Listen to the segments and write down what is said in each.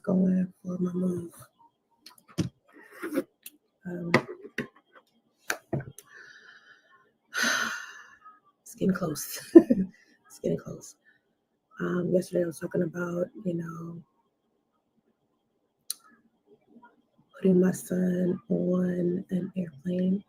going for my move. It's getting close. It's getting close. Yesterday I was talking about, putting my son on an airplane.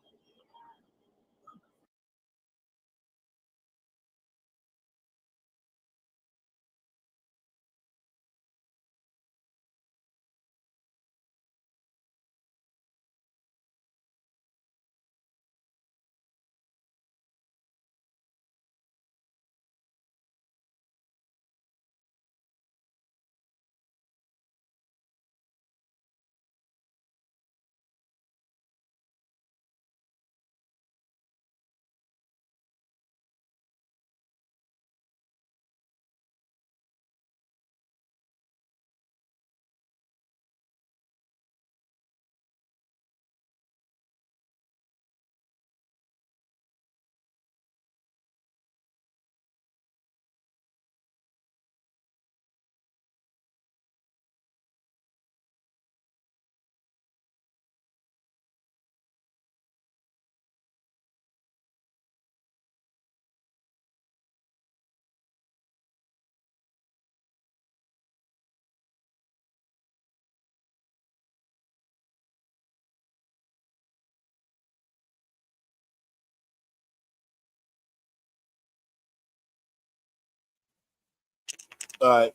All right.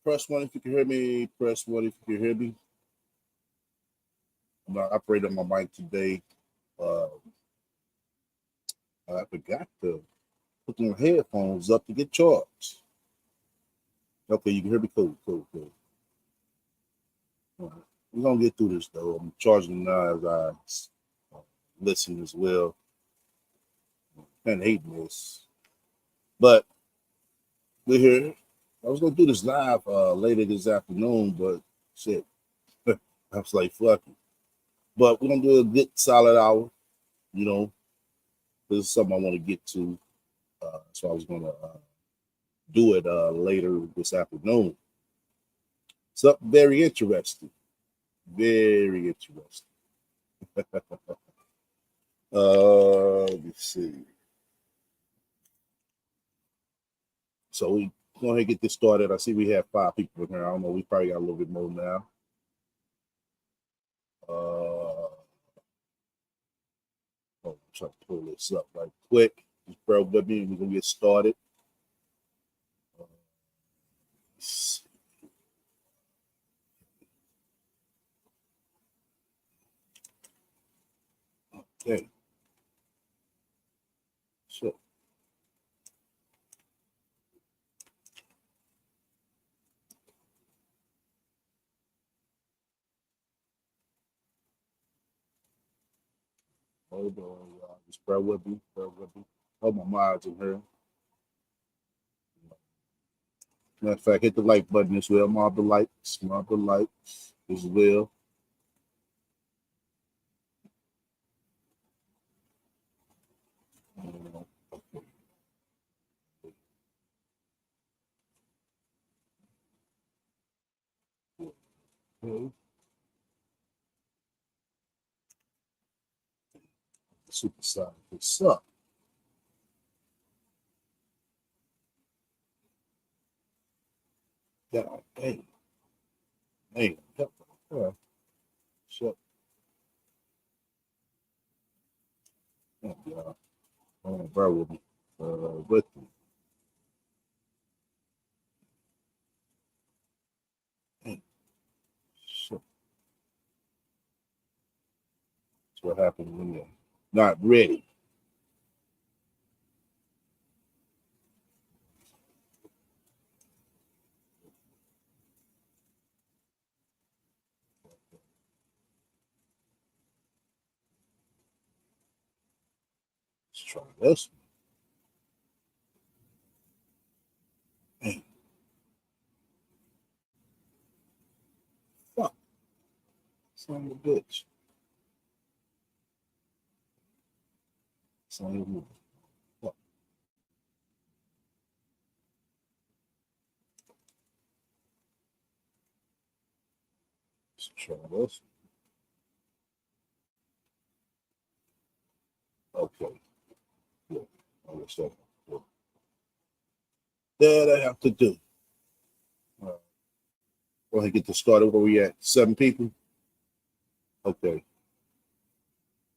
Press 1 if you can hear me. Press 1 if you can hear me. I'm not operating on my mic today. I forgot to put my headphones up to get charged. Okay, you can hear me. Cool. All right. We're going to get through this, though. I'm charging now as I listen as well. And hating this. But we're here. I was going to do this live later this afternoon, but shit. I was like, fuck it. But we're going to do a good solid hour, This is something I want to get to. So I was going to do it later this afternoon. Something very interesting. Very interesting. Let me see. So we go ahead and get this started. I see we have 5 people in here. I don't know. We probably got a little bit more now. I'm trying to pull this up right quick. Just bear with me. We're going to get started. Okay. So. Hold on, y'all. Just bear with me. Hold my minds in here. Matter of fact, hit the like button as well. Mob the likes as well. Okay. Super side. What's up? Yeah, hey. Shut. Yeah, bear with me. With me. Hey. Shut. That's what happens when you're not ready. Let's try this one. Hey. Fuck. Son of a bitch. Son of a bitch. Fuck. Charles. Okay. Yeah. Understand. That I have to do. Go ahead and get this started. Where we at? 7 people? Okay.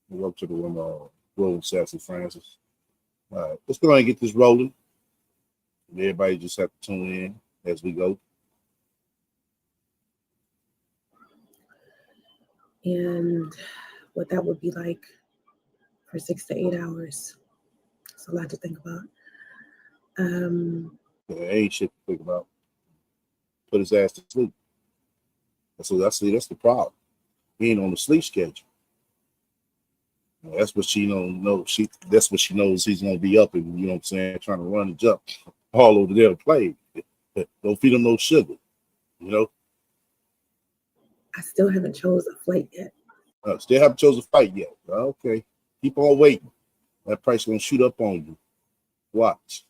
Welcome to the room, Rolling Sassy Francis. All right. Let's go ahead and get this rolling. Everybody just have to tune in as we go. And what that would be like for 6 to 8 hours. It's a lot to think about. Ain't shit to think about. Put his ass to sleep. That's the problem. He ain't on the sleep schedule. That's what she don't know. That's what she knows he's gonna be up and, you know what I'm saying, trying to run and jump all over there to play. Don't feed him no sugar, you know. I still haven't chose a flight yet. Still haven't chosen a fight yet. Okay. Keep on waiting. That price gonna shoot up on you. Watch.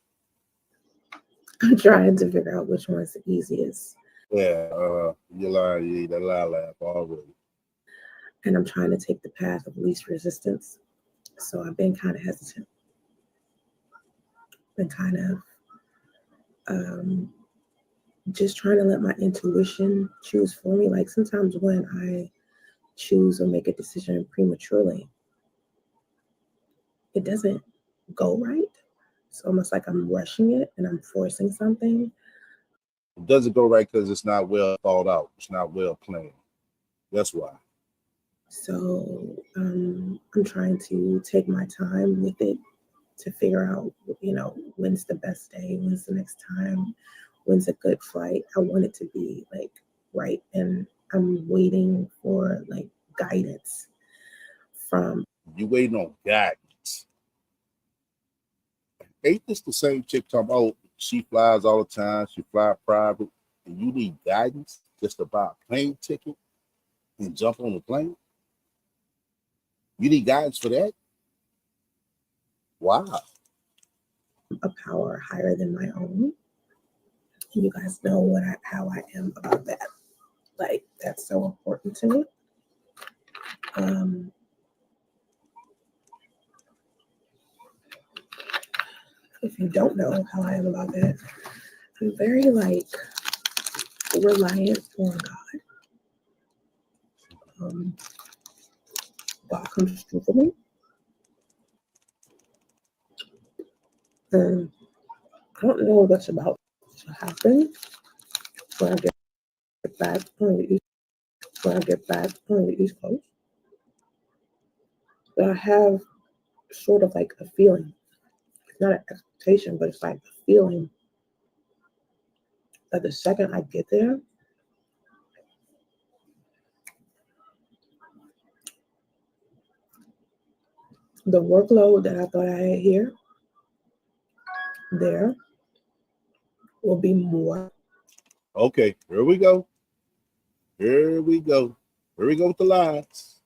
I'm trying to figure out which one's the easiest. Yeah, you're lying. You eat that laugh already. And I'm trying to take the path of least resistance. So I've been kind of hesitant. Been kind of just trying to let my intuition choose for me. Like sometimes when I choose or make a decision prematurely, it doesn't go right. It's almost like I'm rushing it and I'm forcing something. It doesn't go right because it's not well thought out. It's not well planned. That's why. So I'm trying to take my time with it to figure out, when's the best day, when's the next time, when's a good flight. I want it to be like right. And I'm waiting for like guidance from. You waiting on guidance. Ain't this the same chick talking about she flies all the time, she fly private, and you need guidance just to buy a plane ticket and jump on the plane? You need guidance for that? Wow. A power higher than my own. You guys know how I am about that. Like that's so important to me. If you don't know how I am about that, I'm very like reliant on God. God comes through for me. And I don't know what's about to happen when I get back on the East Coast. But I have sort of like a feeling. It's not an expectation, but it's like a feeling that the second I get there, the workload that I thought I had here, there will be more. Okay, here we go. Here we go. Here we go with the lies.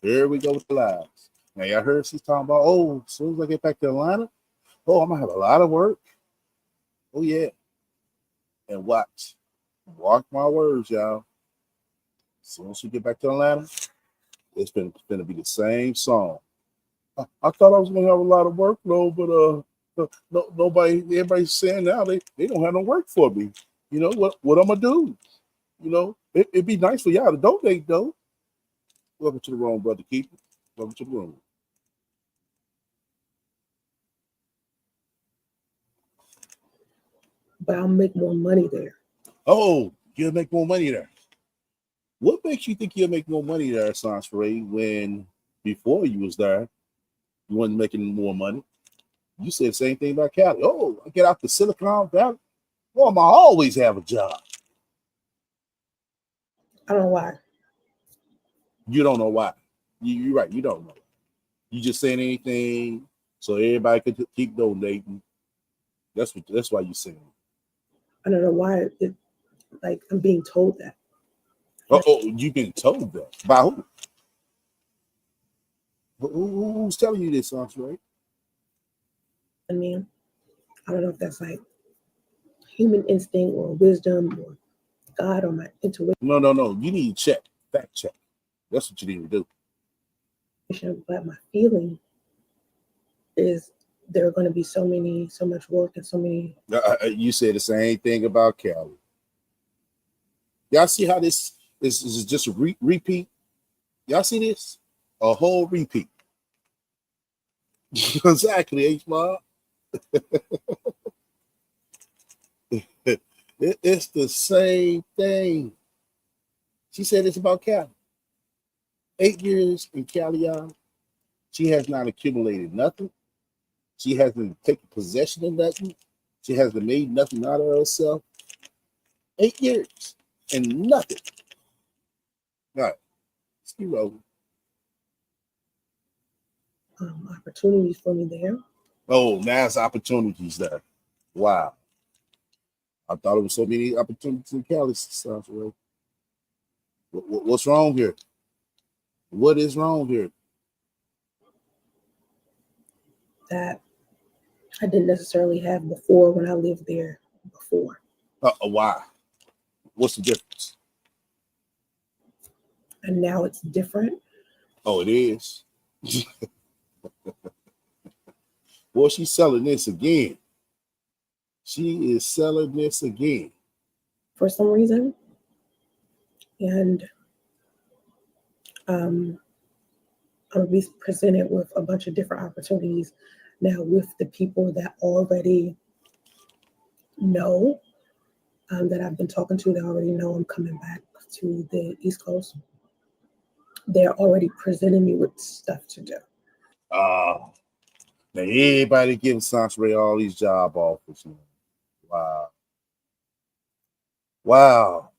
Here we go with the lies. Now, y'all heard she's talking about, oh, as soon as I get back to Atlanta, oh, I'm going to have a lot of work. Oh, yeah. And watch. Mark my words, y'all. As soon as we get back to Atlanta, it's going to be the same song. I thought I was going to have a lot of workload, but everybody's saying now they don't have no work for me. You know, what I'm going to do? You know, it'd be nice for y'all to donate, though. Welcome to the room, Brother Keeper. Welcome to the room. But I'll make more money there. Oh, you'll make more money there. What makes you think you'll make more money there, Sansaray, when before you was there, you wasn't making more money? You said the same thing about Cali. Oh, I get out to Silicon Valley. Well, I'm always have a job. I don't know why. You don't know why. You're right. You don't know. You just saying anything so everybody could keep donating. That's why you're saying. I don't know why. I'm being told that. Oh, you've been told that by who? Who's telling you this, Sansaray? I mean, I don't know if that's like human instinct or wisdom or God or my intuition, No. You need to check, fact check. That's what you need to do. but my feeling is there are going to be so much work and so many. You said the same thing about Cali. Y'all see how this is just a repeat? Y'all see this? A whole repeat. Exactly, H-Mob. It's the same thing. She said it's about Cali. 8 years in Cali, y'all. She has not accumulated nothing. She hasn't taken possession of nothing. She hasn't made nothing out of herself. 8 years and nothing. All right, let's keep rolling. Opportunities for me there. Oh, mass opportunities there. Wow. I thought it was so many opportunities in Cali. Sounds right. What's wrong here? What is wrong here? That I didn't necessarily have before when I lived there before. Why? What's the difference? And now it's different. Oh, it is. Boy, she's selling this again. She is selling this again. For some reason. And I'll be presented with a bunch of different opportunities now with the people that already know, that I've been talking to. They already know I'm coming back to the East Coast. They're already presenting me with stuff to do. Now everybody giving Santre all these job offers. Wow.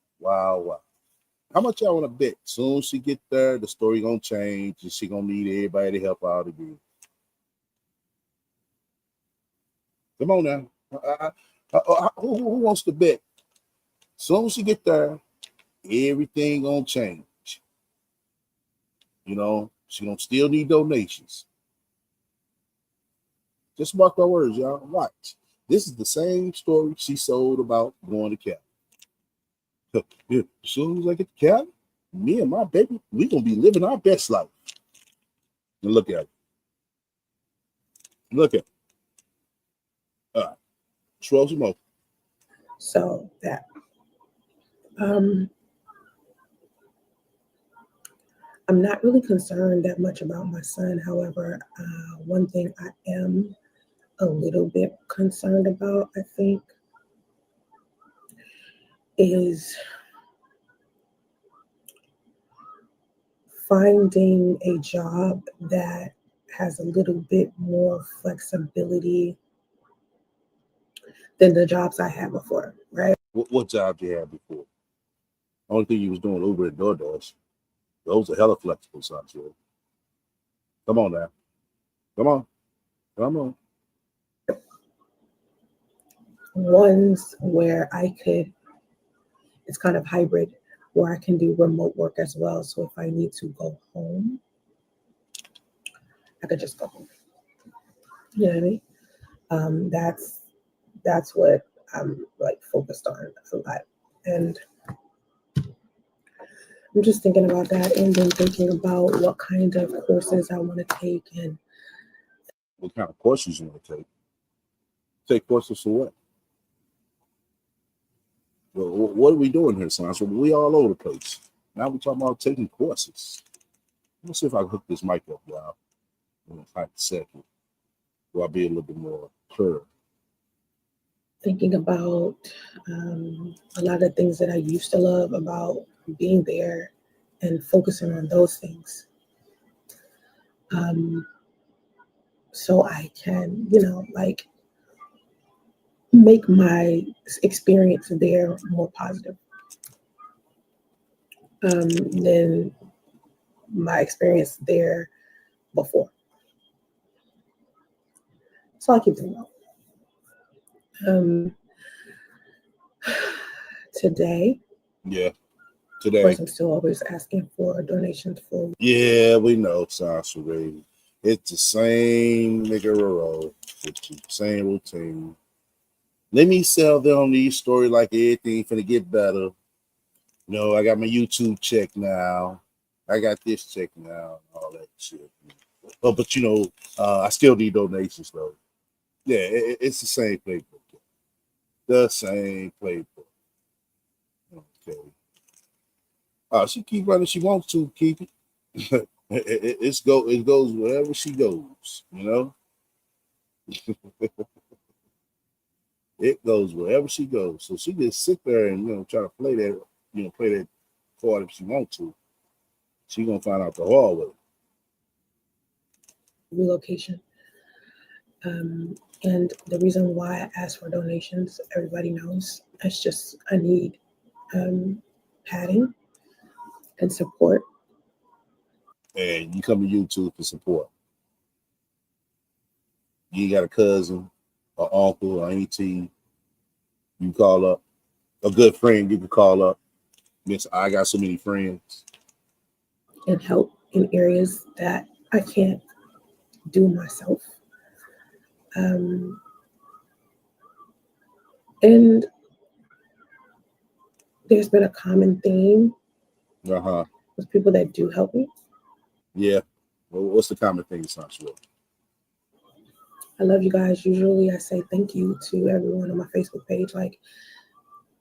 How much y'all want to bet? Soon as she get there, the story gonna change, and she gonna need everybody to help out again. Come on now. Who wants to bet? Soon as she get there, everything gonna change. You know, she gonna still need donations. Just mark my words, y'all. Watch. This is the same story she sold about going to Cali. Yeah, as soon as I get to Cali, me and my baby, we gonna be living our best life. And look at it. Look at it. All right. Swell some more. So that I'm not really concerned that much about my son. However, one thing I am a little bit concerned about, I think, is finding a job that has a little bit more flexibility than the jobs I had before, right? What job you had before? Only thing you was doing Uber and DoorDash. Those are hella flexible, Sancho. Come on now. Come on. Ones where it's kind of hybrid, where I can do remote work as well. So if I need to go home, I could just go home. You know what I mean? That's what I'm like focused on a lot. And I'm just thinking about that, and then thinking about what kind of courses I want to take. And what kind of courses you want to take? Take courses for what? Well, what are we doing here, Sancho? We all over the place. Now we're talking about taking courses. Let's see if I can hook this mic up, y'all. In a second. Will I be a little bit more clear? thinking about a lot of things that I used to love about being there and focusing on those things. So I can, like make my experience there more positive than my experience there before. So I keep thinking about. Today, Yeah, of today. course, I'm still always asking for donations for. Yeah, we know, Sasha Ray. It's the same rigmarole. It's the same routine. Let me sell them these story like everything finna get better. No, I got my YouTube check now. I got this check now, all that shit. But I still need donations though. Yeah, it's the same playbook. The same playbook. Okay. She keep running. She wants to keep it. It goes wherever she goes. It goes wherever she goes. So she just sit there and try to play that card if she wants to. She gonna find out the hard way. Relocation. And the reason why I ask for donations, everybody knows, it's just I need padding and support. And you come to YouTube for support. You got a cousin, or uncle, or auntie. You call up a good friend. You can call up. Miss, I got so many friends. And help in areas that I can't do myself. And there's been a common theme with people that do help me. Yeah. Well, what's the common thing, Sancho? I love you guys. Usually I say thank you to everyone on my Facebook page, like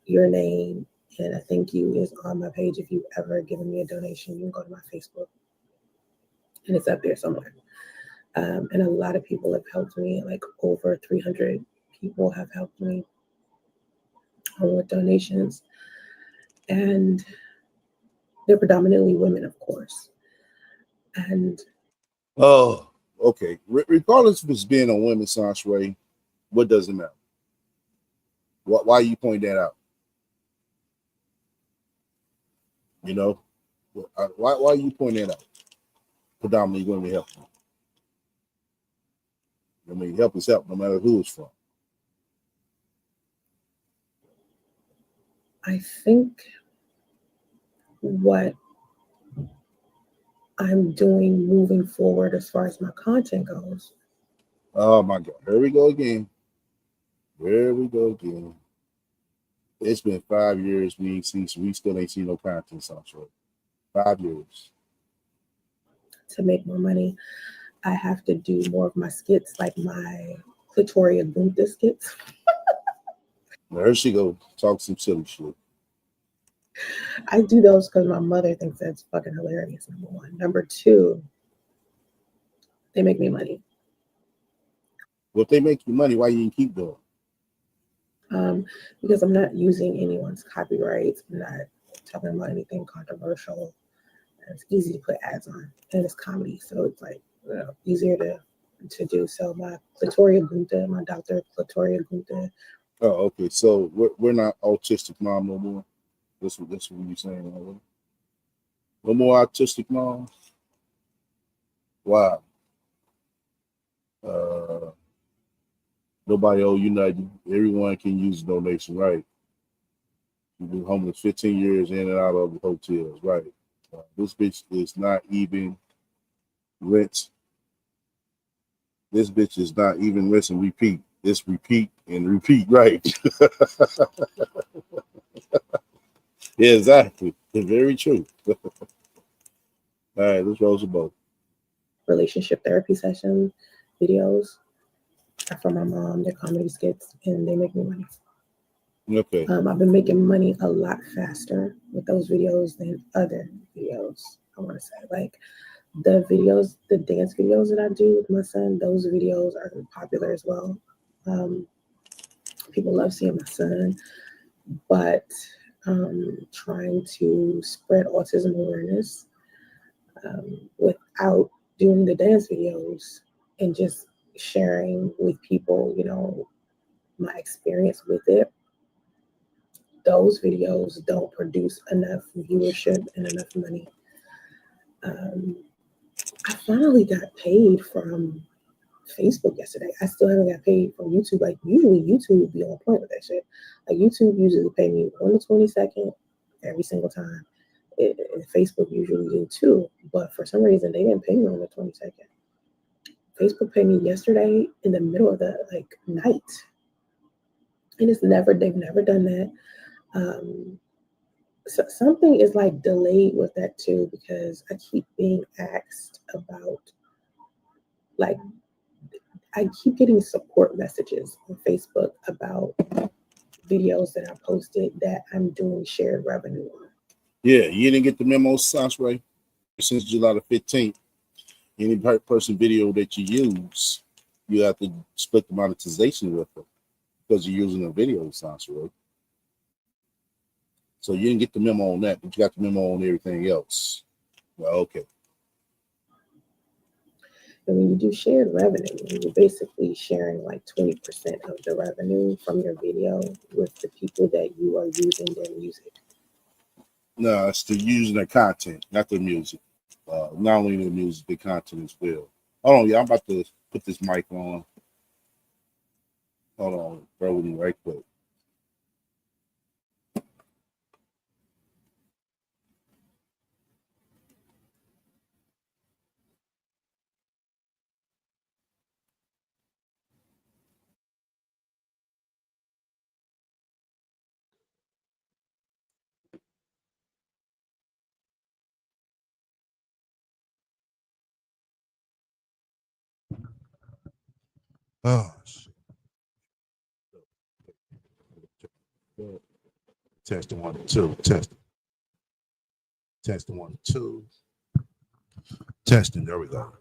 your name and a thank you is on my page. If you've ever given me a donation, you can go to my Facebook and it's up there somewhere. And a lot of people have helped me, like over 300 people have helped me with donations. And they're predominantly women, of course. And oh, okay. Regardless of it's being a women's Sancho, what does it matter? Why you point that out? Why you point that out? Predominantly women help you. I mean, help is help, no matter who it's from. I think what I'm doing moving forward as far as my content goes. Oh my God. Here we go again. Here we go again. It's been 5 years. We still ain't seen no content, Sancho. 5 years. To make more money, I have to do more of my skits, like my Clitoria Gunther skits. Now here she go, talk some silly shit. I do those because my mother thinks that's fucking hilarious, number one. Number two, they make me money. Well, if they make you money, why you didn't keep doing? Because I'm not using anyone's copyrights. I'm not talking about anything controversial. It's easy to put ads on, and it's comedy, so it's like easier to do. So my Clitoria Gunther, my Dr. Clitoria Gunther. Oh, okay. So we're not autistic mom no more. That's what you're saying. Right? No more autistic moms. Wow. Nobody owe you nothing. Everyone can use a donation, right? You've been homeless 15 years in and out of the hotels, right? This bitch is not even rent. This bitch is not even rinse and repeat. It's repeat and repeat, right? Yeah, exactly. It's very true. All right, let's roll some boat. Relationship therapy session videos are from my mom. They're comedy skits, and they make me money. Okay. I've been making money a lot faster with those videos than other videos. I want to say, like the dance videos that I do with my son, those videos are popular as well. People love seeing my son, but trying to spread autism awareness without doing the dance videos and just sharing with people, my experience with it. Those videos don't produce enough viewership and enough money. I finally got paid from Facebook yesterday. I still haven't got paid from YouTube. Like usually YouTube would be on point with that shit. Like YouTube usually pay me on the 22nd every single time. Facebook usually do too, but for some reason they didn't pay me on the 22nd. Facebook paid me yesterday in the middle of the night, and they've never done that. So something is like delayed with that too, because I keep being asked about, like, I keep getting support messages on Facebook about videos that I posted that I'm doing shared revenue on. Yeah, you didn't get the memo, sounds right. Since July the 15th, any person video that you use, you have to split the monetization with them because you're using a video, sounds right. So you didn't get the memo on that, but you got the memo on everything else. Well, okay. And when you do shared revenue, you're basically sharing like 20% of the revenue from your video with the people that you are using their music. No, it's the using their content, not the music. Not only the music, the content as well. Hold on, yeah, I'm about to put this mic on. Hold on, bear with me right quick. Oh, shit. Testing 1 2. Testing 1 2. Testing. There we go.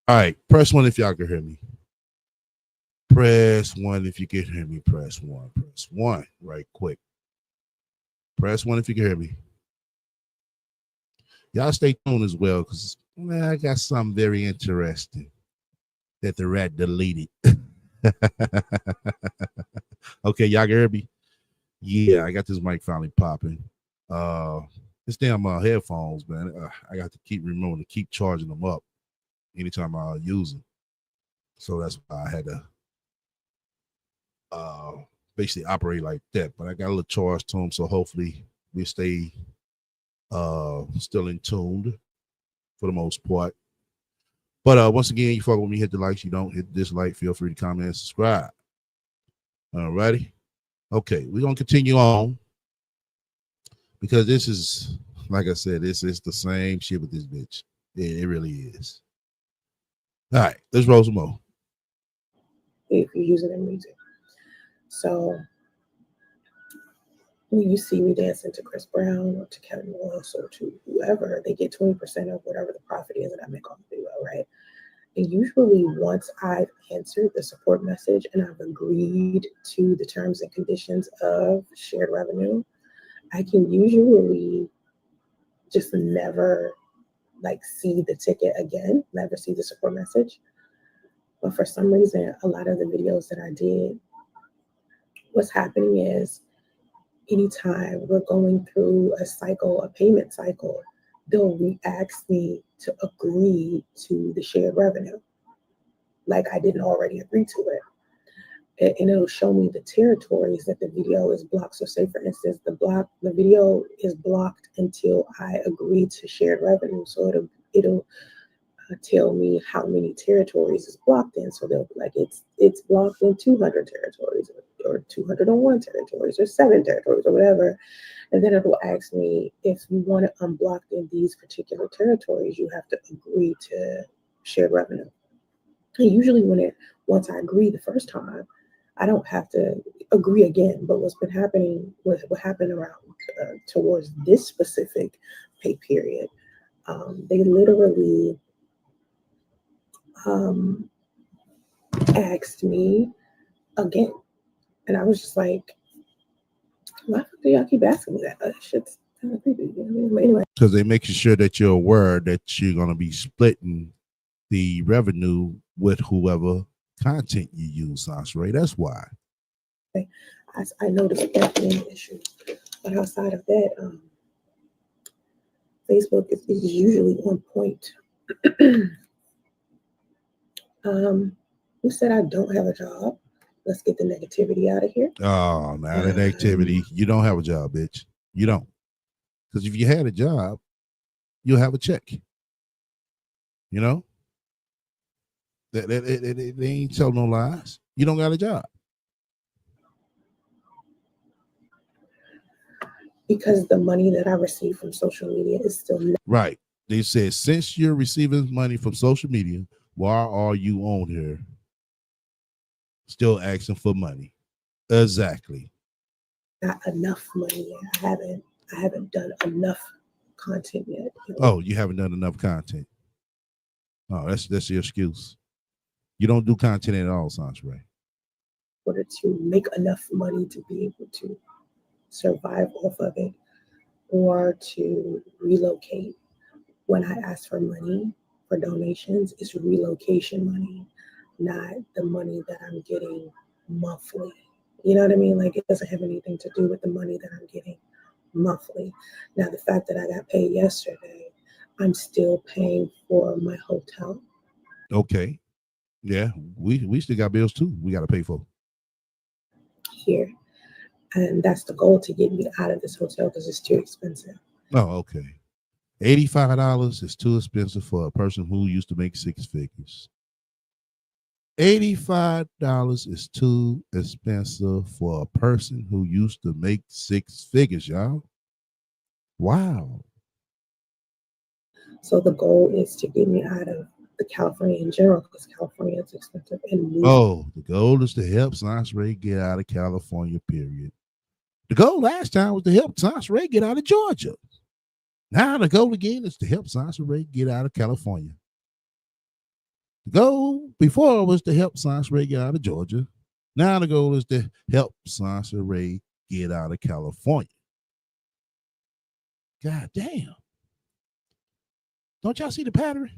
All right. Press 1 if y'all can hear me. Press 1 if you can hear me. Press 1. Press 1 right quick. Press 1 if you can hear me. Y'all stay tuned as well because I got something very interesting that the rat deleted. Okay, y'all can hear me? Yeah, I got this mic finally popping. This damn headphones, man. I got to keep remembering to keep charging them up anytime I use them. So that's why I had to basically operate like that. But I got a little charge to them, so hopefully we stay still in tuned for the most part. But once again, you fuck with me, hit the likes. You don't hit the dislike, feel free to comment and subscribe. Alrighty. Okay, we're gonna continue on because this is, like I said, this is the same shit with this bitch. It really is. All right, let's roll some more. If you're using their music. So when you see me dancing to Chris Brown or to Kevin Willis or to whoever, they get 20% of whatever the profit is that I make off the video, right? And usually once I've answered the support message and I've agreed to the terms and conditions of shared revenue, I can usually just never like see the ticket again, never see the support message. But for some reason, a lot of the videos that I did, what's happening is anytime we're going through a cycle, a payment cycle, they'll re-ask me to agree to the shared revenue, like I didn't already agree to it. And it'll show me the territories that the video is blocked. So say for instance, the video is blocked until I agree to shared revenue. So it'll tell me how many territories is blocked in. So they'll be like, it's blocked in 200 territories or 201 territories or 7 territories or whatever. And then it'll ask me, if you want it unblocked in these particular territories, you have to agree to shared revenue. And usually once I agree the first time, I don't have to agree again. But what's been happening, what happened around towards this specific pay period, they literally asked me again. And I was just like, why do y'all keep asking me that? That shit's kind of creepy. You know what I mean? But anyway. Because they making sure that you're aware that you're going to be splitting the revenue with whoever content you use, Sasha. That's why. I noticed that being an issue. But outside of that, Facebook is usually on point. Who said I don't have a job? Let's get the negativity out of here. Oh, now that activity, you don't have a job, bitch. You don't. Because if you had a job, you'll have a check. You know? They ain't tell no lies. You don't got a job. Because the money that I receive from social media is still Right. They said, since you're receiving money from social media, why are you on here still asking for money? Exactly. not enough money yet. I haven't done enough content yet. Oh, you haven't done enough content. Oh, that's your excuse. You don't do content at all, Sanjay. In order to make enough money to be able to survive off of it or to relocate. When I ask for money for donations, it's relocation money, not the money that I'm getting monthly. You know what I mean? Like it doesn't have anything to do with the money that I'm getting monthly. Now, the fact that I got paid yesterday, I'm still paying for my hotel. Okay. Yeah, we still got bills too. We got to pay for Here. And that's the goal, to get me out of this hotel because it's too expensive. Oh, okay. $85 is too expensive for a person who used to make six figures. $85 is too expensive for a person who used to make six figures, y'all. Wow. So the goal is to get me out of the California in general because California is expensive and move. Oh, the goal is to help Science Ray get out of California, period. The goal last time was to help Science Ray get out of Georgia. Now the goal again is to help Science Ray get out of California. The goal before was to help Science Ray get out of Georgia. Now the goal is to help Science Ray get out of California. God damn. Don't y'all see the pattern?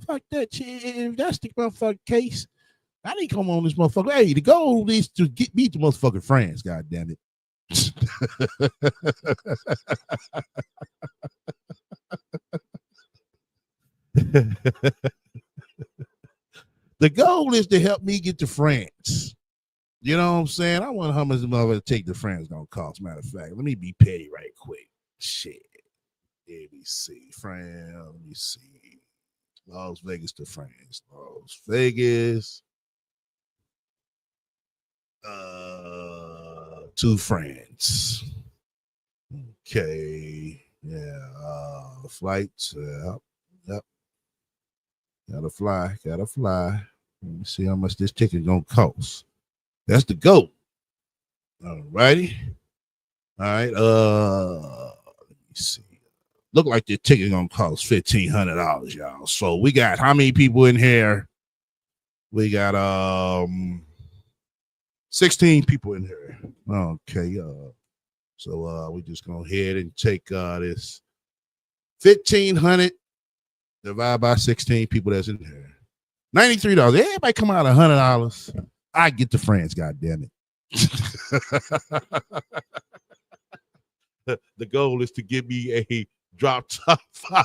Fuck that shit. If that's the motherfucking case, I didn't come on this motherfucker. Hey, the goal is to get me to motherfucking friends, god damn it. The goal is to help me get to France. You know what I'm saying? I wonder how much the mother take the France gonna cost. Matter of fact, let me be petty right quick. Shit. ABC, France. Let me see. Las Vegas to France. Las Vegas. To France. Okay. Yeah. Flights. Yep. Gotta fly. Let me see how much this ticket gonna cost. That's the goal. All righty. All right. Let me see. Look like the ticket gonna cost $1,500, y'all. So we got how many people in here? We got 16 people in here. Okay. So we just gonna head and take this 1,500 divided by 16 people that's in here. $93. Everybody come out $100. I get to France, god damn it. The goal is to give me a drop top 5.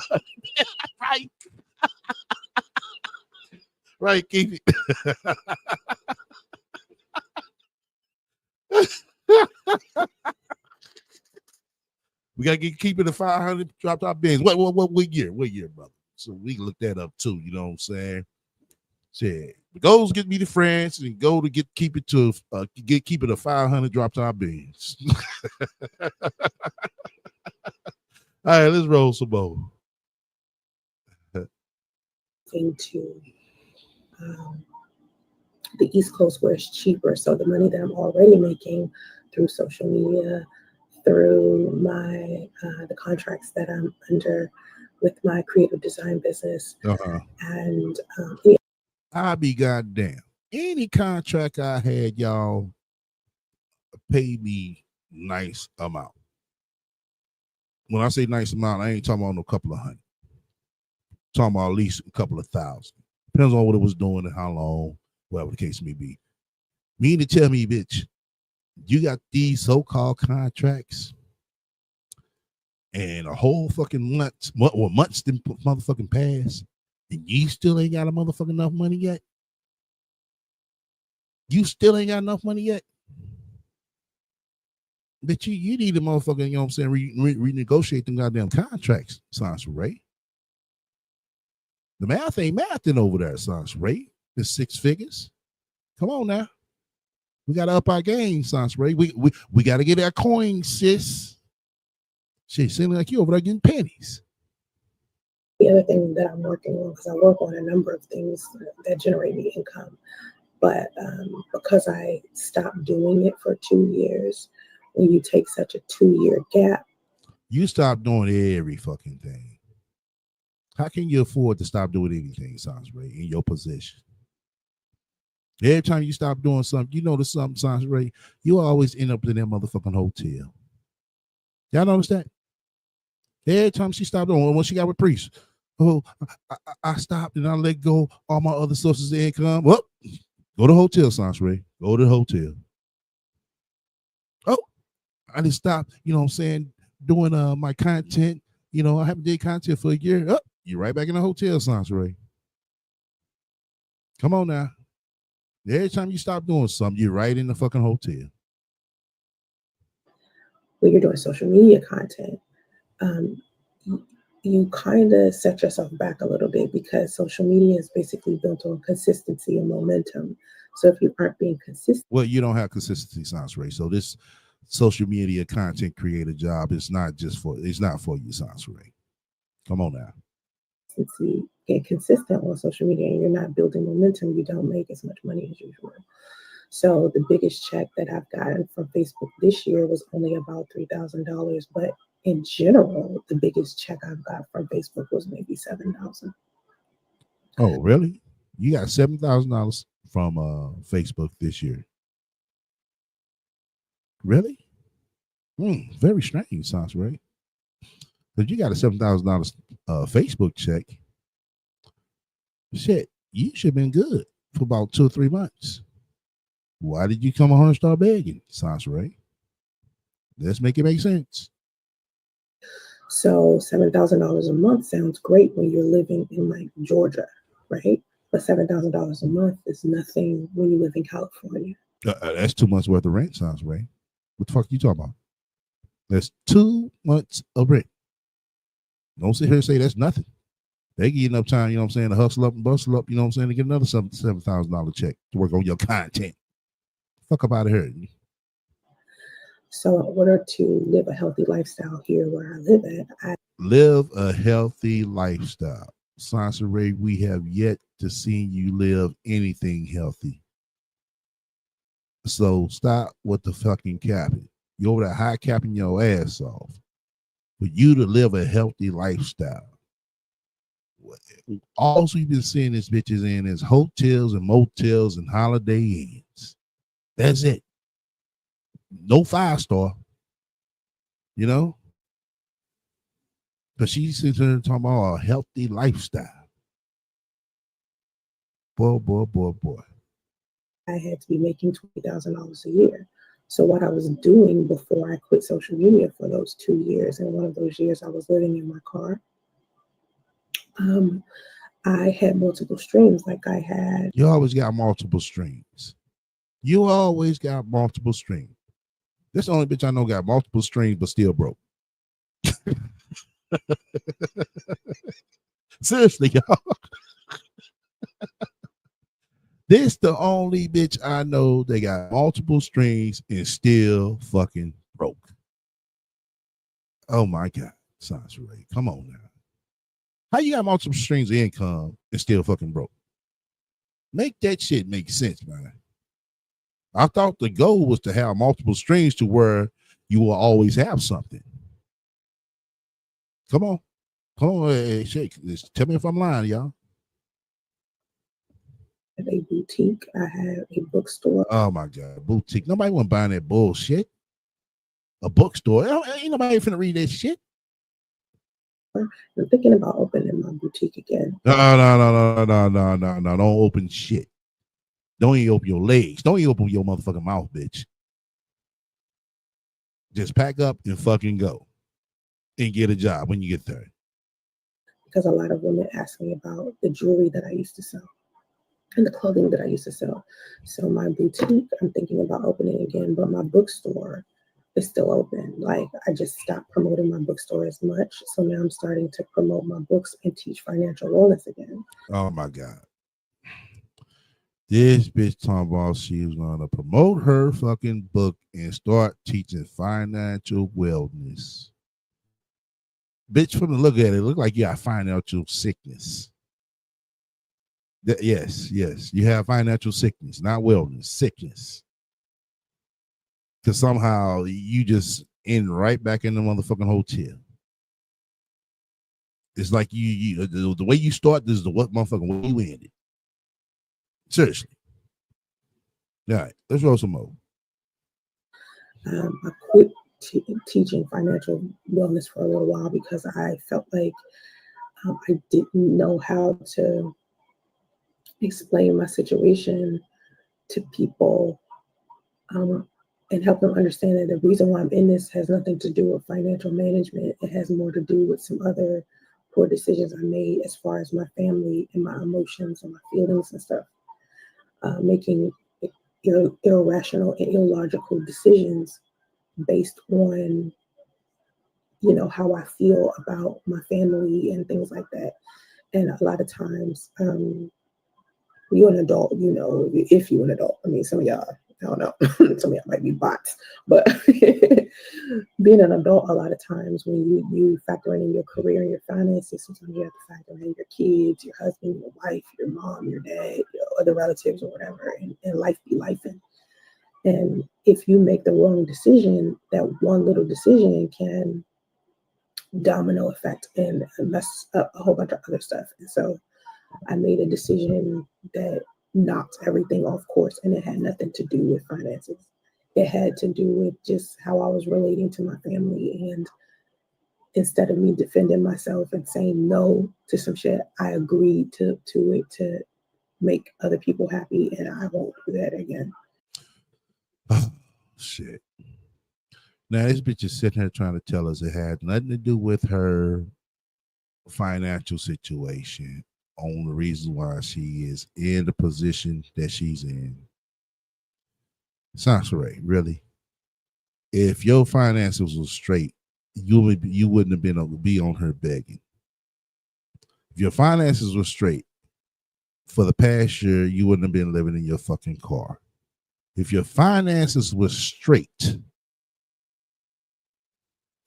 Right. Right, keep it. We gotta keep it at 500 drop top bins. What year? What year, brother? So we can look that up too. You know what I'm saying? Shit. The goal is get me to France and go to keep it to 500 drop top bins. All right, let's roll some more. To the East Coast where it's cheaper. So the money that I'm already making through social media, through my the contracts that I'm under with my creative design business, and I be goddamn. Any contract I had, y'all paid me nice amount. When I say nice amount, I ain't talking about no couple of hundred. I'm talking about at least a couple of thousand. Depends on what it was doing and how long, whatever the case may be. Mean to tell me, bitch, you got these so-called contracts and a whole fucking months then motherfucking pass, and you still ain't got a motherfucking enough money yet? You still ain't got enough money yet? But you need a motherfucker, you know what I'm saying, renegotiate them goddamn contracts, Sans Ray. The math ain't mathing over there, Sans Ray. It's six figures. Come on now. We got to up our game, Sansbury. We got to get our coins, sis. Shit, seeming like you over there getting pennies. The other thing that I'm working on, because I work on a number of things that generate me income, but because I stopped doing it for 2 years, when you take such a 2-year gap, you stop doing every fucking thing. How can you afford to stop doing anything, Sansbury, in your position? Every time you stop doing something, you notice something, Sansbury, you always end up in that motherfucking hotel. Y'all notice that? Every time she stopped doing, when she got with Priest, I stopped and I let go all my other sources of income. Well, go to hotel, Sansbury. Go to the hotel. Oh, I just stopped, you know what I'm saying, doing my content. You know, I haven't did content for a year. Oh, you're right back in the hotel, Sansbury. Come on now. Every time you stop doing something, you're right in the fucking hotel. when you're doing social media content, you kind of set yourself back a little bit because social media is basically built on consistency and momentum. So if you aren't being consistent, well, you don't have consistency, Sansbury. So this social media content creator job is not it's not for you, Sansbury. Come on now. consistency, get consistent on social media, and you're not building momentum, you don't make as much money as usual. So the biggest check that I've gotten from Facebook this year was only about $3,000, but in general, the biggest check I've got from Facebook was maybe $7,000. Oh, really? You got $7,000 from Facebook this year? Really? Very strange, Sansbury. But you got a $7,000 Facebook check. Shit, you should have been good for about 2 or 3 months. Why did you come on and start begging, Sansbury? Let's make it make sense. So $7,000 a month sounds great when you're living in like Georgia, right? But $7,000 a month is nothing when you live in California. That's 2 months worth of rent, Sansbury. What the fuck are you talking about? That's 2 months of rent. Don't sit here and say that's nothing. They give you enough time, you know what I'm saying, to hustle up and bustle up, you know what I'm saying, to get another $7,000 check to work on your content. Fuck up out of here. So in order to live a healthy lifestyle here where I live at, I live a healthy lifestyle. Sansbury, we have yet to see you live anything healthy. So stop with the fucking capping. You're over there high capping your ass off. For you to live a healthy lifestyle. All we've been seeing these bitches in is hotels and motels and Holiday Inns. That's it. No 5-star. You know? Because she's sitting there talking about a healthy lifestyle. Boy. I had to be making $20,000 a year. So what I was doing before I quit social media for those 2 years, and one of those years I was living in my car, I had multiple streams. Like I had. You always got multiple streams. You always got multiple streams. This the only bitch I know got multiple streams but still broke. Seriously, y'all. This the only bitch I know that got multiple streams and still fucking broke. Oh my God, Sansbury, come on now. How you got multiple streams of income and still fucking broke? Make that shit make sense, man. I thought the goal was to have multiple streams to where you will always have something. Come on. Hey, shake. Tell me if I'm lying, y'all. I have a boutique. I have a bookstore. Oh my God, boutique. Nobody want buying that bullshit. A bookstore. Ain't nobody finna read that shit. I'm thinking about opening my boutique again. No. Don't open shit. Don't even open your legs. Don't even open your motherfucking mouth, bitch. Just pack up and fucking go. And get a job when you get there. Because a lot of women ask me about the jewelry that I used to sell and the clothing that I used to sell. So my boutique, I'm thinking about opening again, but my bookstore is still open. Like I just stopped promoting my bookstore as much. So now I'm starting to promote my books and teach financial wellness again. Oh my God. This bitch talking about she was gonna promote her fucking book and start teaching financial wellness. Bitch, from the look at it look like you got financial sickness. Yes, you have financial sickness, not wellness, sickness. Because somehow you just end right back in the motherfucking hotel. It's like you the way you start this is the what motherfucking way you ended. Seriously. All right, let's roll some more. I quit teaching financial wellness for a little while because I felt like I didn't know how to explain my situation to people and help them understand that the reason why I'm in this has nothing to do with financial management. It has more to do with some other poor decisions I made as far as my family and my emotions and my feelings and stuff, making irrational and illogical decisions based on how I feel about my family and things like that. And a lot of times, you're an adult, if you're an adult. I mean, some of y'all, I don't know, some of y'all might be bots, but being an adult, a lot of times when you factor in your career and your finances, sometimes you have to factor in your kids, your husband, your wife, your mom, your dad, your other relatives or whatever, and life be life. And if you make the wrong decision, that one little decision can domino effect and mess up a whole bunch of other stuff. And so I made a decision that knocked everything off course, and it had nothing to do with finances. It had to do with just how I was relating to my family. And instead of me defending myself and saying no to some shit, I agreed to it to make other people happy, and I won't do that again. Oh, shit. Now this bitch is sitting here trying to tell us it had nothing to do with her financial situation on the reason why she is in the position that she's in. Sansare, really? If your finances were straight, you wouldn't have been able to be on her begging. If your finances were straight for the past year, you wouldn't have been living in your fucking car. If your finances were straight,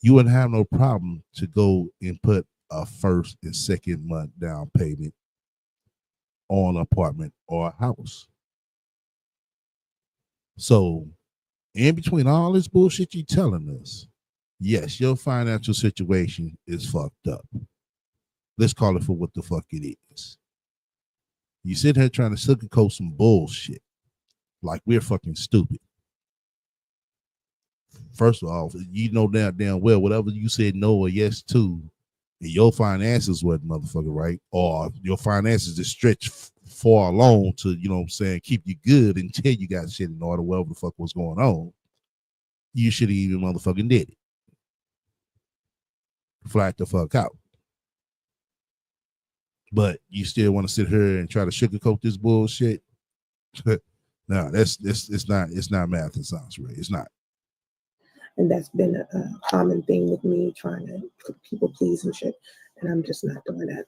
you wouldn't have no problem to go and put a first and second month down payment on an apartment or a house. So in between all this bullshit you telling us, yes, your financial situation is fucked up. Let's call it for what the fuck it is. You sit here trying to sugarcoat some bullshit like we're fucking stupid. First of all, you know damn well whatever you said no or yes to, and your finances wasn't motherfucker right, or your finances just stretched far along to, you know what I'm saying, keep you good until you got shit in order, whatever the fuck was going on, you should have even motherfucking did it. Flat the fuck out. But you still want to sit here and try to sugarcoat this bullshit? No, it's not math and science, right? It's not. And that's been a common thing with me, trying to people please and shit. And I'm just not doing that.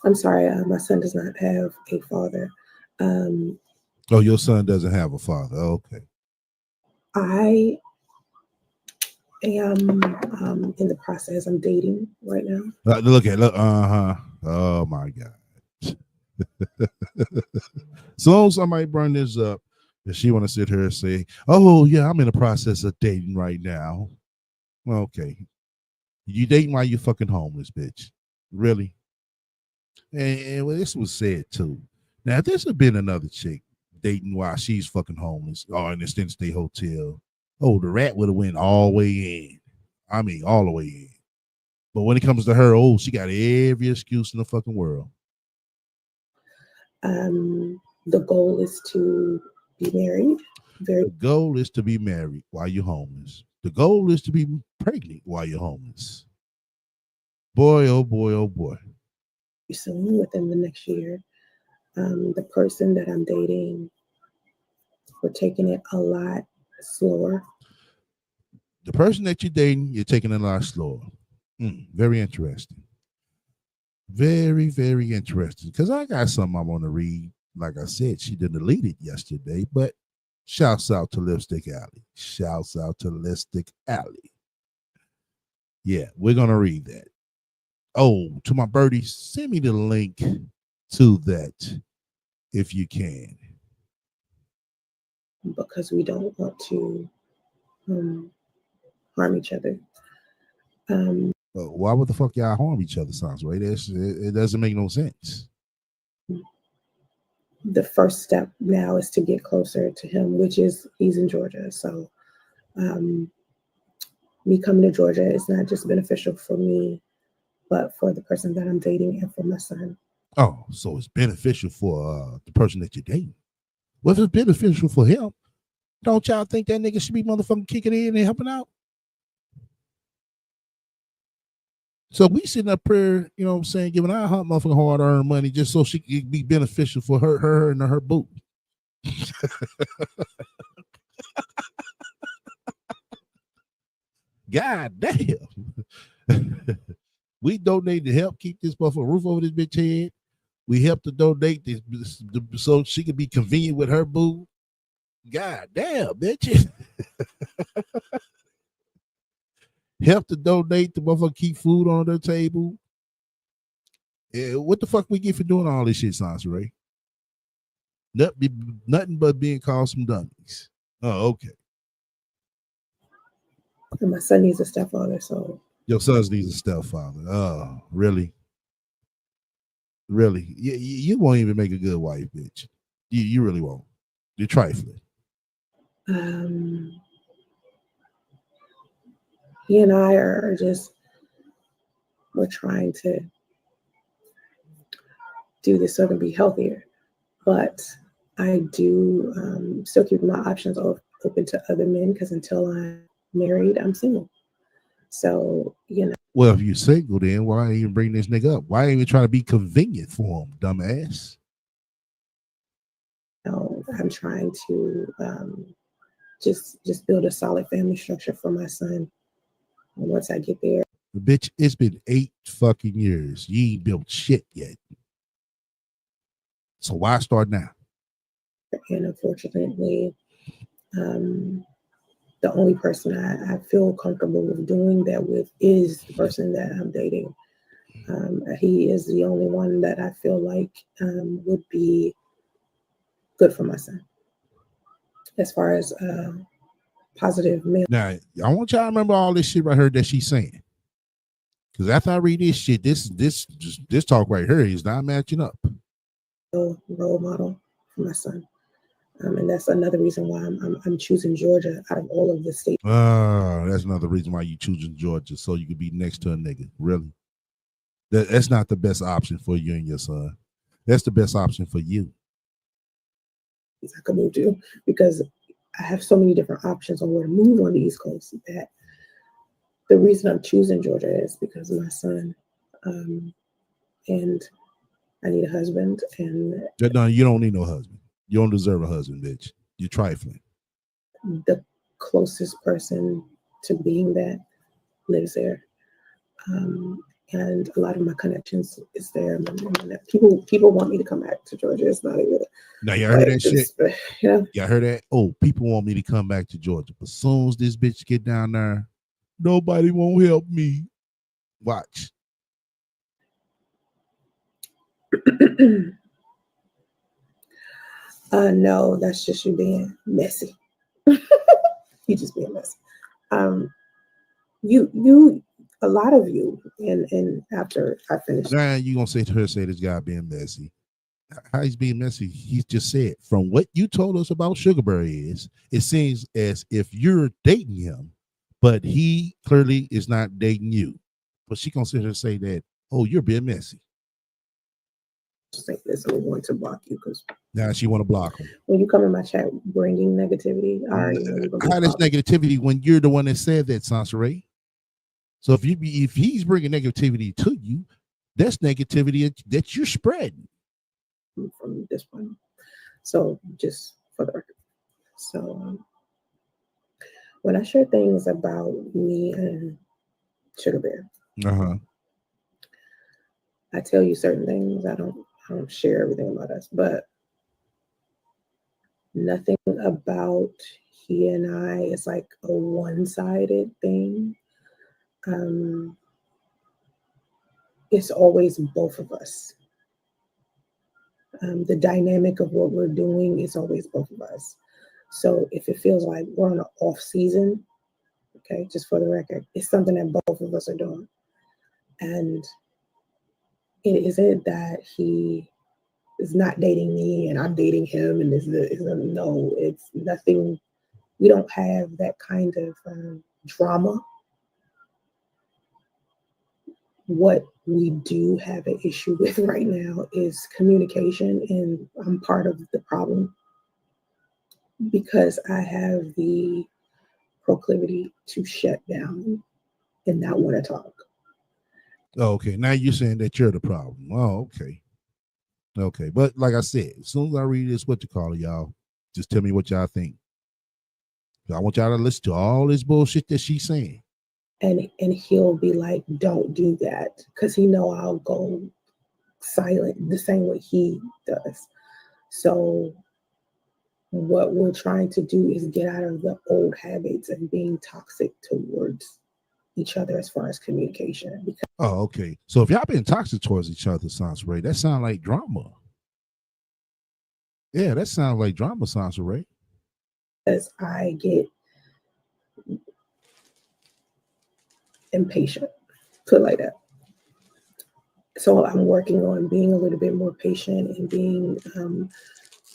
I'm sorry, my son does not have a father. Oh, your son doesn't have a father. Okay. I am in the process. I'm dating right now. Look. Oh my God. So somebody bring this up, that she want to sit here and say, "Oh yeah, I'm in the process of dating right now." Okay, you dating while you fucking homeless, bitch? Really? And well, this was said too. Now, if this had been another chick dating while she's fucking homeless or in the Extended Stay Hotel, oh, the rat would have went all the way in. I mean, all the way in. But when it comes to her, oh, she got every excuse in the fucking world. The goal is to be married. The goal is to be married while you're homeless. The goal is to be pregnant while you're homeless. Boy, oh boy, oh boy. Soon, within the next year, the person that I'm dating, we're taking it a lot slower. The person that you're dating, you're taking it a lot slower. Very interesting. Very, very interesting. Because I got something I want to read. Like I said, she didn't delete it yesterday, but shouts out to Lipstick Alley. Shouts out to Lipstick Alley. Yeah, we're gonna read that. Oh, to my birdie, send me the link to that if you can. because we don't want to harm each other. Why would the fuck y'all harm each other, sounds right? It doesn't make no sense. The first step now is to get closer to him, which is he's in Georgia. So me coming to Georgia is not just beneficial for me, but for the person that I'm dating and for my son. Oh, so it's beneficial for the person that you're dating. Well, if it's beneficial for him, don't y'all think that nigga should be motherfucking kicking in and helping out? So we sitting up here, you know what I'm saying, giving our motherfucking hard-earned money just so she could be beneficial for her and her boo. God damn. We donate to help keep this motherfucker roof over this bitch head. We help to donate this so she can be convenient with her boo. God damn, bitch. Help to donate to motherfucker keep food on their table. Yeah, what the fuck we get for doing all this shit, Sansa? Nothing but being called some dummies. Oh, okay. And my son needs a stepfather, so Your son needs a stepfather. Oh, really? Really? You won't even make a good wife, bitch. You really won't. You're trifling. He and I are we're trying to do this so it can be healthier. But I do still keep my options open to other men because until I'm married, I'm single. So, Well, if you're single, then why even bring this nigga up? Why even try to be convenient for him, dumbass? I'm trying to just build a solid family structure for my son. And once I get there, Bitch, it's been 8 fucking years. You ain't built shit yet. So why start now? and unfortunately, the only person I feel comfortable with doing that with is the person that I'm dating. He is the only one that I feel like would be good for my son as far as positive male. Now, I want y'all to remember all this shit right here that she's saying. Because after I read this shit, this talk right here is not matching up. Role model for my son. And that's another reason why I'm choosing Georgia out of all of the states. That's another reason why you choosing Georgia, so you could be next to a nigga. Really? That's not the best option for you and your son. That's the best option for you. I could move to because I have so many different options on where to move on the East Coast that the reason I'm choosing Georgia is because of my son. And I need a husband. And No, you don't need no husband. You don't deserve a husband, bitch. You're trifling. The closest person to being that lives there. And a lot of my connections is there. People want me to come back to Georgia. It's not even. Now y'all heard that shit? Yeah. Y'all heard that? Oh, people want me to come back to Georgia. But as soon as this bitch get down there, nobody won't help me. Watch. No, that's just you being messy. You just being messy. You a lot of you and after I finish. Now you gonna say this guy being messy. How he's being messy? He just said from what you told us about Sugarberry it seems as if you're dating him, but he clearly is not dating you. But she gonna sit here and say that, oh, you're being messy. Say this, I'm going to block you because now she want to block him. When you come in my chat bringing negativity, I already know you're gonna how does negativity when you're the one that said that, Sansaray? So if he's bringing negativity to you, that's negativity that you're spreading from this point. So just for the record, so when I share things about me and Sugar Bear, I tell you certain things. I don't share everything about us, but nothing about he and I is like a one-sided thing. It's always both of us. The dynamic of what we're doing is always both of us. So if it feels like we're on an off season, okay, just for the record, it's something that both of us are doing. And it isn't that he is not dating me and I'm dating him and this is no, it's nothing. We don't have that kind of drama. What we do have an issue with right now is communication, and I'm part of the problem because I have the proclivity to shut down and not want to talk. Oh, okay. Now you're saying that you're the problem. Oh, okay. Okay. But like I said, as soon as I read this, what you call it, y'all, just tell me what y'all think. I want y'all to listen to all this bullshit that she's saying. And he'll be like, don't do that, because he know I'll go silent the same way he does. So what we're trying to do is get out of the old habits and being toxic towards each other as far as communication. Because Oh, okay. So if y'all been toxic towards each other, Sansa, that sounds like drama. Yeah, that sounds like drama, Sansa. as I get impatient, put it like that. So I'm working on being a little bit more patient and being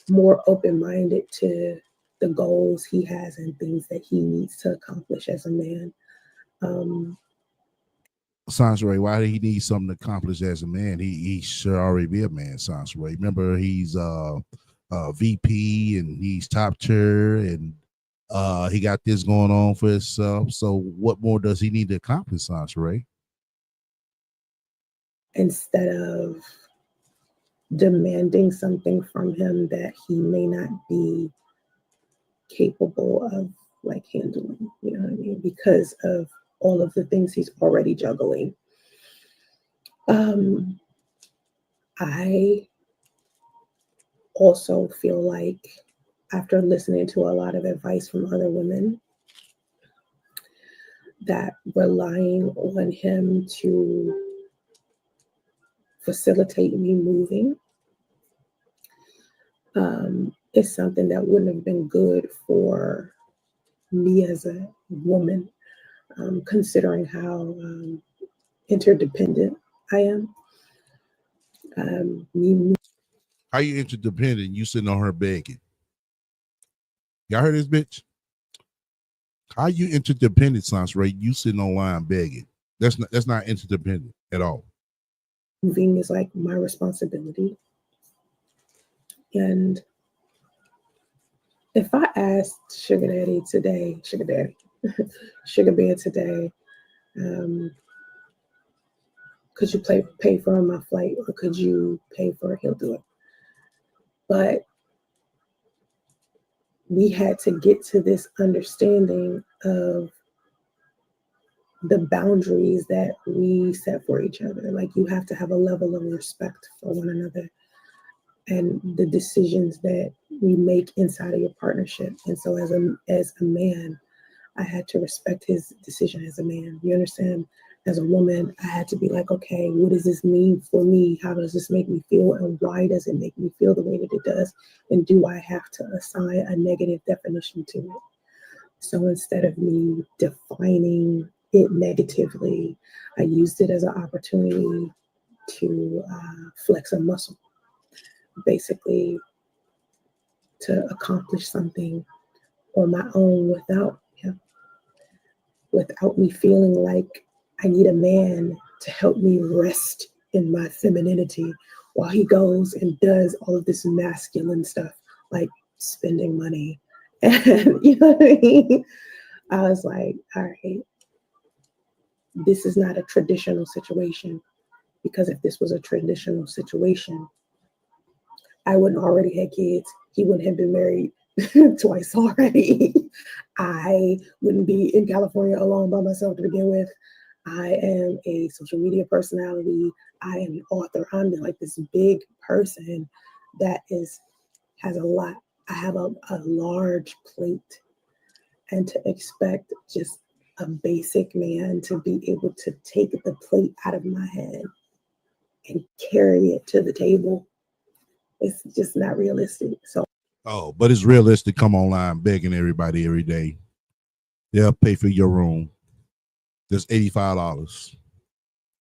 more open-minded to the goals he has and things that he needs to accomplish as a man. Sansa, why did he need something to accomplish as a man? He should already be a man, Sansa. Remember, he's VP and he's top tier and he got this going on for himself. So what more does he need to accomplish, Sansa? Instead of demanding something from him that he may not be capable of like handling, you know what I mean? Because of all of the things he's already juggling. I also feel like after listening to a lot of advice from other women, that relying on him to facilitate me moving is something that wouldn't have been good for me as a woman, considering how interdependent I am. How you interdependent? You sitting on her begging. Y'all heard this bitch? How you interdependent, Sansa? You sitting online begging. That's not interdependent at all. Moving is like my responsibility. And if I asked Sugar Bear today, could you pay for my flight or could you pay for it? He'll do it. But we had to get to this understanding of the boundaries that we set for each other. Like you have to have a level of respect for one another and the decisions that we make inside of your partnership. And so as a man, I had to respect his decision as a man. You understand? As a woman, I had to be like, okay, what does this mean for me? How does this make me feel? And why does it make me feel the way that it does? And do I have to assign a negative definition to it? So instead of me defining it negatively, I used it as an opportunity to flex a muscle, basically to accomplish something on my own without me feeling like I need a man to help me rest in my femininity while he goes and does all of this masculine stuff, like spending money. And you know what I mean? I was like, all right, this is not a traditional situation, because if this was a traditional situation, I wouldn't already had kids. He wouldn't have been married twice already. I wouldn't be in California alone by myself to begin with. I am a social media personality. I am an author. I'm like this big person that has a lot. I have a large plate, and to expect just a basic man to be able to take the plate out of my hand and carry it to the table, it's just not realistic. So, Oh, but it's realistic. Come online begging everybody every day. They'll pay for your room. There's $85.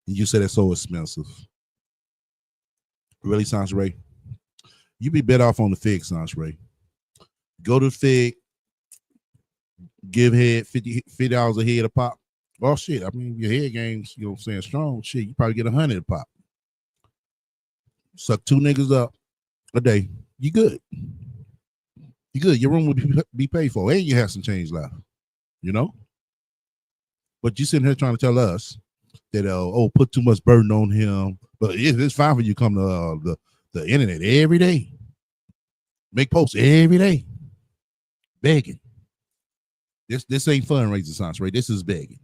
And you said it's so expensive. Really, Sanjay? You be better off on the Fig, Sanjay. Go to Fig, give head $50 a head a pop. Well, shit, I mean, your head game's, you know what I'm saying, strong. Shit, you probably get 100 a pop. Suck 2 niggas up a day. You good. You good. Your room will be paid for. And you have some change left. You know? But you sitting here trying to tell us that, put too much burden on him. But it's fine for you to come to the internet every day. Make posts every day. Begging. This ain't fundraising, Sanjay. This is begging.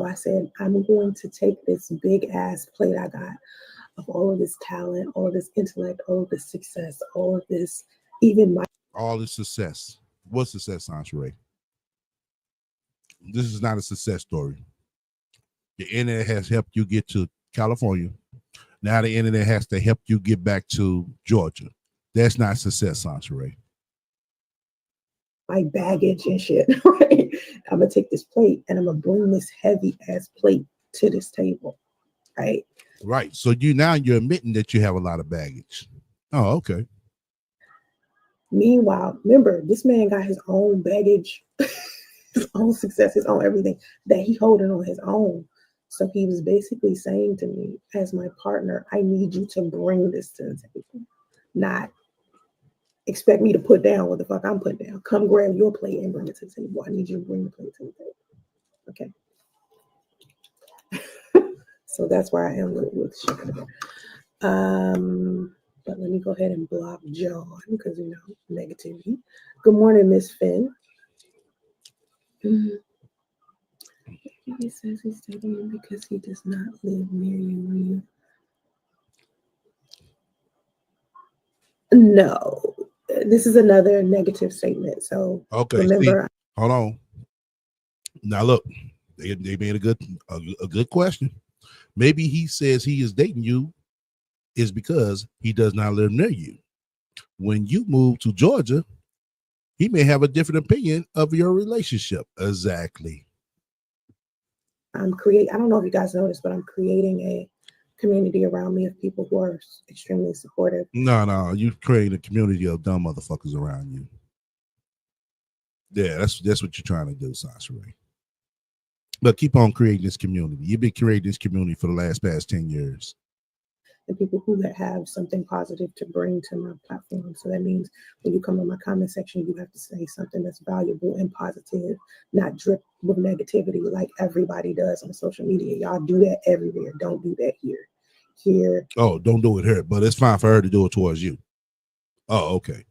I said, I'm going to take this big ass plate I got of all of this talent, all of this intellect, all of this success, all of this, all this success. What success, Sanjay? This is not a success story. The internet has helped you get to California. Now the internet has to help you get back to Georgia. That's not success, Sanjay. My baggage and shit, right? I'm gonna take this plate and I'm gonna bring this heavy ass plate to this table, right? Right. So you're admitting that you have a lot of baggage. Oh, okay. Meanwhile, remember, this man got his own baggage, his own success, his own everything that he holding on his own. So he was basically saying to me, as my partner, I need you to bring this to the table, not expect me to put down what the fuck I'm putting down. Come grab your plate and bring it to the table. I need you to bring the plate to the table. Okay. So that's where I am with Shaka. But let me go ahead and block John because, negativity. Good morning, Miss Finn. He says he's taking you because he does not live near you. No, this is another negative statement. So okay, remember, hold on. Now look, they made a good question. Maybe he says he is dating you is because he does not live near you. When you move to Georgia, he may have a different opinion of your relationship. Exactly. I don't know if you guys noticed, but I'm creating a community around me of people who are extremely supportive. No, you create a community of dumb motherfuckers around you. Yeah, that's what you're trying to do, Sanjay. But keep on creating this community. You've been creating this community for the past 10 years. And people who have something positive to bring to my platform. So that means when you come in my comment section, you have to say something that's valuable and positive, not drip with negativity like everybody does on social media. Y'all do that everywhere. Don't do that here. Here. Oh, don't do it here, but it's fine for her to do it towards you. Oh, okay.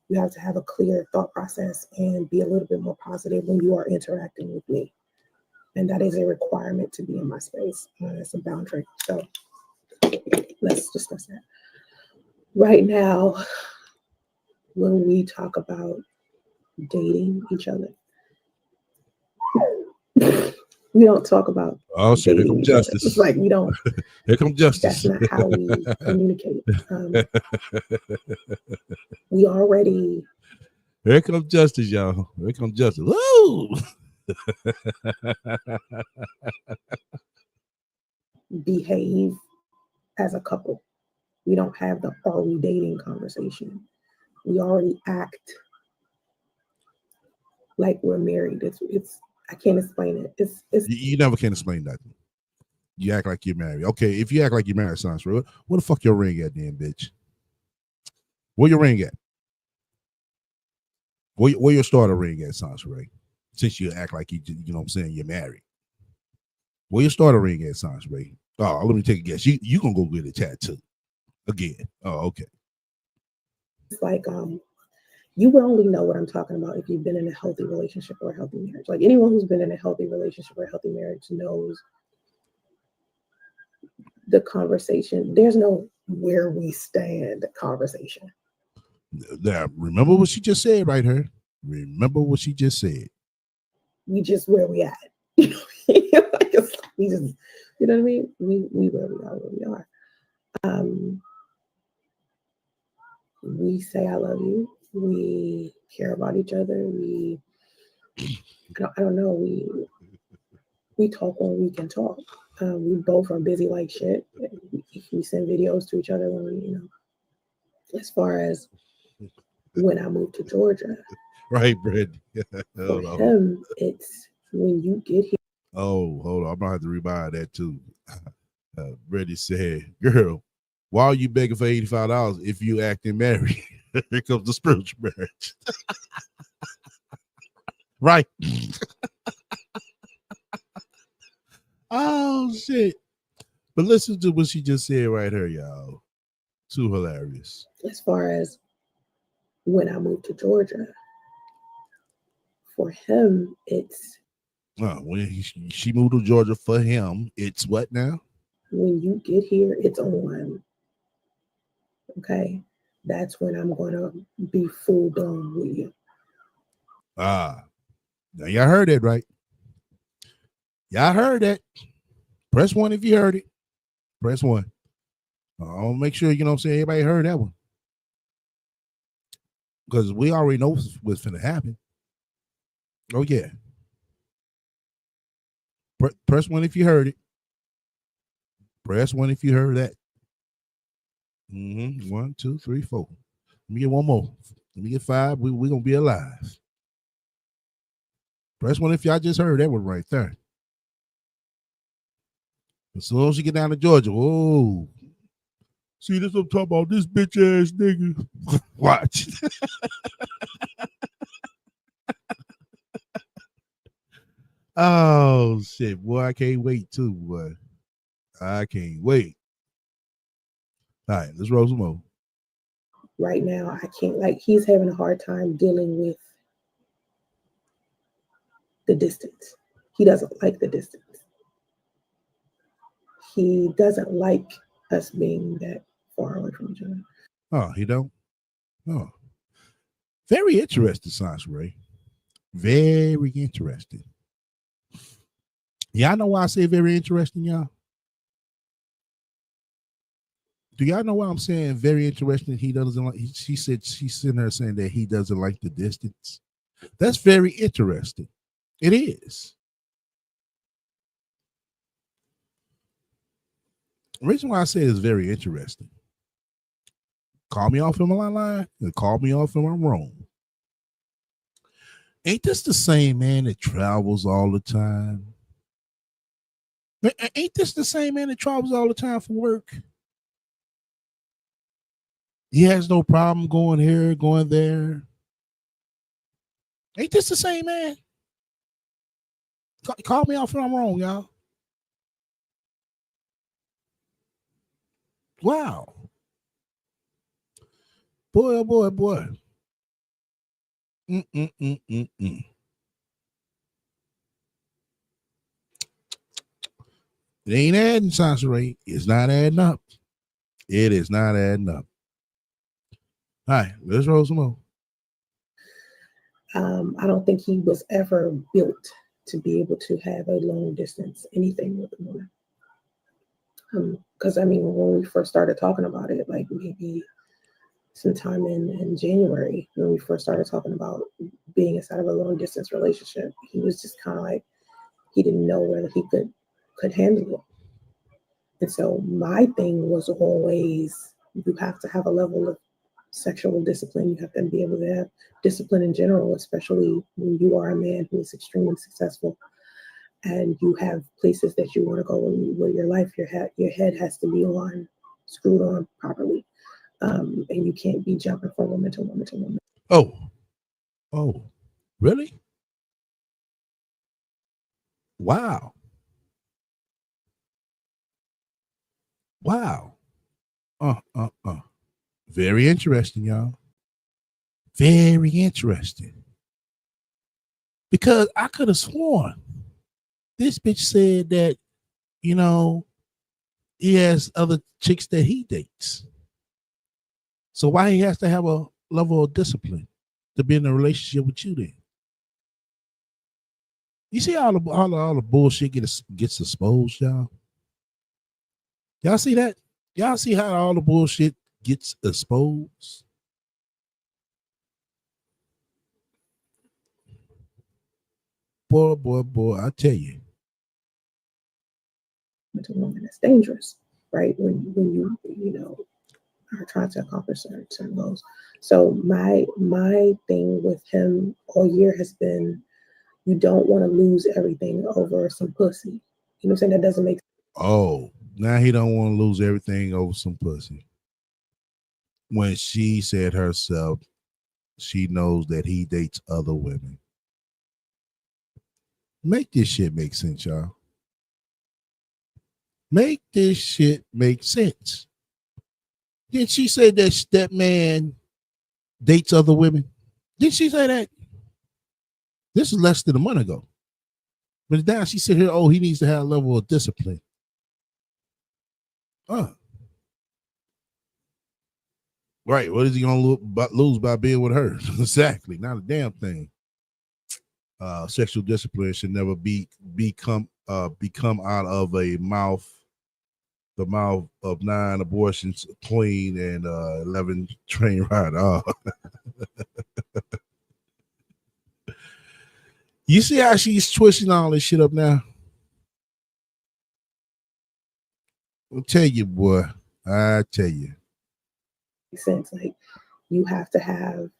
You have to have a clear thought process and be a little bit more positive when you are interacting with me. And that is a requirement to be in my space. It's a boundary. So let's discuss that. Right now, when we talk about dating each other, we don't talk about shit, here comes justice. It's like we don't. Here comes justice. That's not how we communicate. We already. Here comes justice, y'all. Here comes justice. Woo! Behave as a couple. We don't have the are we dating conversation. We already act like we're married. It's I can't explain it. It's you never can explain that. You act like you're married. Okay, if you act like you're married, sounds real. Where the fuck your ring at then, bitch? Where your ring at? Where your starter ring at, Sanjay? Since you act like you know what I'm saying, you're married. Where your starter ring at, Sanjay? Oh, let me take a guess. You gonna go get a tattoo again? Oh, okay. It's like You would only know what I'm talking about if you've been in a healthy relationship or a healthy marriage. Like anyone who's been in a healthy relationship or a healthy marriage knows the conversation. There's no where we stand conversation. Now, remember what she just said right here. Remember what she just said. We just where we at. You know, like we just, you know what I mean? We where we are. We say I love you. We care about each other. I don't know. We talk when we can talk. We both are busy like shit. We send videos to each other when we, as far as when I moved to Georgia. Right, Brett. For him, it's when you get here. Oh, hold on. I'm gonna have to rebuy that too. Brady said, "Girl, why are you begging for $85 if you acting married?" Here comes the spiritual marriage. Right. Oh shit. But listen to what she just said right here, y'all. Too hilarious. As far as when I moved to Georgia, for him, it's when she moved to Georgia for him, it's what now? When you get here, it's on. Okay, that's when I'm gonna be full blown with you. Now y'all heard it, right? Y'all heard that. Press 1 if you heard it. Press 1. I'll make sure, you know what I'm saying, everybody heard that one. Because we already know what's going to happen. Oh, yeah. Press 1 if you heard it. Press 1 if you heard that. 1, 2, 3, 4. Let me get one more. Let me get 5. We're going to be alive. Press 1 if y'all just heard that one right there. As soon as you get down to Georgia, whoa. See, this I'm talking about, this bitch ass nigga. Watch. Oh, shit. Boy, I can't wait, too, boy. I can't wait. All right, let's roll some more. Right now, I can't, like, he's having a hard time dealing with the distance. He doesn't like the distance. He doesn't like us being that far away from each other. Oh, he don't? Oh. Very interesting, Science Ray. Very interesting. Y'all know why I say very interesting, y'all? Do y'all know why I'm saying very interesting? He doesn't like, she said, she's sitting there saying that he doesn't like the distance. That's very interesting. It is. The reason why I say it's very interesting. Call me off in my line and call me off if I'm wrong. Ain't this the same man that travels all the time? Ain't this the same man that travels all the time for work? He has no problem going here, going there. Ain't this the same man? Call me off if I'm wrong, y'all. Wow. Boy, oh boy, boy. It ain't adding, Sansaray. It's not adding up. It is not adding up. All right, let's roll some more. I don't think he was ever built to be able to have a long distance anything with a woman. Because I mean, when we first started talking about it, like maybe sometime in January, when we first started talking about being inside of a long distance relationship, he was just kind of like, he didn't know whether he could handle it. And so my thing was always, you have to have a level of sexual discipline. You have to be able to have discipline in general, especially when you are a man who is extremely successful and you have places that you want to go where your life, your head has to be screwed on properly. And you can't be jumping from woman to woman to woman. Oh, really? Wow. Very interesting, y'all. Very interesting. Because I could have sworn this bitch said that, you know, he has other chicks that he dates. So why he has to have a level of discipline to be in a relationship with you then? You see all the bullshit gets exposed, y'all? Y'all see that? Y'all see how all the bullshit gets exposed? Boy, I tell you. To a woman that's dangerous, right? When you know are trying to accomplish certain goals. So my thing with him all year has been, you don't want to lose everything over some pussy. You know what I'm saying? That doesn't make sense. Oh, now he don't want to lose everything over some pussy. When she said herself, she knows that he dates other women. Make this shit make sense, y'all. Make this shit make sense. Did she say that man dates other women? Did she say that? This is less than a month ago. But now she said here, oh, he needs to have a level of discipline. Right. What is he gonna lose by being with her? Exactly. Not a damn thing. Sexual discipline should never become out of the mouth of 9 abortions, clean, and 11 train ride. Oh. You see how she's twisting all this shit up now? I'll tell you, boy. I tell you. Sense, like you have to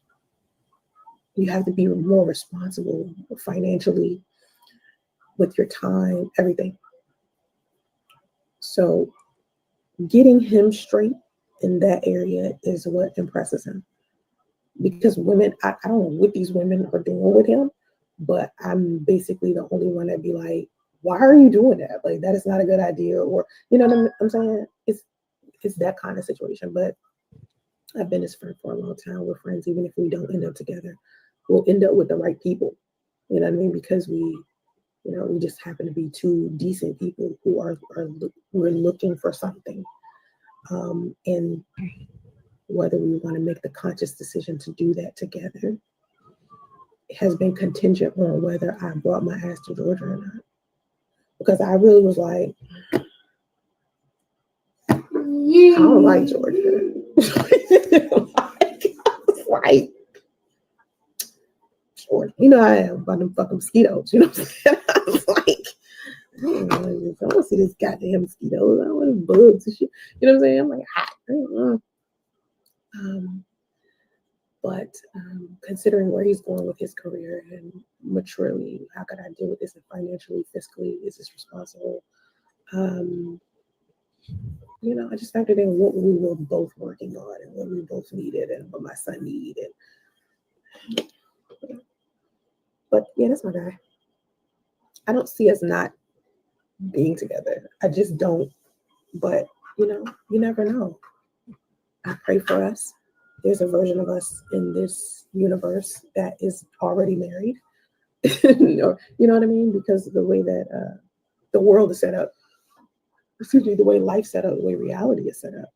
be more responsible financially with your time, everything. So getting him straight in that area is what impresses him. Because women, I don't know what these women are doing with him, but I'm basically the only one that'd be like, why are you doing that? Like, that is not a good idea. Or, you know what I'm saying? It's that kind of situation. But I've been his friend for a long time. We're friends, even if we don't end up together. We'll end up with the right people. You know what I mean? Because we just happen to be two decent people who we're looking for something. And whether we want to make the conscious decision to do that together has been contingent on whether I brought my ass to Georgia or not. Because I really was like, I don't like Georgia. Like, Georgia. You know I am about them fucking mosquitoes. You know what I'm saying? I was like, I don't want to see this goddamn mosquitoes. I don't want bugs and shit. You know what I'm saying? I'm like, hot. But considering where he's going with his career and maturely, how could I deal with this, and financially, fiscally, is this responsible? I just factored in what we were both working on and what we both needed and what my son needed. But yeah, that's my guy. I don't see us not being together. I just don't. But you never know. I pray for us. There's a version of us in this universe that is already married. Or, you know what I mean? Because the way that the world is set up, the way life's set up, the way reality is set up,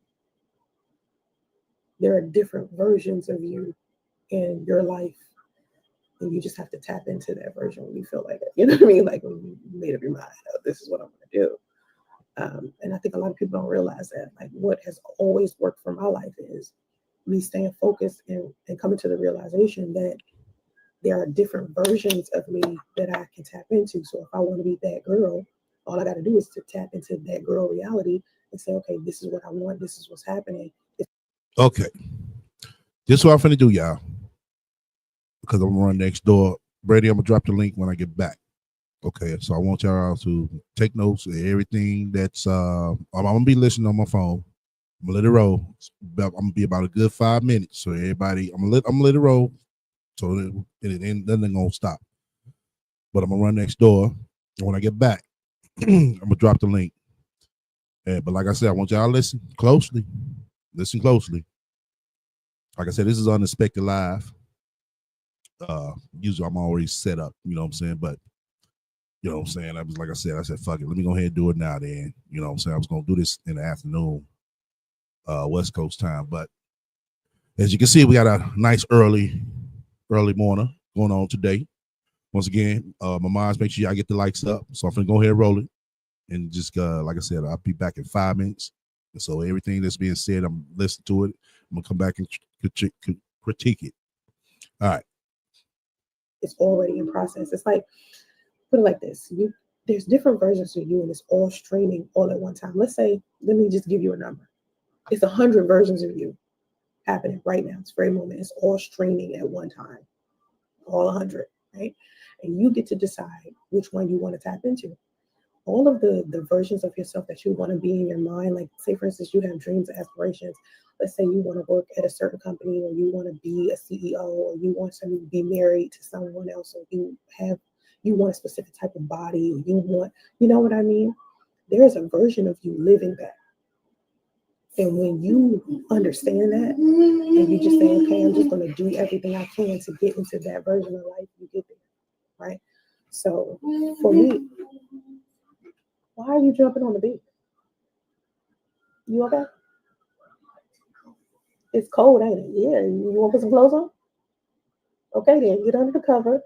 there are different versions of you in your life. And you just have to tap into that version when you feel like it. You know what I mean? Like when you made up your mind, oh, this is what I'm going to do. And I think a lot of people don't realize that. Like, what has always worked for my life is me staying focused and coming to the realization that there are different versions of me that I can tap into. So if I want to be that girl, all I got to do is to tap into that girl reality and say, okay, this is what I want. This is what's happening. Okay. This is what I'm finna do, y'all. Because I'm gonna run next door. Brady, I'm gonna drop the link when I get back. Okay, so I want y'all to take notes of everything that's I'm gonna be listening on my phone. I'm gonna let it roll. I'm gonna be about a good 5 minutes. So everybody, I'm gonna let it roll. So it ain't nothing gonna stop. But I'm gonna run next door. And when I get back, I'm gonna drop the link. But like I said, I want y'all to listen closely. Listen closely. Like I said, this is Unexpected Live. Usually I'm already set up, you know what I'm saying? But you know what I'm saying? I was like I said, fuck it, let me go ahead and do it now then. You know what I'm saying? I was gonna do this in the afternoon, West Coast time. But as you can see, we got a nice early morning going on today. Once again, my moms, make sure y'all get the likes up. So I'm gonna go ahead and roll it. And just like I said, I'll be back in 5 minutes. And so everything that's being said, I'm listening to it. I'm gonna come back and critique it. All right. It's already in process. It's like, put it like this: there's different versions of you, and it's all streaming all at one time. Let's say, let me just give you a number. It's 100 versions of you happening right now. It's very moment. It's all streaming at one time, all 100, right? And you get to decide which one you want to tap into. All of the versions of yourself that you want to be in your mind, like say for instance, you have dreams and aspirations. Let's say you want to work at a certain company, or you want to be a CEO, or you want to be married to someone else, or you want a specific type of body, or you know what I mean? There's a version of you living that. And when you understand that, and you just say, okay, I'm just going to do everything I can to get into that version of life, you get there, right? So for me, why are you jumping on the beat? You okay? It's cold, ain't it? Yeah. You want to put some clothes on? Okay, then get under the cover.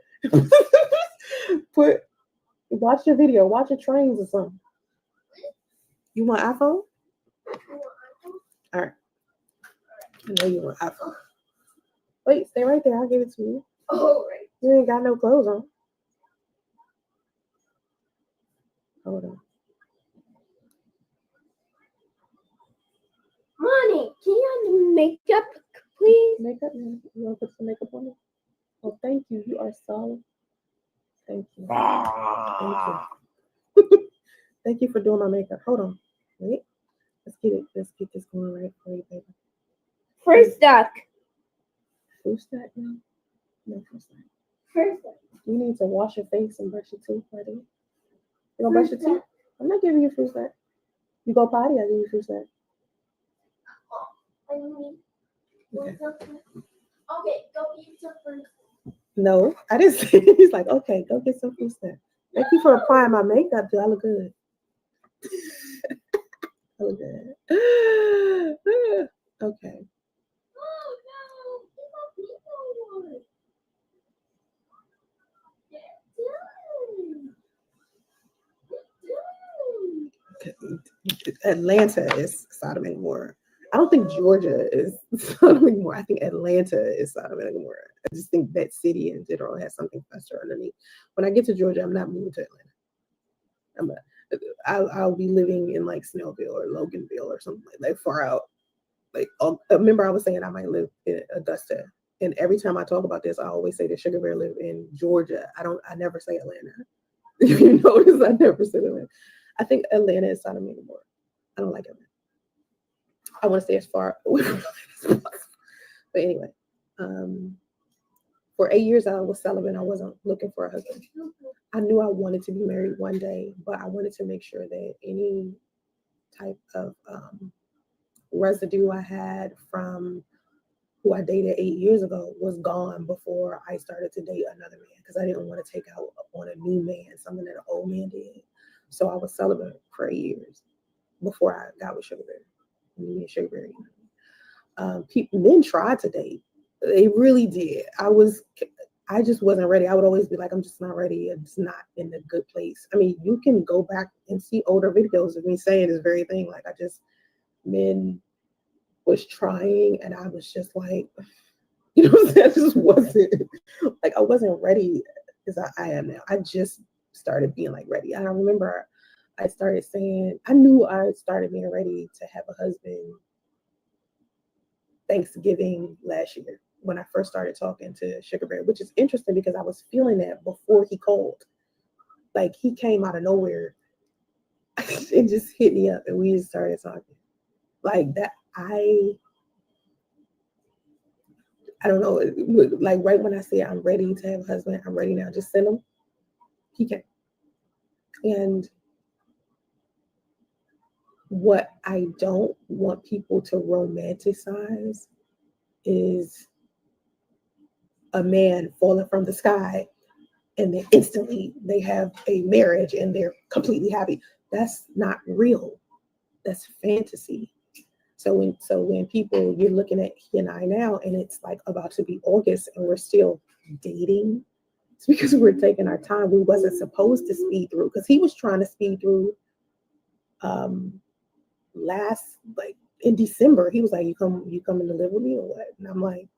Watch your video. Watch your trains or something. You want iPhone? All right. I know you want iPhone. Wait, stay right there. I'll give it to you. Oh, right. You ain't got no clothes on. Hold on. Mommy, can you have makeup, please? Makeup? You want to put some makeup on it? Oh, thank you. You are so. Thank you. Thank you. Thank you for doing my makeup. Hold on. Wait. Let's get this going right for you, baby. First duck. First stack now? No, first stack. First duck. You need to wash your face and brush your teeth, buddy. You gonna brush your teeth? I'm not giving you fruit snack. You go potty, I give you fruit snack. Okay. Okay, go eat some fruit. No, I didn't say it. He's like, okay, go get some fruit snack. Thank you for applying my makeup. Do I look good? I look good. Okay. Oh no, Atlanta is Sodom and Gomorrah. I don't think Georgia is Sodom and Gomorrah. I think Atlanta is Sodom and Gomorrah. I just think that city in general has something fester underneath. When I get to Georgia, I'm not moving to Atlanta. I'll be living in like Snellville or Loganville or something like that, far out. Like, remember I was saying I might live in Augusta, and every time I talk about this, I always say that Sugar Bear live in Georgia. I never say Atlanta. If you notice, I never say Atlanta. I think Atlanta is Sodom and Gomorrah. I don't like Atlanta. I want to stay as far away from Atlanta as possible. But anyway, for 8 years I was celibate. I wasn't looking for a husband. I knew I wanted to be married one day, but I wanted to make sure that any type of residue I had from who I dated 8 years ago was gone before I started to date another man, because I didn't want to take out on a new man something that an old man did. So I was celibate for 8 years before I got with Sugar Bear. Me and Sugar Bear. Men tried to date. They really did. I just wasn't ready. I would always be like, I'm just not ready. It's not in a good place. I mean, you can go back and see older videos of me saying this very thing. Like, men was trying, and I was just like, you know what I'm saying? I just wasn't, like, I wasn't ready as I am now. I just started being like ready. And I remember I started saying, I knew I started being ready to have a husband Thanksgiving last year, when I first started talking to Sugar Bear, which is interesting because I was feeling that before he called. Like, he came out of nowhere and just hit me up, and we just started talking. Like that, I don't know, like right when I say I'm ready to have a husband, I'm ready now, just send him. He came. And what I don't want people to romanticize is a man falling from the sky and then instantly they have a marriage and they're completely happy. That's not real. That's fantasy. So when people, you're looking at he and I now, and it's like about to be August and we're still dating, it's because we're taking our time. We wasn't supposed to speed through, because he was trying to speed through last, like in December. He was like, you coming to live with me or what? And I'm like,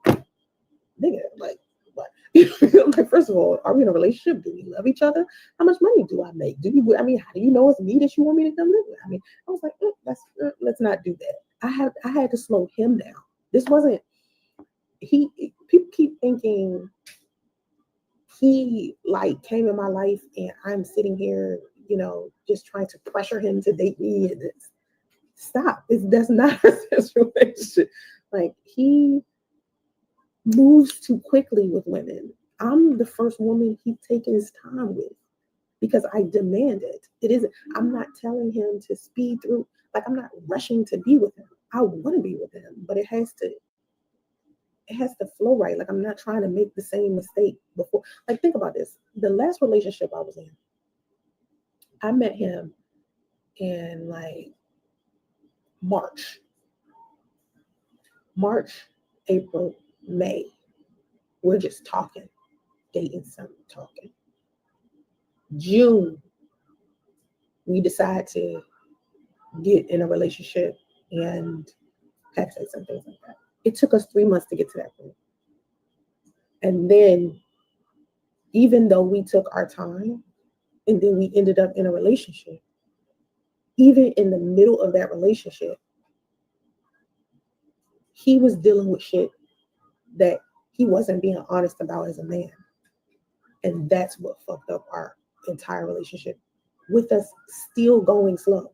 nigga, like what? Like, first of all, are we in a relationship? Do we love each other? How much money do I make? How do you know it's me that you want me to come live with? I mean, I was like, let's not do that. I had to slow him down. This wasn't, people keep thinking he like came in my life and I'm sitting here, just trying to pressure him to date me. And this. Stop. That's not a relationship. Like, he moves too quickly with women. I'm the first woman he's taken his time with because I demand it. It isn't, I'm not telling him to speed through. Like, I'm not rushing to be with him. I want to be with him, but it has to flow right. Like, I'm not trying to make the same mistake before. Like, think about this. The last relationship I was in, I met him in like March, April, May. We're just talking, dating, something, talking. June, we decide to get in a relationship and have sex and things like that. It took us 3 months to get to that point. And then, even though we took our time and then we ended up in a relationship, even in the middle of that relationship, he was dealing with shit that he wasn't being honest about as a man. And that's what fucked up our entire relationship, with us still going slow.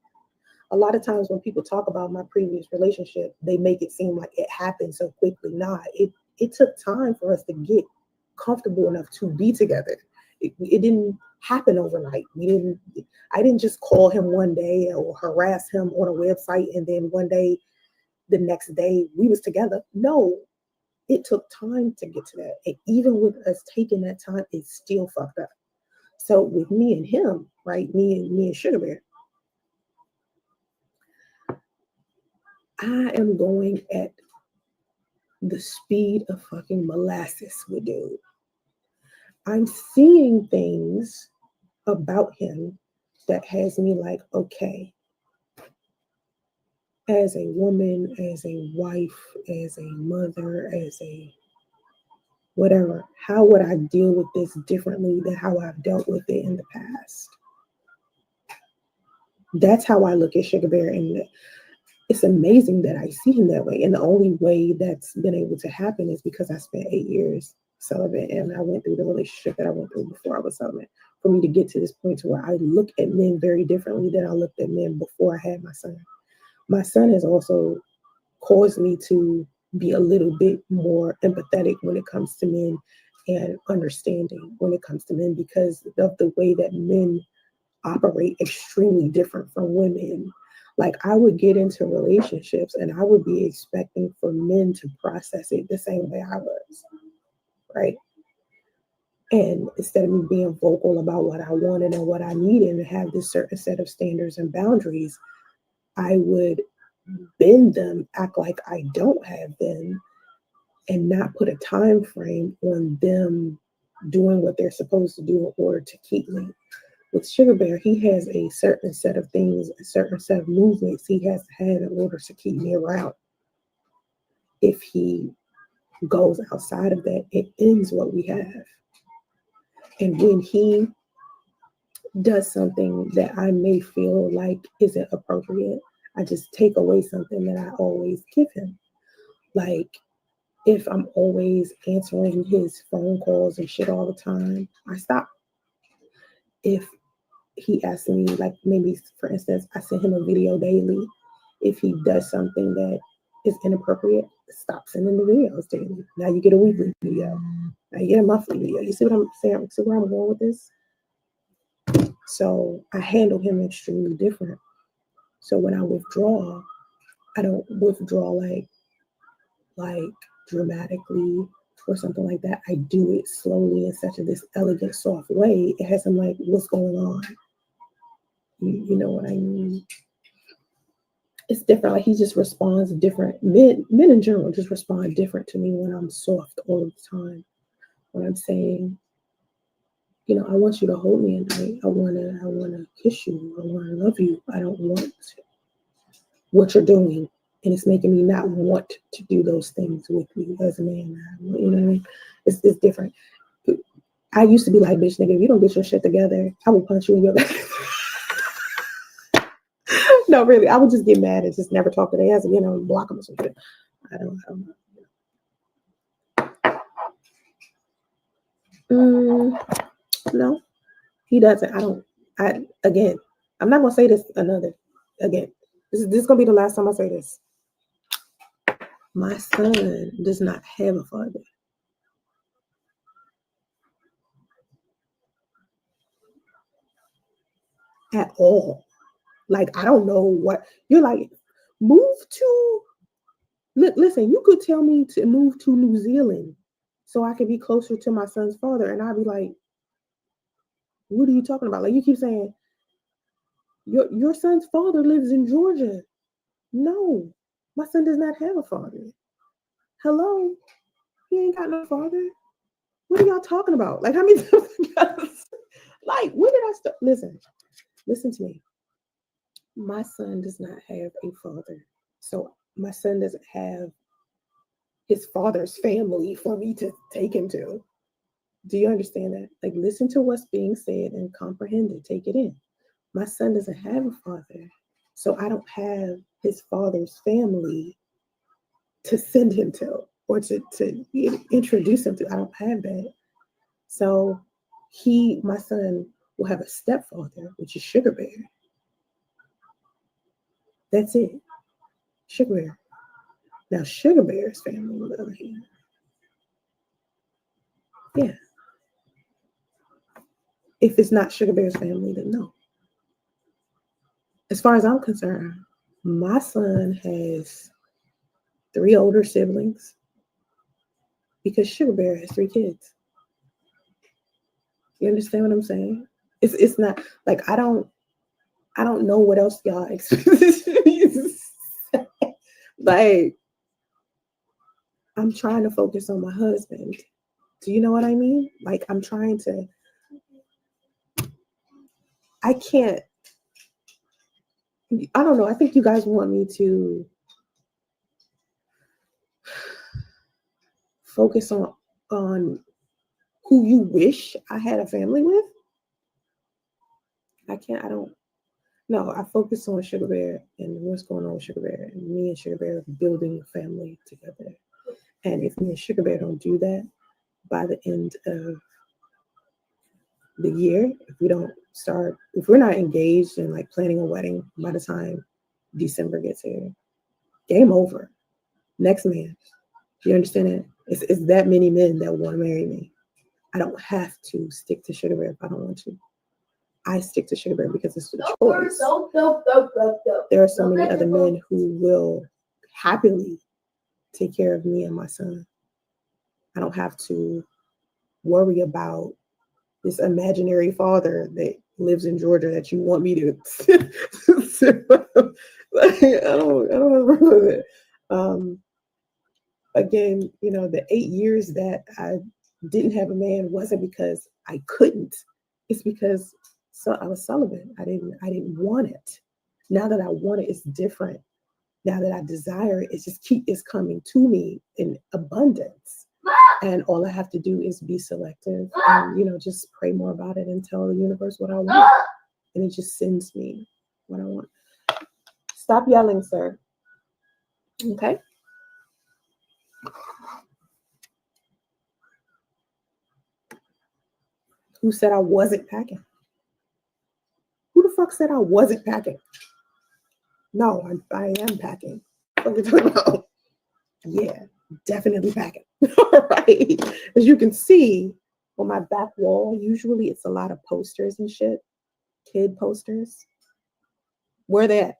A lot of times when people talk about my previous relationship, they make it seem like it happened so quickly. Nah, it took time for us to get comfortable enough to be together. It didn't happen overnight. I didn't just call him one day or harass him on a website and then one day, the next day, we was together. No, it took time to get to that. And even with us taking that time, it's still fucked up. So with me and him, right? Me and Sugar Bear, I am going at the speed of fucking molasses with dude. I'm seeing things about him that has me like, okay, as a woman, as a wife, as a mother, as a whatever, how would I deal with this differently than how I've dealt with it in the past? That's how I look at Sugar Bear, and it's amazing that I see him that way. And the only way that's been able to happen is because I spent 8 years celibate, and I went through the relationship that I went through before I was celibate, for me to get to this point to where I look at men very differently than I looked at men before I had my son. My son has also caused me to be a little bit more empathetic when it comes to men and understanding when it comes to men, because of the way that men operate extremely different from women. Like, I would get into relationships and I would be expecting for men to process it the same way I was, right? And instead of me being vocal about what I wanted and what I needed and have this certain set of standards and boundaries, I would bend them, act like I don't have them, and not put a time frame on them doing what they're supposed to do in order to keep me. With Sugar Bear, he has a certain set of things, a certain set of movements he has to have in order to keep me around. If he goes outside of that, it ends what we have. And when he does something that I may feel like isn't appropriate, I just take away something that I always give him. Like, if I'm always answering his phone calls and shit all the time, I stop. If he asks me, like, maybe for instance, I send him a video daily. If he does something that is inappropriate, stop sending the videos daily. Now you get a weekly video. Now you get a monthly video. You see what I'm saying? See where I'm going with this? So I handle him extremely different. So when I withdraw, I don't withdraw like dramatically or something like that, I do it slowly in such this elegant, soft way. It has him like, what's going on? You know what I mean? It's different. Like he just responds different. Men in general just respond different to me when I'm soft all the time. When I'm saying, you know, I want you to hold me at night. I wanna kiss you. I wanna love you. I don't want what you're doing. And it's making me not want to do those things with you as a man. You know what I mean? It's different. I used to be like, bitch, nigga, if you don't get your shit together, I will punch you in your back. No, really, I would just get mad and just never talk to their ass again and block them or something. I don't know. No, he doesn't. Again, I'm not gonna say this again. This is gonna be the last time I say this. My son does not have a father. At all. Like, I don't know what you're like, move to listen, you could tell me to move to New Zealand so I could be closer to my son's father, and I'd be like, what are you talking about? Like, you keep saying your son's father lives in Georgia. No, my son does not have a father. Hello, he ain't got no father. What are y'all talking about? Like, how many times? Like, when did I start? Listen to me. My son does not have a father. So my son doesn't have his father's family for me to take him to. Do you understand that? Like, listen to what's being said and comprehend it. Take it in. My son doesn't have a father. So I don't have his father's family to send him to or to introduce him to. I don't have that. So my son will have a stepfather, which is Sugar Bear. That's it. Sugar Bear. Now, Sugar Bear's family, on the other hand, yeah. If it's not Sugar Bear's family, then no. As far as I'm concerned, my son has 3 older siblings because Sugar Bear has 3 kids. You understand what I'm saying? It's not like I don't know what else y'all expect. Like, I'm trying to focus on my husband. Do you know what I mean? Like, I'm trying to. I can't. I don't know. I think you guys want me to focus on who you wish I had a family with. I can't. I don't. No, I focus on Sugar Bear and what's going on with Sugar Bear. And me and Sugar Bear are building a family together. And if me and Sugar Bear don't do that by the end of the year, if we're not engaged and like planning a wedding by the time December gets here, game over. Next man. Do you understand that? It's that many men that want to marry me. I don't have to stick to Sugar Bear if I don't want to. I stick to Sugar Bear because it's the choice. There are so many other men who will happily take care of me and my son. I don't have to worry about this imaginary father that lives in Georgia that you want me to. Like, I don't have a problem with it. Again, you know, the 8 years that I didn't have a man wasn't because I couldn't. It's because I was celibate. I didn't want it. Now that I want it, it's different. Now that I desire it, it's coming to me in abundance. And all I have to do is be selective and, you know, just pray more about it and tell the universe what I want. And it just sends me what I want. Stop yelling, sir. Okay? Who said I wasn't packing? Who the fuck said I wasn't packing? No, I am packing. What are you talking about? Yeah, definitely packing. All right. As you can see on my back wall, usually it's a lot of posters and shit. Kid posters. Where they at?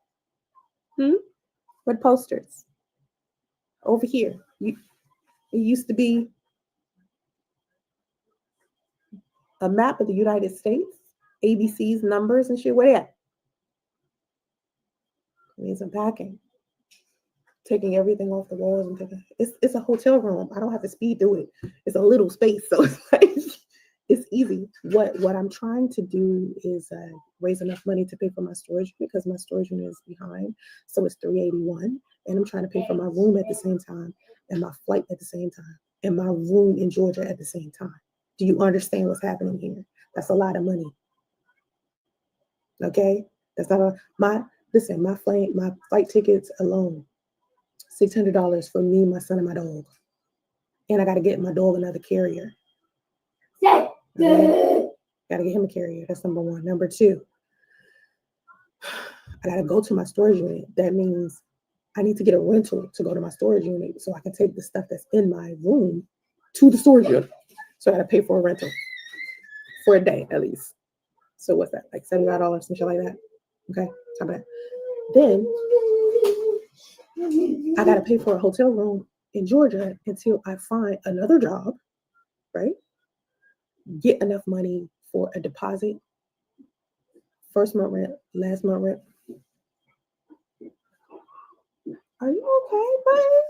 What posters? Over here. It used to be a map of the United States, ABC's numbers and shit. Where they at? It means I'm packing, taking everything off the walls and taking. It's a hotel room. I don't have to speed through it. It's a little space, so it's like it's easy. What I'm trying to do is raise enough money to pay for my storage because my storage unit is behind, so it's $381, and I'm trying to pay for my room at the same time and my flight at the same time and my room in Georgia at the same time. Do you understand what's happening here? That's a lot of money. Okay, that's not my flight tickets alone, $600 for me, my son, and my dog, and I got to get my dog another carrier. Okay? Got to get him a carrier. That's number one. Number two, I got to go to my storage unit. That means I need to get a rental to go to my storage unit so I can take the stuff that's in my room to the storage unit. So I got to pay for a rental for a day at least. So what's that? Like $75, some shit like that. Okay, top of that. Then I got to pay for a hotel room in Georgia until I find another job, right? Get enough money for a deposit, first month rent, last month rent. Are you okay, buddy?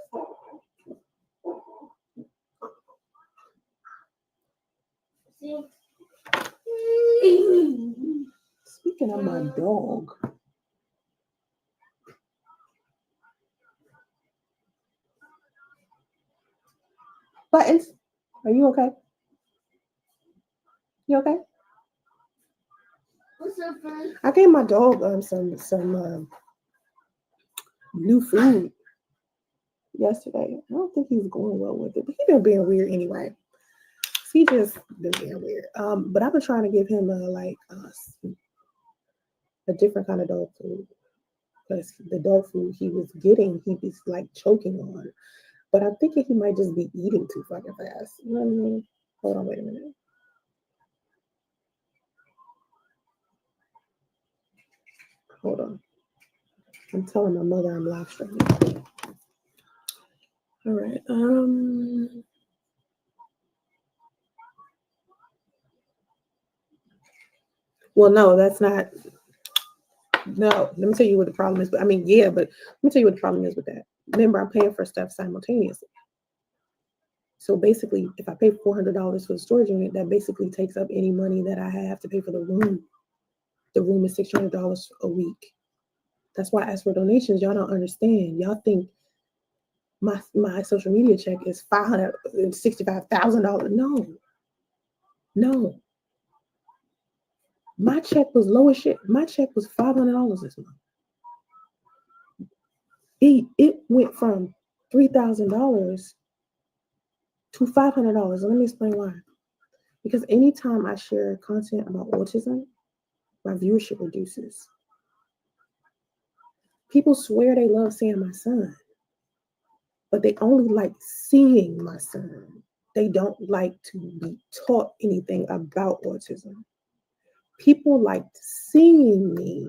Speaking of my dog. Buttons, are you okay? You okay? What's up, friend? I gave my dog some new food yesterday. I don't think he's going well with it, but he's been being weird anyway. He just been being weird. But I've been trying to give him a different kind of dog food because the dog food he was getting, he was like choking on. But I'm thinking he might just be eating too fucking fast. You know what I mean? Hold on, wait a minute. Hold on. I'm telling my mother I'm live streaming. All right. Well, no, that's not. No, let me tell you what the problem is. But I mean, yeah, but let me tell you what the problem is with that. Remember, I'm paying for stuff simultaneously. So basically, if I pay $400 for the storage unit, that basically takes up any money that I have to pay for the room. The room is $600 a week. That's why I ask for donations. Y'all don't understand. Y'all think my social media check is $565,000. No. My check was low as shit. My check was $500 this month. It went from $3,000 to $500. Let me explain why. Because anytime I share content about autism, my viewership reduces. People swear they love seeing my son, but they only like seeing my son. They don't like to be taught anything about autism. People liked seeing me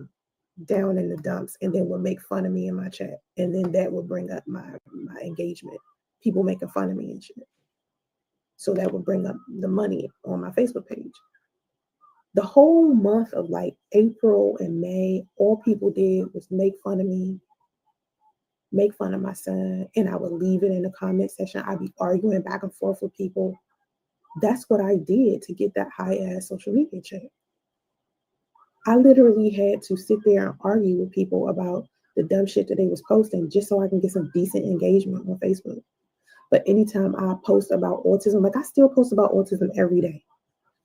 down in the dumps and then would make fun of me in my chat. And then that would bring up my engagement. People making fun of me and shit. So that would bring up the money on my Facebook page. The whole month of like April and May, all people did was make fun of me, make fun of my son, and I would leave it in the comment section. I'd be arguing back and forth with people. That's what I did to get that high-ass social media check. I literally had to sit there and argue with people about the dumb shit that they was posting just so I can get some decent engagement on Facebook. But anytime I post about autism, like I still post about autism every day.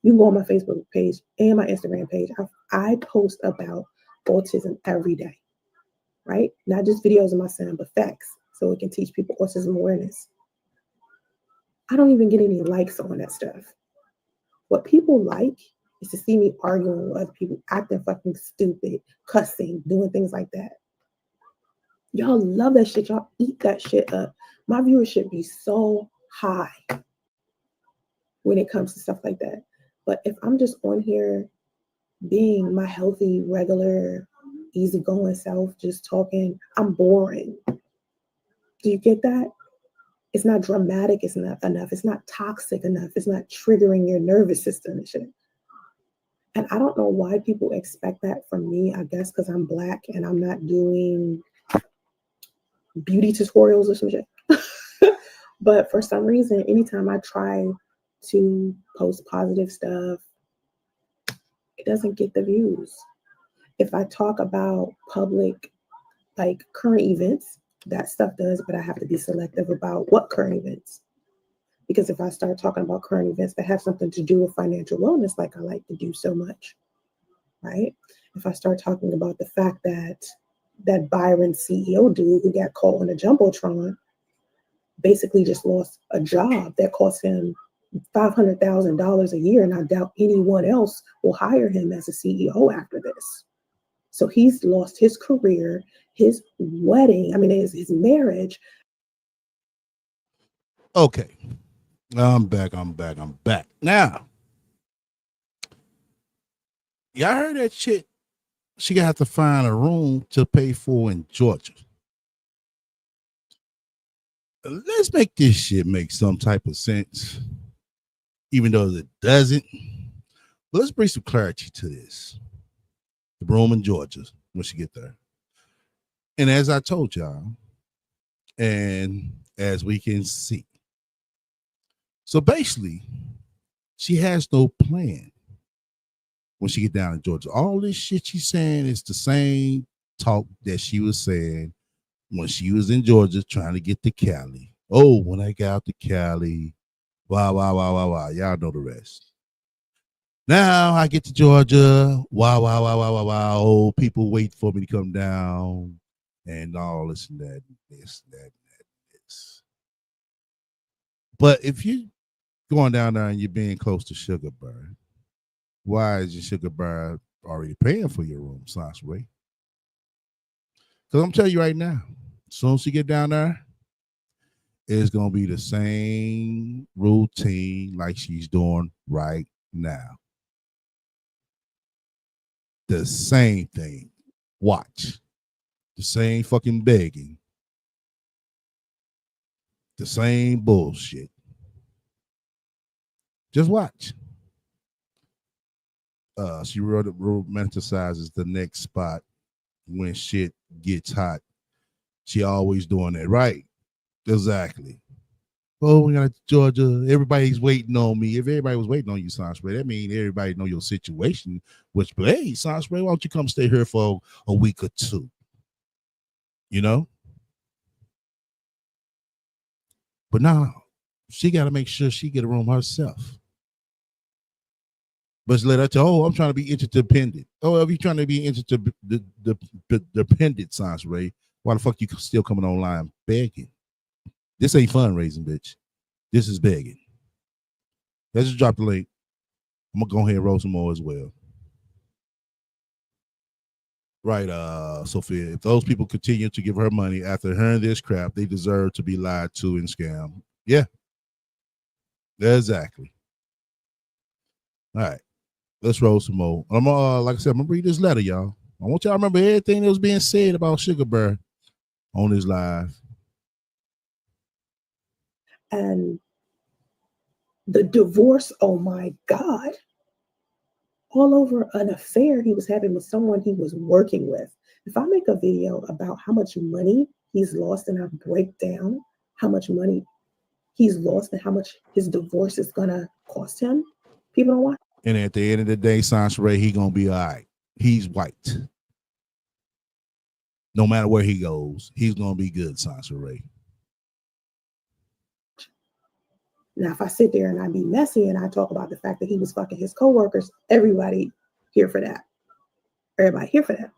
You can go on my Facebook page and my Instagram page. I post about autism every day, right? Not just videos of my son, but facts, so it can teach people autism awareness. I don't even get any likes on that stuff. What people like is to see me arguing with other people, acting fucking stupid, cussing, doing things like that. Y'all love that shit. Y'all eat that shit up. My viewership be so high when it comes to stuff like that. But if I'm just on here being my healthy, regular, easygoing self, just talking, I'm boring. Do you get that? It's not dramatic. It's not enough. It's not toxic enough. It's not triggering your nervous system and shit. And I don't know why people expect that from me. I guess because I'm Black and I'm not doing beauty tutorials or some shit. But for some reason, anytime I try to post positive stuff, it doesn't get the views. If I talk about public, like current events, that stuff does, but I have to be selective about what current events. Because if I start talking about current events that have something to do with financial wellness, like I like to do so much, right? If I start talking about the fact that that Byron CEO dude who got caught on a jumbotron basically just lost a job that cost him $500,000 a year, and I doubt anyone else will hire him as a CEO after this. So he's lost his career, his wedding, I mean, his marriage. Okay. I'm back. Now, y'all heard that shit? She got to find a room to pay for in Georgia. Let's make this shit make some type of sense, even though it doesn't. But let's bring some clarity to this. The room in Georgia when she get there. And as I told y'all, and as we can see, so basically, she has no plan when she get down in Georgia. All this shit she's saying is the same talk that she was saying when she was in Georgia trying to get to Cali. Oh, when I got out to Cali, wow. Y'all know the rest. Now I get to Georgia, wow. Oh, people wait for me to come down and all this and that, this. But if you going down there and you're being close to Sugar Bird, why is your Sugar Bird already paying for your room, Sasha Ray? Because I'm telling you right now, as soon as you get down there, it's going to be the same routine like she's doing right now. The same thing. Watch. The same fucking begging. The same bullshit. Just watch. She romanticizes the next spot when shit gets hot. She always doing that, right? Exactly. Oh, we got to Georgia. Everybody's waiting on me. If everybody was waiting on you, Sanspray, that means everybody know your situation. Which, hey, Sanspray, why don't you come stay here for a week or two? You know? But now, she got to make sure she get a room herself. But let her tell, oh, I'm trying to be interdependent. Oh, if you're trying to be interdependent, Sanspray, why the fuck you still coming online begging? This ain't fundraising, bitch. This is begging. Let's just drop the link. I'm gonna go ahead and roll some more as well. Right, Sophia. If those people continue to give her money after hearing this crap, they deserve to be lied to and scammed. Yeah. Exactly. All right. Let's roll some more. I'm like I said, I'm gonna read this letter, y'all. I want y'all to remember everything that was being said about Sugar Bear on this live. And the divorce, oh my God, all over an affair he was having with someone he was working with. If I make a video about how much money he's lost and I break down how much money he's lost and how much his divorce is gonna cost him, people don't watch. And at the end of the day, Sansaray, he gonna be all right. He's white. No matter where he goes, he's gonna be good, Sansaray. Now, if I sit there and I be messy and I talk about the fact that he was fucking his coworkers, everybody here for that. Everybody here for that.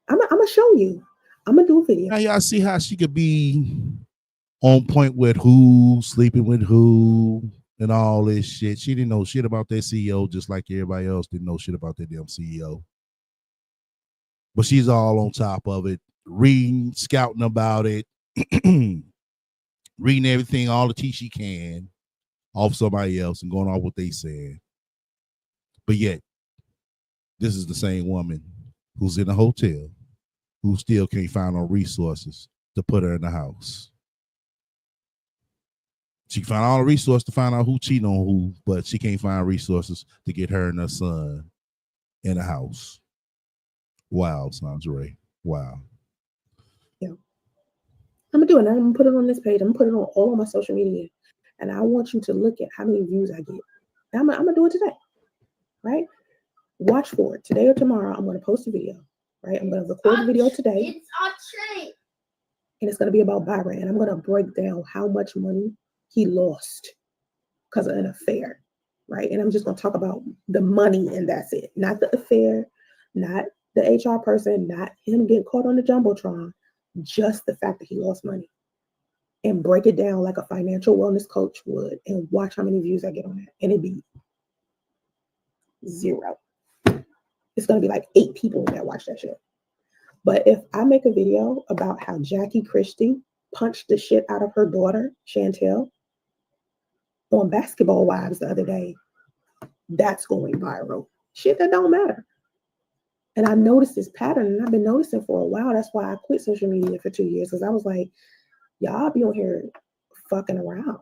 I'm gonna show you. I'm gonna do a video. Now y'all see how she could be on point with who, sleeping with who, and all this shit. She didn't know shit about that CEO, just like everybody else didn't know shit about that damn CEO. But she's all on top of it, reading, scouting about it, reading everything, all the tea she can off somebody else and going off what they said. But yet, this is the same woman who's in a hotel who still can't find no resources to put her in the house. She found all the resources to find out who cheating on who, but she can't find resources to get her and her son in a house. Wow, Sandra. Wow. Yeah. I'm gonna do it. I'm gonna put it on this page. I'm gonna put it on all of my social media. And I want you to look at how many views I get. I'm gonna do it today. Right? Watch for it. Today or tomorrow, I'm gonna post a video. Right? I'm gonna record the video today. It's a treat. And it's gonna be about Byron. And I'm gonna break down how much money he lost because of an affair. Right? And I'm just gonna talk about the money and that's it. Not the affair, not the HR person, not him getting caught on the Jumbotron, just the fact that he lost money. And break it down like a financial wellness coach would and watch how many views I get on that. And it'd be 0. It's going to be like 8 people that watch that shit. But if I make a video about how Jackie Christie punched the shit out of her daughter, Chantel, on Basketball Wives the other day, that's going viral. Shit that don't matter. And I noticed this pattern, and I've been noticing for a while. That's why I quit social media for 2 years, because I was like, y'all be on here fucking around.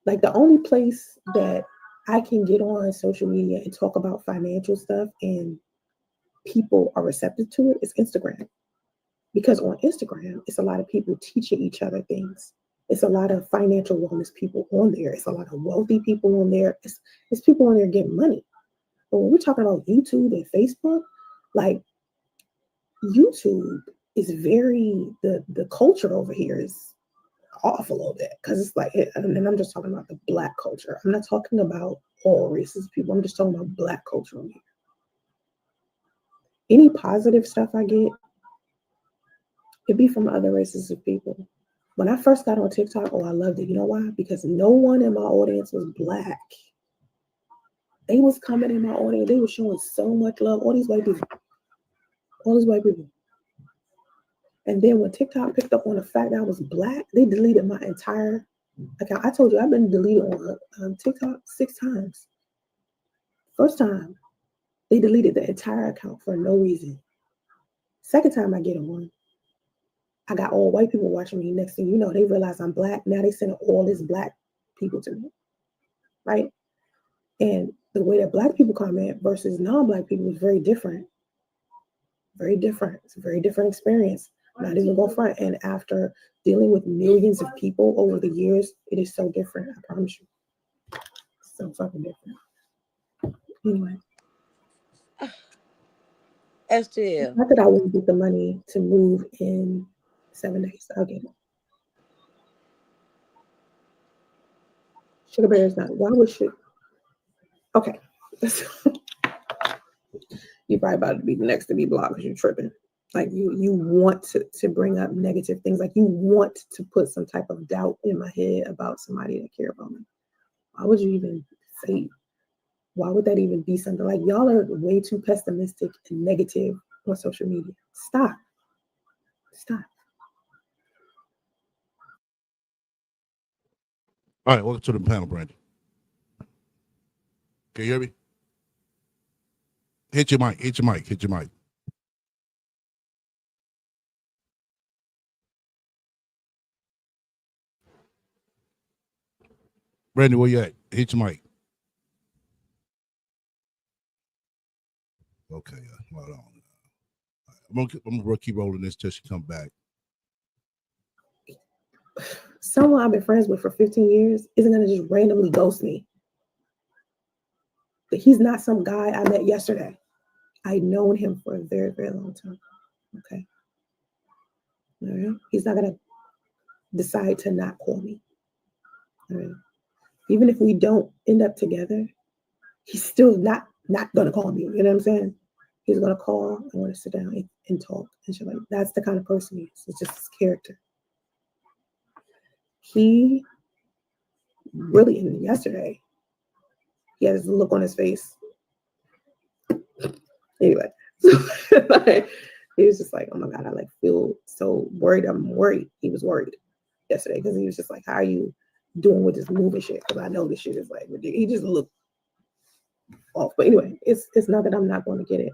Like the only place that I can get on social media and talk about financial stuff and people are receptive to it is Instagram. Because on Instagram, it's a lot of people teaching each other things. It's a lot of financial wellness people on there. It's a lot of wealthy people on there. It's people on there getting money. But when we're talking about YouTube and Facebook, like YouTube is very, the culture over here is off a little bit, because it's like, and I'm just talking about the Black culture. I'm not talking about all races of people. I'm just talking about Black culture on here. Any positive stuff I get, it'd be from other races of people. When I first got on TikTok, I loved it. You know why? Because no one in my audience was Black. They was coming in my audience. They were showing so much love. All these white people. All these white people. And then when TikTok picked up on the fact that I was Black, they deleted my entire account. I told you I've been deleted on TikTok 6 times. First time, they deleted the entire account for no reason. Second time I get on, I got all white people watching me. Next thing you know, they realize I'm Black. Now they send all these Black people to me, right? And the way that Black people comment versus non-Black people is very different. Very different. It's a very different experience. Not even going front. And after dealing with millions of people over the years, it is so different. I promise you. So fucking different. Anyway. STL. Not that I wouldn't get the money to move in 7 days. I'll get it. Sugar Bear is not. Why would she? Okay. You're probably about to be the next to be blocked because you're tripping. Like you want to bring up negative things. Like you want to put some type of doubt in my head about somebody that care about me. Why would you even say? Why would that even be something? Like y'all are way too pessimistic and negative on social media. Stop. All right, welcome to the panel, Brandon. Can you hear me? Hit your mic. Brandon, where you at? Hit your mic. Okay, hold on. I'm gonna keep rolling this till she come back. Someone I've been friends with for 15 years isn't gonna just randomly ghost me. But he's not some guy I met yesterday. I've known him for a very, very long time. Okay. All right. He's not gonna decide to not call me. All right. Even if we don't end up together, he's still not gonna call me. You know what I'm saying? He's gonna call. I want to sit down and talk and shit. Like that's the kind of person he is. It's just his character. He really yesterday, he had this look on his face. Anyway, like, he was just like, "Oh my God, I like feel so worried. I'm worried." He was worried yesterday because he was just like, "How are you doing with this movie shit?" Because I know this shit is like ridiculous. He just looked off. But anyway, it's not that I'm not going to get it.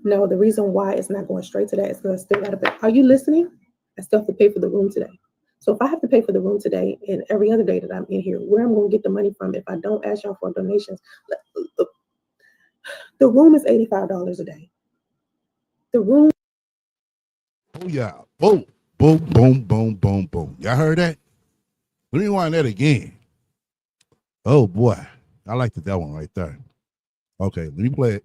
No, the reason why it's not going straight to that is because I still got to pay. Are you listening? I still have to pay for the room today. So if I have to pay for the room today and every other day that I'm in here, where I'm going to get the money from if I don't ask y'all for donations? The room is $85 a day. The room. Oh yeah. Boom, boom, boom, boom, boom, boom. Y'all heard that? Let me wind that again. Oh boy. I liked that one right there. Okay, let me play it.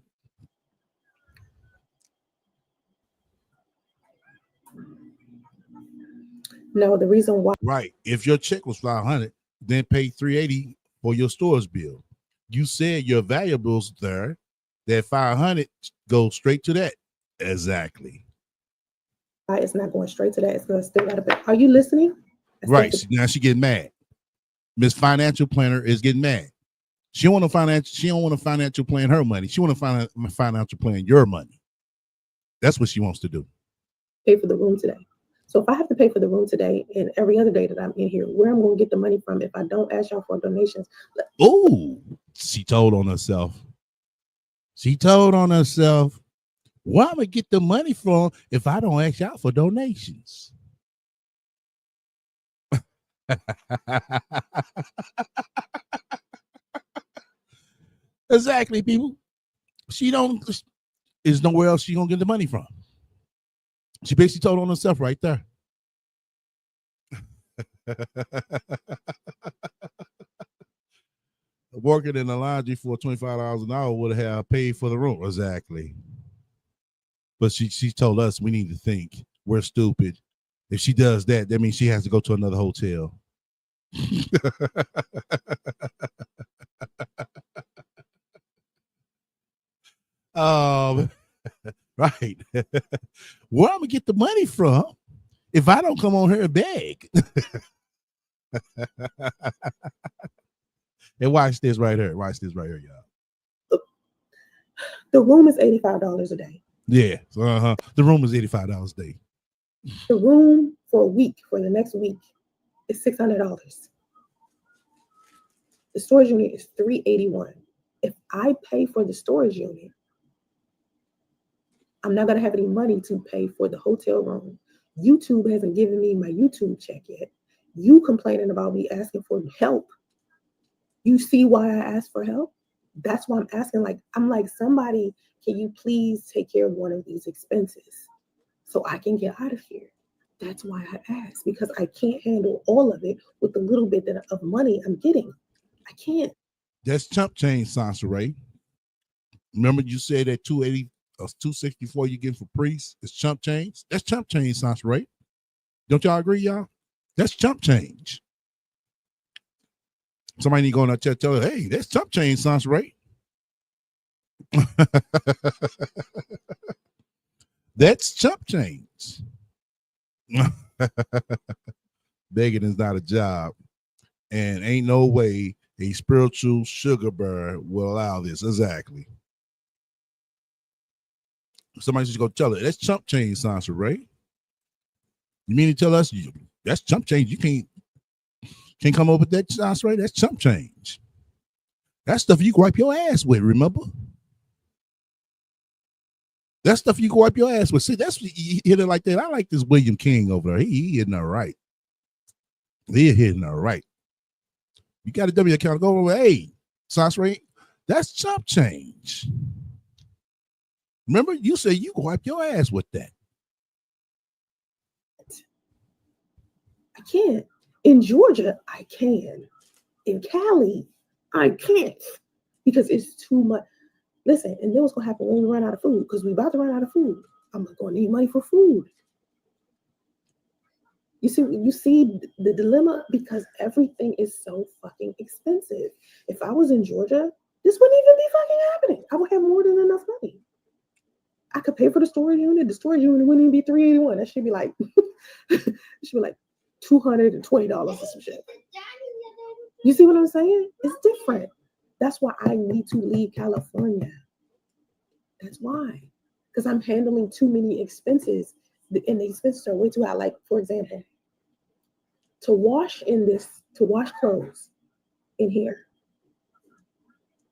No, the reason why. Right. If your check was $500, then pay $380 for your storage bill. You said your valuables there, that $500 goes straight to that. Exactly. Why it's not going straight to that is because I still got to pay. Are you listening? Right. Now she getting mad. Miss Financial Planner is getting mad. She don't want to financial plan her money. She want to financial plan your money. That's what she wants to do. Pay for the room today. So if I have to pay for the room today and every other day that I'm in here, where I'm going to get the money from if I don't ask y'all for donations? Oh, she told on herself. She told on herself. Where I'm going to get the money from if I don't ask y'all for donations? Exactly, people. She don't. There's nowhere else she gonna get the money from. She basically told on herself right there. Working in the laundry for $25 an hour would have paid for the room. Exactly. But she told us we need to think. We're stupid. If she does that, that means she has to go to another hotel. Right. Where I'm gonna get the money from if I don't come on here and beg? And watch this right here. Watch this right here, y'all. The room is $85 a day. Yeah. The room is $85 a day. The room for a week, for the next week, is $600. The storage unit is $381. If I pay for the storage unit, I'm not going to have any money to pay for the hotel room. YouTube hasn't given me my YouTube check yet. You complaining about me asking for help. You see why I asked for help? That's why I'm asking. I'm like, somebody, can you please take care of one of these expenses so I can get out of here? That's why I asked, because I can't handle all of it with the little bit of money I'm getting. I can't. That's chump change, Sansa Ray. Remember you said that 280 or 264 you get for priests is chump change? That's chump change, Sansa Ray. Don't y'all agree, y'all? That's chump change. Somebody need to go in that chat, tell her, hey, that's chump change, Sansa Ray. That's chump change. Begging is not a job, and ain't no way a spiritual sugar bear will allow this. Exactly. Somebody just go tell her that's chump change, Sansa Ray. You mean to tell us that's chump change? You can't come up with that, Sansa Ray? That's chump change. That's stuff you can wipe your ass with. Remember? That's stuff you can wipe your ass with. See, that's you hit it like that. I like this William King over there. He hitting her right. He hitting her right. You got a W account. Go over. Hey, Sansa Ray, that's chump change. Remember, you said you can wipe your ass with that. I can't. In Georgia, I can. In Cali, I can't because it's too much. Listen, and then what's going to happen when we run out of food? Because we're about to run out of food. I'm going to need money for food. You see the dilemma, because everything is so fucking expensive. If I was in Georgia, this wouldn't even be fucking happening. I would have more than enough money. I could pay for the storage unit. The storage unit wouldn't even be $381. That should be like, $220 or some shit. You see what I'm saying? It's different. That's why I need to leave California. That's why. Because I'm handling too many expenses, and the expenses are way too high. Like, for example, to wash clothes in here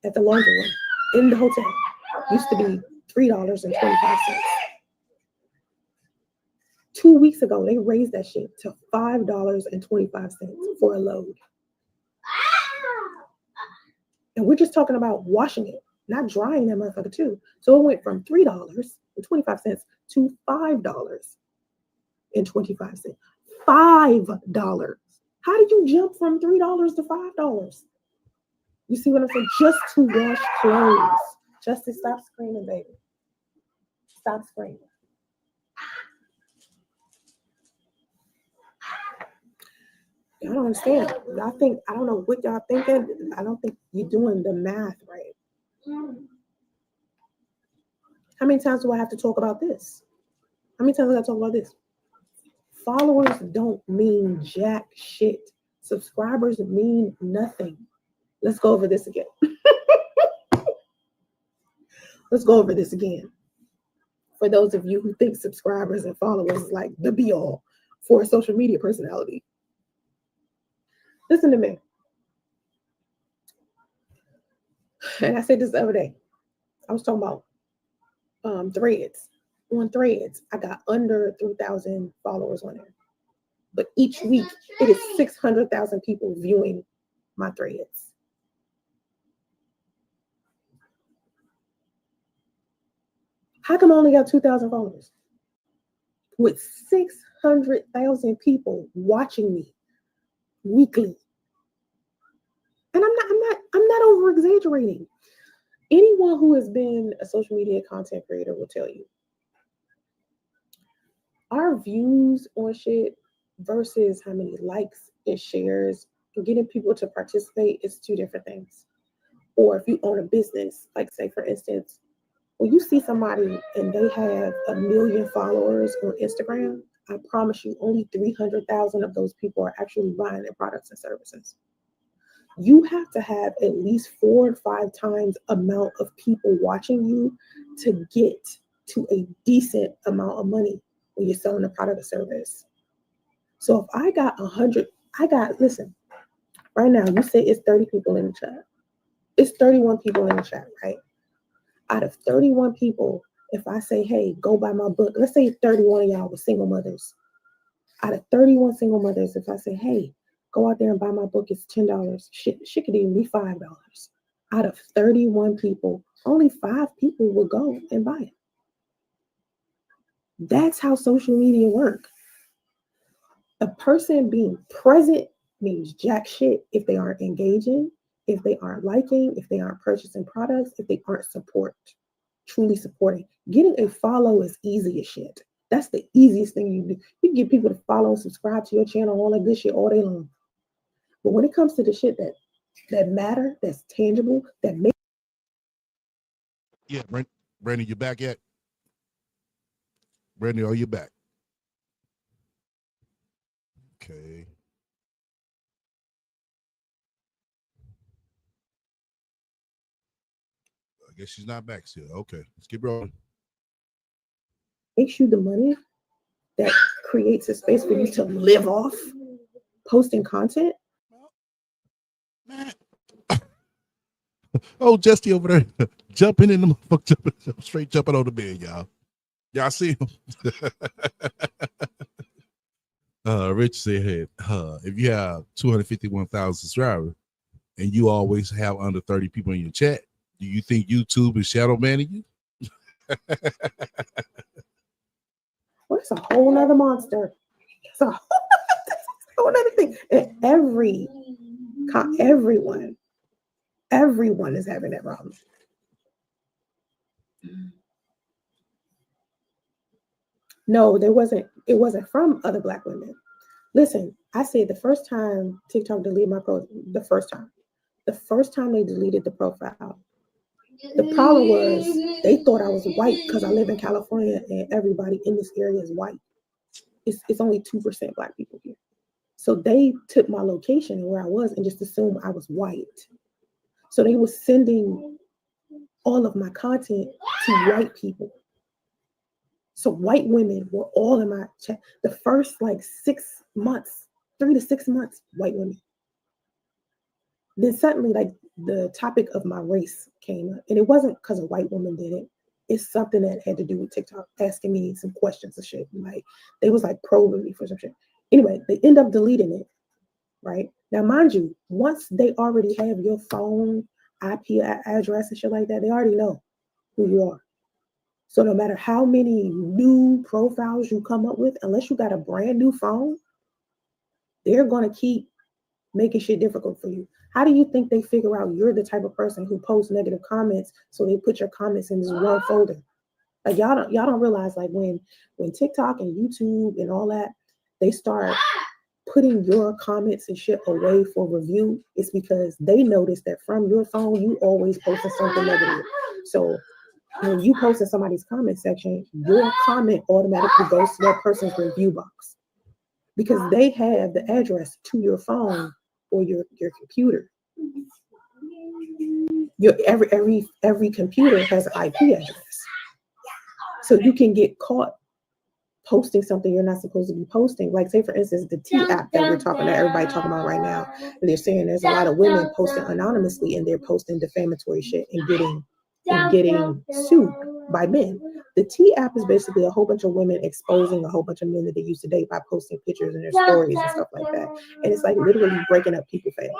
at the laundry room in the hotel used to be $3.25. 2 weeks ago, they raised that shit to $5.25 for a load. And we're just talking about washing it, not drying that motherfucker too. So it went from $3.25 to $5.25. $5. How did you jump from $3 to $5? You see what I'm saying? Just to wash clothes. Justice, stop screaming, baby. Stop screaming. I don't understand. I don't know what y'all thinking. I don't think you're doing the math right. How many times do I have to talk about this? How many times do I talk about this? Followers don't mean jack shit. Subscribers mean nothing. Let's go over this again. Let's go over this again. For those of you who think subscribers and followers is like the be all for a social media personality. Listen to me. And I said this the other day. I was talking about threads. On threads, I got under 3,000 followers on there. But each week, it is 600,000 people viewing my threads. How come I only got 2,000 followers? With 600,000 people watching me weekly. And I'm not over exaggerating. Anyone who has been a social media content creator will tell you. Our views on shit versus how many likes and shares and getting people to participate is two different things. Or if you own a business, like say for instance, when you see somebody and they have 1 million followers on Instagram, I promise you only 300,000 of those people are actually buying their products and services. You have to have at least 4 or 5 times amount of people watching you to get to a decent amount of money when you're selling a product or service. So if I got 100, listen, right now you say it's 30 people in the chat. It's 31 people in the chat, right? Out of 31 people, if I say, hey, go buy my book, let's say 31 of y'all were single mothers. Out of 31 single mothers, if I say, hey, go out there and buy my book, it's $10. Shit could even be $5. Out of 31 people, only 5 people will go and buy it. That's how social media work. A person being present means jack shit if they aren't engaging, if they aren't liking, if they aren't purchasing products, if they aren't truly supporting. Getting a follow is easy as shit. That's the easiest thing you do. You can get people to follow and subscribe to your channel, all that good shit all day long. But when it comes to the shit that matter, that's tangible, that makes. Yeah, Brandon, you back yet? Brandon, are you back? Okay. I guess she's not back still. Okay, let's keep rolling. Makes you the money that creates a space for you to live off posting content. Oh, Justy over there jumping in the motherfucker, straight jumping on the bed, y'all. Y'all see him? Rich said, hey, if you have 251,000 subscribers and you always have under 30 people in your chat, do you think YouTube is shadow banning you? Well, it's a whole nother monster. It's a whole nother thing. And everyone is having that problem. No, it wasn't from other Black women. Listen, I say the first time TikTok deleted my profile, the first time they deleted the profile, the problem was they thought I was white because I live in California and everybody in this area is white. It's only 2% Black people here. So they took my location and where I was and just assumed I was white. So they were sending all of my content to white people. So white women were all in my chat. The first 6 months, 3 to 6 months, white women. Then suddenly the topic of my race came up. And it wasn't because a white woman did it. it's something that had to do with TikTok asking me some questions and shit. Like they was like probing me for some shit. Anyway, they end up deleting it. Right now, mind you, once they already have your phone IP address and shit like that, they already know who you are. So no matter how many new profiles you come up with, unless you got a brand new phone, they're going to keep making shit difficult for you. How do you think they figure out you're the type of person who posts negative comments? So they put your comments in this one folder. Like y'all don't realize, like when TikTok and YouTube and all that, they start putting your comments and shit away for review, it's because they notice that from your phone you always posting something negative. So when you post in somebody's comment section, your comment automatically goes to that person's review box because they have the address to your phone or your computer. Your every computer has an IP address, so you can get caught posting something you're not supposed to be posting. Like, say for instance, the T app that everybody talking about right now, and they're saying there's a lot of women posting anonymously and they're posting defamatory shit and getting sued by men. The T app is basically a whole bunch of women exposing a whole bunch of men that they used to date by posting pictures in their stories and stuff like that. And it's like literally breaking up people's families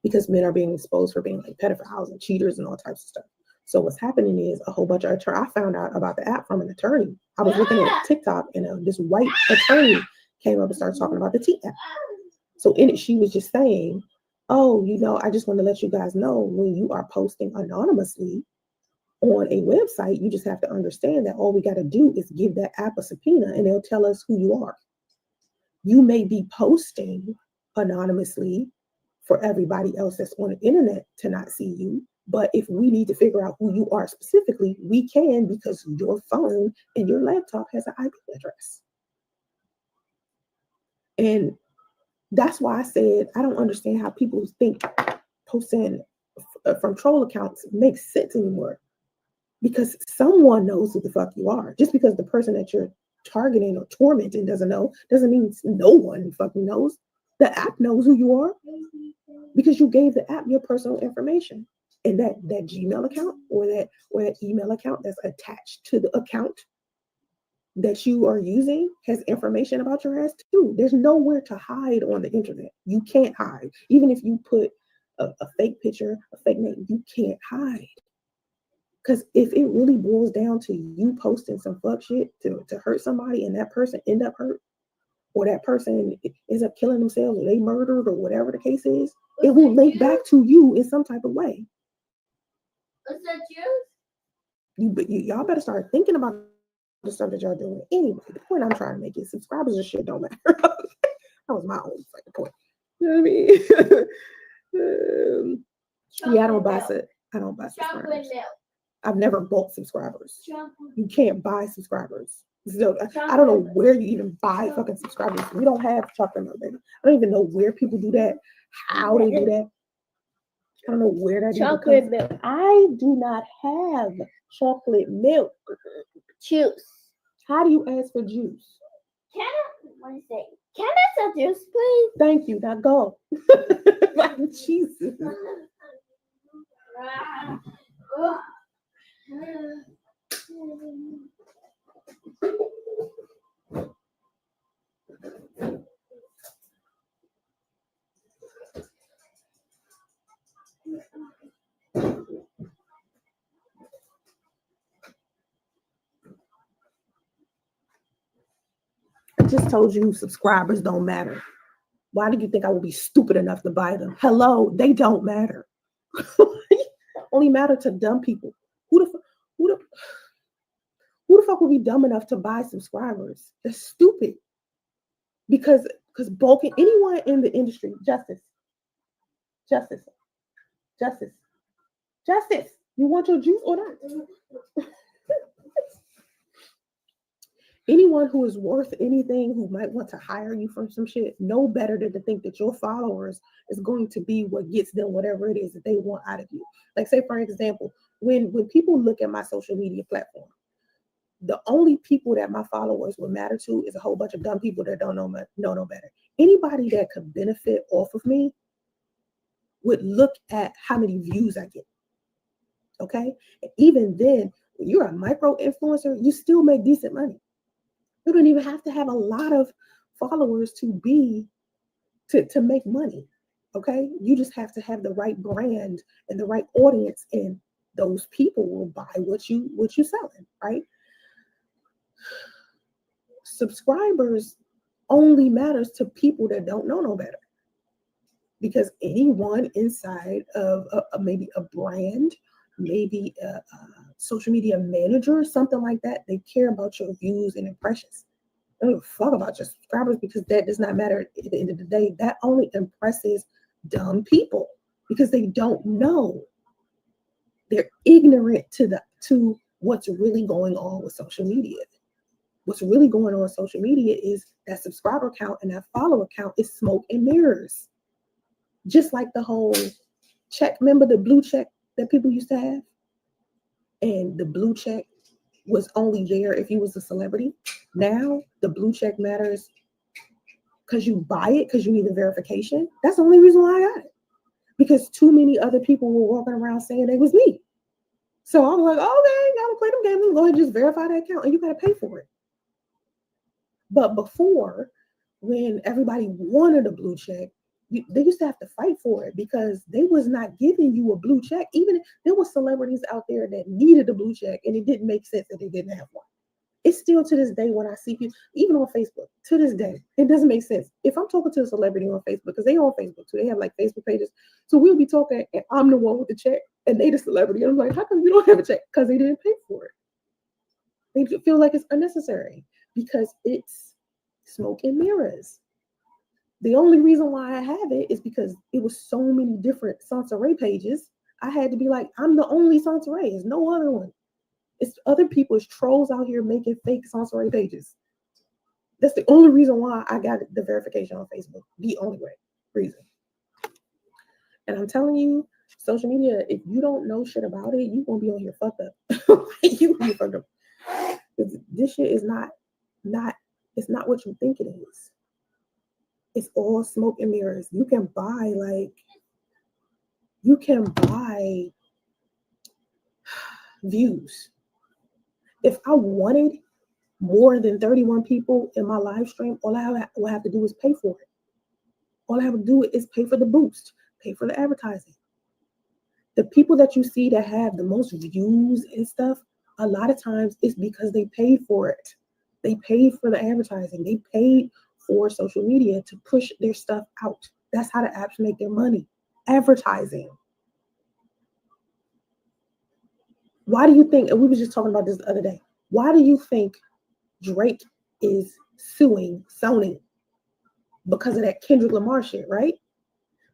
because men are being exposed for being like pedophiles and cheaters and all types of stuff. So what's happening is a whole bunch of I found out about the app from an attorney. I was looking at TikTok and this white attorney came up and started talking about the T app. So in it, she was just saying, oh, I just want to let you guys know when you are posting anonymously on a website, you just have to understand that all we got to do is give that app a subpoena and they'll tell us who you are. You may be posting anonymously for everybody else that's on the internet to not see you. But if we need to figure out who you are specifically, we can, because your phone and your laptop has an IP address. And that's why I said I don't understand how people think posting from troll accounts makes sense anymore. Because someone knows who the fuck you are. Just because the person that you're targeting or tormenting doesn't know, doesn't mean no one fucking knows. The app knows who you are because you gave the app your personal information. And that Gmail account or that email account that's attached to the account that you are using has information about your ass too. There's nowhere to hide on the internet. You can't hide. Even if you put a fake picture, a fake name, you can't hide. Because if it really boils down to you posting some fuck shit to hurt somebody and that person end up hurt, or that person ends up killing themselves or they murdered or whatever the case is, it will link back to you in some type of way. What's that juice? Y'all better start thinking about the stuff that y'all doing. Anyway, the point I'm trying to make is subscribers and shit don't matter. That was my own fucking point. You know what I mean? Yeah, I don't buy subscribers. I've never bought subscribers. You can't buy subscribers. So I don't know where you even buy fucking subscribers. We don't have chocolate milk, baby. I don't even know where people do that, how they do that. I don't know where that chocolate milk. I do not have chocolate milk. Juice. How do you ask for juice? Can I have juice, please? Thank you. Now go. Like, Jesus. I just told you subscribers don't matter. Why do you think I would be stupid enough to buy them? Hello, they don't matter. Only matter to dumb people. Who the fuck would be dumb enough to buy subscribers? They're stupid. Because bulking anyone in the industry, justice. You want your juice or not? Anyone who is worth anything, who might want to hire you for some shit, know better than to think that your followers is going to be what gets them whatever it is that they want out of you. Like, say, for example, when people look at my social media platform, the only people that my followers would matter to is a whole bunch of dumb people that don't know no better. Anybody that could benefit off of me would look at how many views I get. Okay. Even then, when you're a micro influencer, you still make decent money. You don't even have to have a lot of followers to make money. Okay. You just have to have the right brand and the right audience, and those people will buy what you're selling, right? Subscribers only matters to people that don't know no better, because anyone inside of maybe a brand, maybe a social media manager, something like that, they care about your views and impressions. They don't give a fuck about your subscribers, because that does not matter at the end of the day. That only impresses dumb people because they don't know. They're ignorant to what's really going on with social media. What's really going on with social media is that subscriber count and that follower count is smoke and mirrors. Just like the whole check, remember the blue check that people used to have? And the blue check was only there if you was a celebrity. Now the blue check matters because you buy it, because you need the verification. That's the only reason why I got it. Because too many other people were walking around saying it was me. So I'm like, okay, gotta play them games. Go ahead and just verify that account, and you gotta pay for it. But before, when everybody wanted a blue check, they used to have to fight for it because they was not giving you a blue check. Even there were celebrities out there that needed a blue check, and it didn't make sense that they didn't have one. It's still to this day when I see people, even on Facebook, to this day, it doesn't make sense. If I'm talking to a celebrity on Facebook, because they on Facebook too, they have like Facebook pages. So we'll be talking, and I'm the one with the check, and they the celebrity. And I'm like, how come you don't have a check? Because they didn't pay for it. They feel like it's unnecessary because it's smoke and mirrors. The only reason why I have it is because it was so many different Sansaray pages. I had to be like, I'm the only Sansaray. There's no other one. It's other people's trolls out here making fake Sansaray pages. That's the only reason why I got the verification on Facebook. The only reason. And I'm telling you, social media, if you don't know shit about it, you're gonna be on here fucked up. You gonna be fucked up. This shit is not it's not what you think it is. It's all smoke and mirrors. You can buy views. If I wanted more than 31 people in my live stream, all I will have to do is pay for it. All I have to do is pay for the boost, pay for the advertising. The people that you see that have the most views and stuff, a lot of times it's because they paid for it. They paid for the advertising. They paid for social media to push their stuff out. That's how the apps make their money. Advertising. Why do you think, and we were just talking about this the other day, why do you think Drake is suing Sony? Because of that Kendrick Lamar shit, right?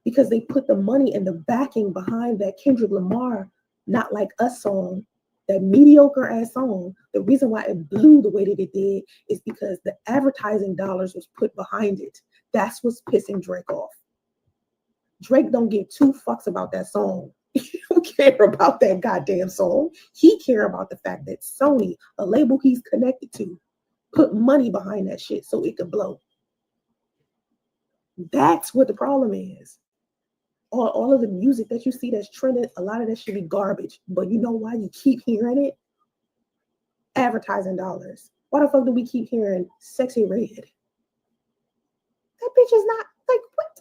Because they put the money and the backing behind that Kendrick Lamar Not Like Us song, that mediocre ass song. The reason why it blew the way that it did is because the advertising dollars was put behind it. That's what's pissing Drake off. Drake don't give two fucks about that song. He don't care about that goddamn song. He care about the fact that Sony, a label he's connected to, put money behind that shit so it could blow. That's what the problem is. All of the music that you see that's trending, a lot of that should be garbage. But you know why you keep hearing it? Advertising dollars. Why the fuck do we keep hearing Sexy Red? That bitch is not, like, what?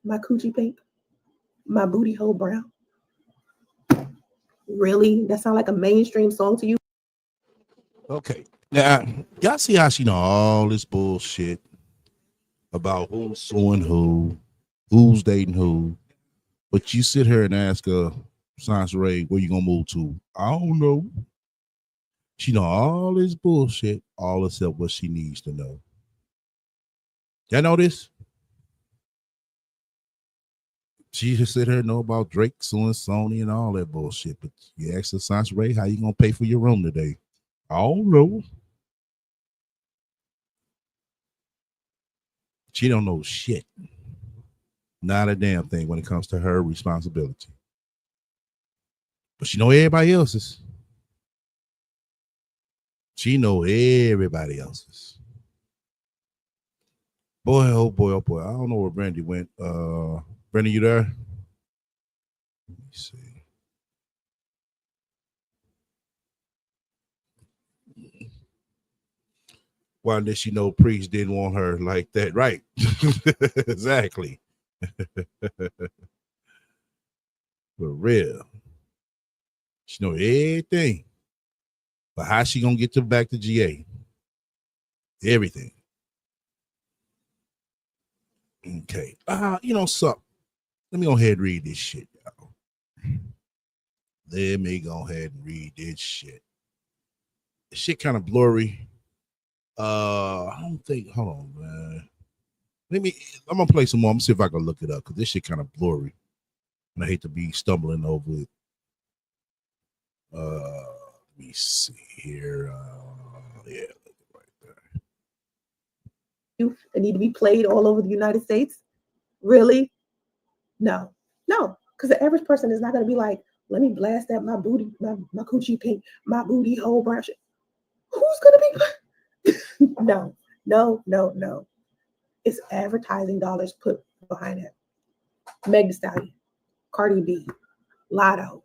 My coochie pink, my booty hole brown. Really? That sound like a mainstream song to you? Okay. Now, y'all see how she know all this bullshit about who's suing who, who's dating who, but you sit here and ask her, Sansaray, where you gonna move to? I don't know. She know all this bullshit, all except what she needs to know. Y'all know this? She just sit here and know about Drake suing Sony and all that bullshit. But you ask her, Sansaray, how you gonna pay for your room today? I don't know. She don't know shit. Not a damn thing when it comes to her responsibility. But she know everybody else's. She know everybody else's. Boy, oh boy, oh boy. I don't know where Brandy went. Brenda, you there? Let me see. Why did she know Priest didn't want her like that? Right. Exactly. For real. She know everything. But how she gonna get back to GA? Everything. Okay. You know something. Let me go ahead and read this shit, y'all. Let me go ahead and read this shit. This shit kind of blurry. I don't think. Hold on, man. I'm gonna play some more. I'm gonna see if I can look it up because this shit kind of blurry. And I hate to be stumbling over it. Let me see here. Yeah, right there. You need to be played all over the United States? Really? No, because the average person is not going to be like, let me blast that my booty, my coochie pink, my booty hole brown shit. Who's going to be? No. It's advertising dollars put behind it. Meg Thee Stallion, Cardi B, Lotto.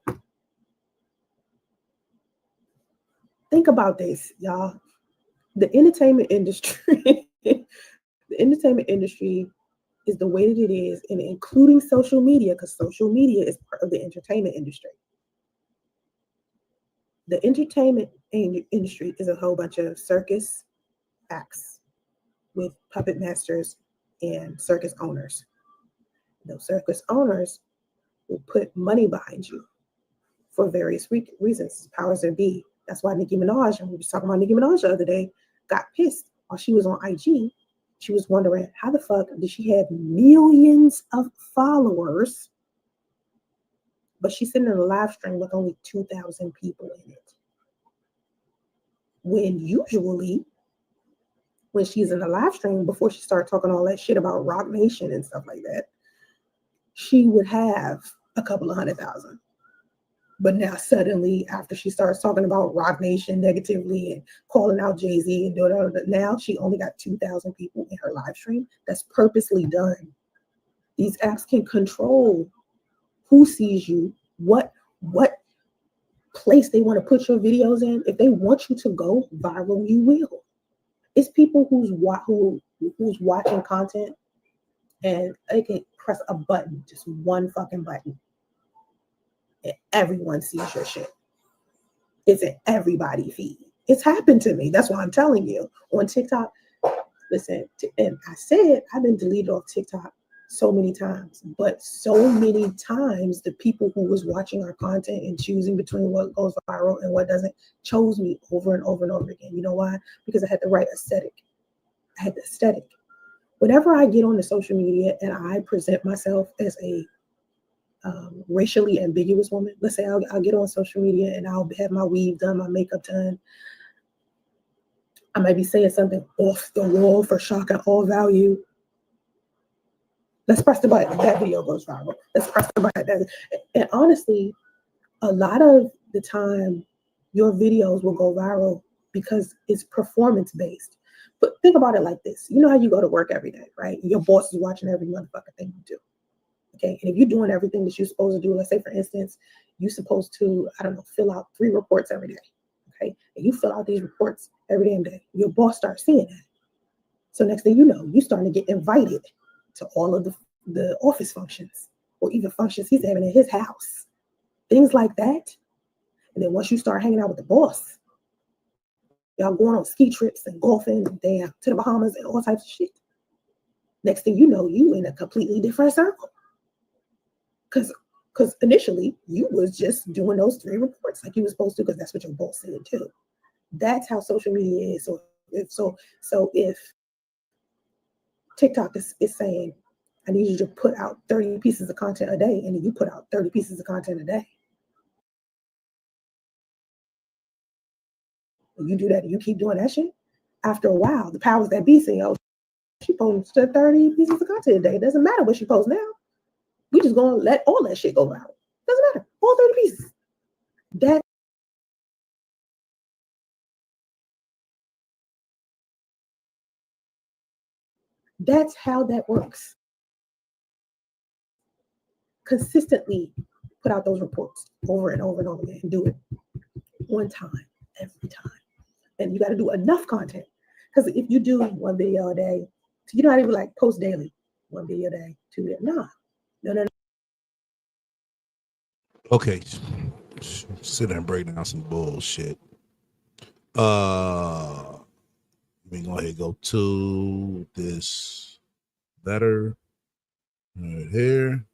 Think about this, y'all. The entertainment industry, is the way that it is, and including social media, because social media is part of the entertainment industry. The entertainment industry is a whole bunch of circus acts with puppet masters and circus owners. Those circus owners will put money behind you for various reasons, powers that be. That's why Nicki Minaj, and we were talking about Nicki Minaj the other day, got pissed while she was on IG. She was wondering how the fuck did she have millions of followers, but she's sitting in a live stream with only 2,000 people in it. When usually, when she's in a live stream, before she started talking all that shit about Rock Nation and stuff like that, she would have a couple of 100,000. But now suddenly, after she starts talking about Rock Nation negatively and calling out Jay-Z and doing all that, now she only got 2,000 people in her live stream. That's purposely done. These apps can control who sees you, what place they want to put your videos in. If they want you to go viral, you will. It's people who's watching content and they can press a button, just one fucking button, and everyone sees your shit. It's in everybody's feed. It's happened to me. That's why I'm telling you. On TikTok, listen, and I said I've been deleted off TikTok so many times, but so many times the people who was watching our content and choosing between what goes viral and what doesn't chose me over and over and over again. You know why? Because I had the right aesthetic. I had the aesthetic. Whenever I get on the social media and I present myself as a racially ambiguous woman, let's say I'll get on social media and I'll have my weave done, my makeup done. I might be saying something off the wall for shock and awe value. Let's press the button. That video goes viral. Let's press the button. And honestly, a lot of the time, your videos will go viral because it's performance based. But think about it like this. You know how you go to work every day, right? Your boss is watching every motherfucking thing you do. Okay. And if you're doing everything that you're supposed to do, let's say, for instance, you're supposed to, fill out 3 reports every day. Okay. And you fill out these reports every damn day. Your boss starts seeing that. So next thing you know, you're starting to get invited to all of the office functions or even functions he's having in his house. Things like that. And then once you start hanging out with the boss, y'all going on ski trips and golfing and damn to the Bahamas and all types of shit. Next thing you know, you in a completely different circle. Because initially you was just doing those 3 reports like you were supposed to, because that's what your boss said too. That's how social media is. So if TikTok is saying, I need you to put out 30 pieces of content a day, and then you put out 30 pieces of content a day. And you do that and you keep doing that shit, after a while, the powers that be say, oh, she posted 30 pieces of content a day. It doesn't matter what she posts now. We just gonna let all that shit go viral. Doesn't matter. All 30 pieces. That's how that works. consistently put out those reports over and over and over again and do it one time, every time. And you got to do enough content. Because if you do one video a day, you don't even like post daily, one video a day, 2 days. No. Okay. Sit there and break down some bullshit. Let me go ahead and go to this letter right here.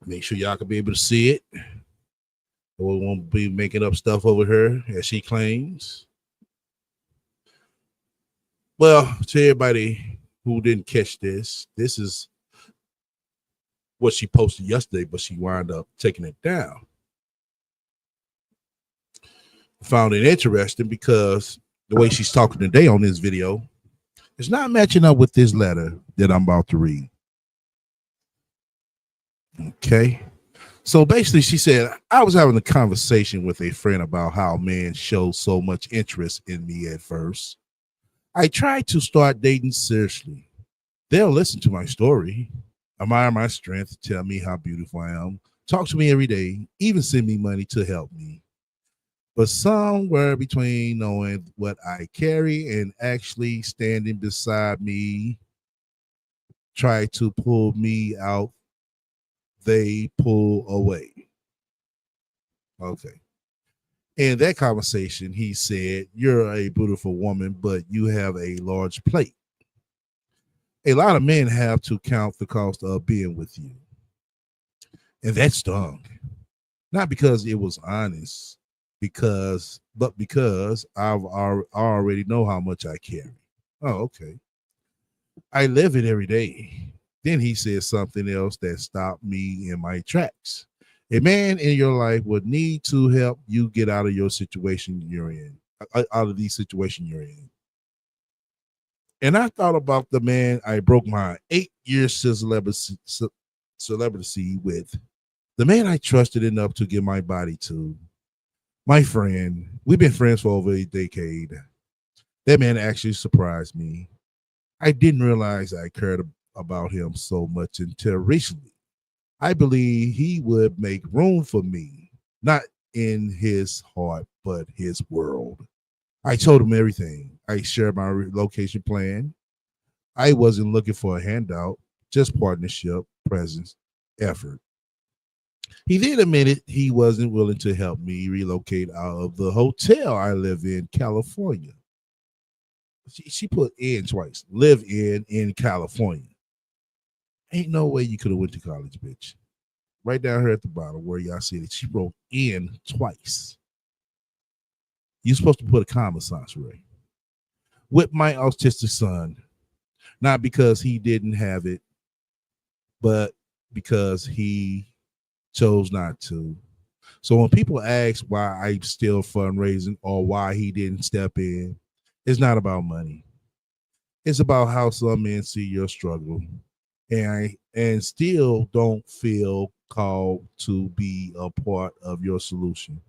Make sure y'all can be able to see it. We won't be making up stuff over her, as she claims. Well, to everybody who didn't catch this is what she posted yesterday, but she wound up taking it down. Found it interesting because the way she's talking today on this video is not matching up with this letter that I'm about to read. Okay. So basically, she said, I was having a conversation with a friend about how men show so much interest in me at first. I tried to start dating seriously. They'll listen to my story, admire my strength, tell me how beautiful I am, talk to me every day, even send me money to help me. But somewhere between knowing what I carry and actually standing beside me, try to pull me out, they pull away. Okay. In that conversation, he said, you're a beautiful woman, but you have a large plate. A lot of men have to count the cost of being with you. And that stung. Not because it was honest, but because I already know how much I carry. Oh, okay. I live it every day. Then he said something else that stopped me in my tracks. A man in your life would need to help you get out of your situation you're in, out of the situation you're in. And I thought about the man I broke my 8-year celebrity with, the man I trusted enough to give my body to, my friend. We've been friends for over a decade. That man actually surprised me. I didn't realize I cared about him so much until recently. I believe he would make room for me, not in his heart, but his world. I told him everything. I shared my relocation plan. I wasn't looking for a handout, just partnership, presence, effort. He then admitted he wasn't willing to help me relocate out of the hotel I live in California. She put in twice, live in California. Ain't no way you could have went to college, bitch. Right down here at the bottom where y'all see it, she wrote in twice. You're supposed to put a comma, Sansaray. With my autistic son, not because he didn't have it, but because he chose not to. So when people ask why I'm still fundraising or why he didn't step in, it's not about money. It's about how some men see your struggle and still don't feel called to be a part of your solution.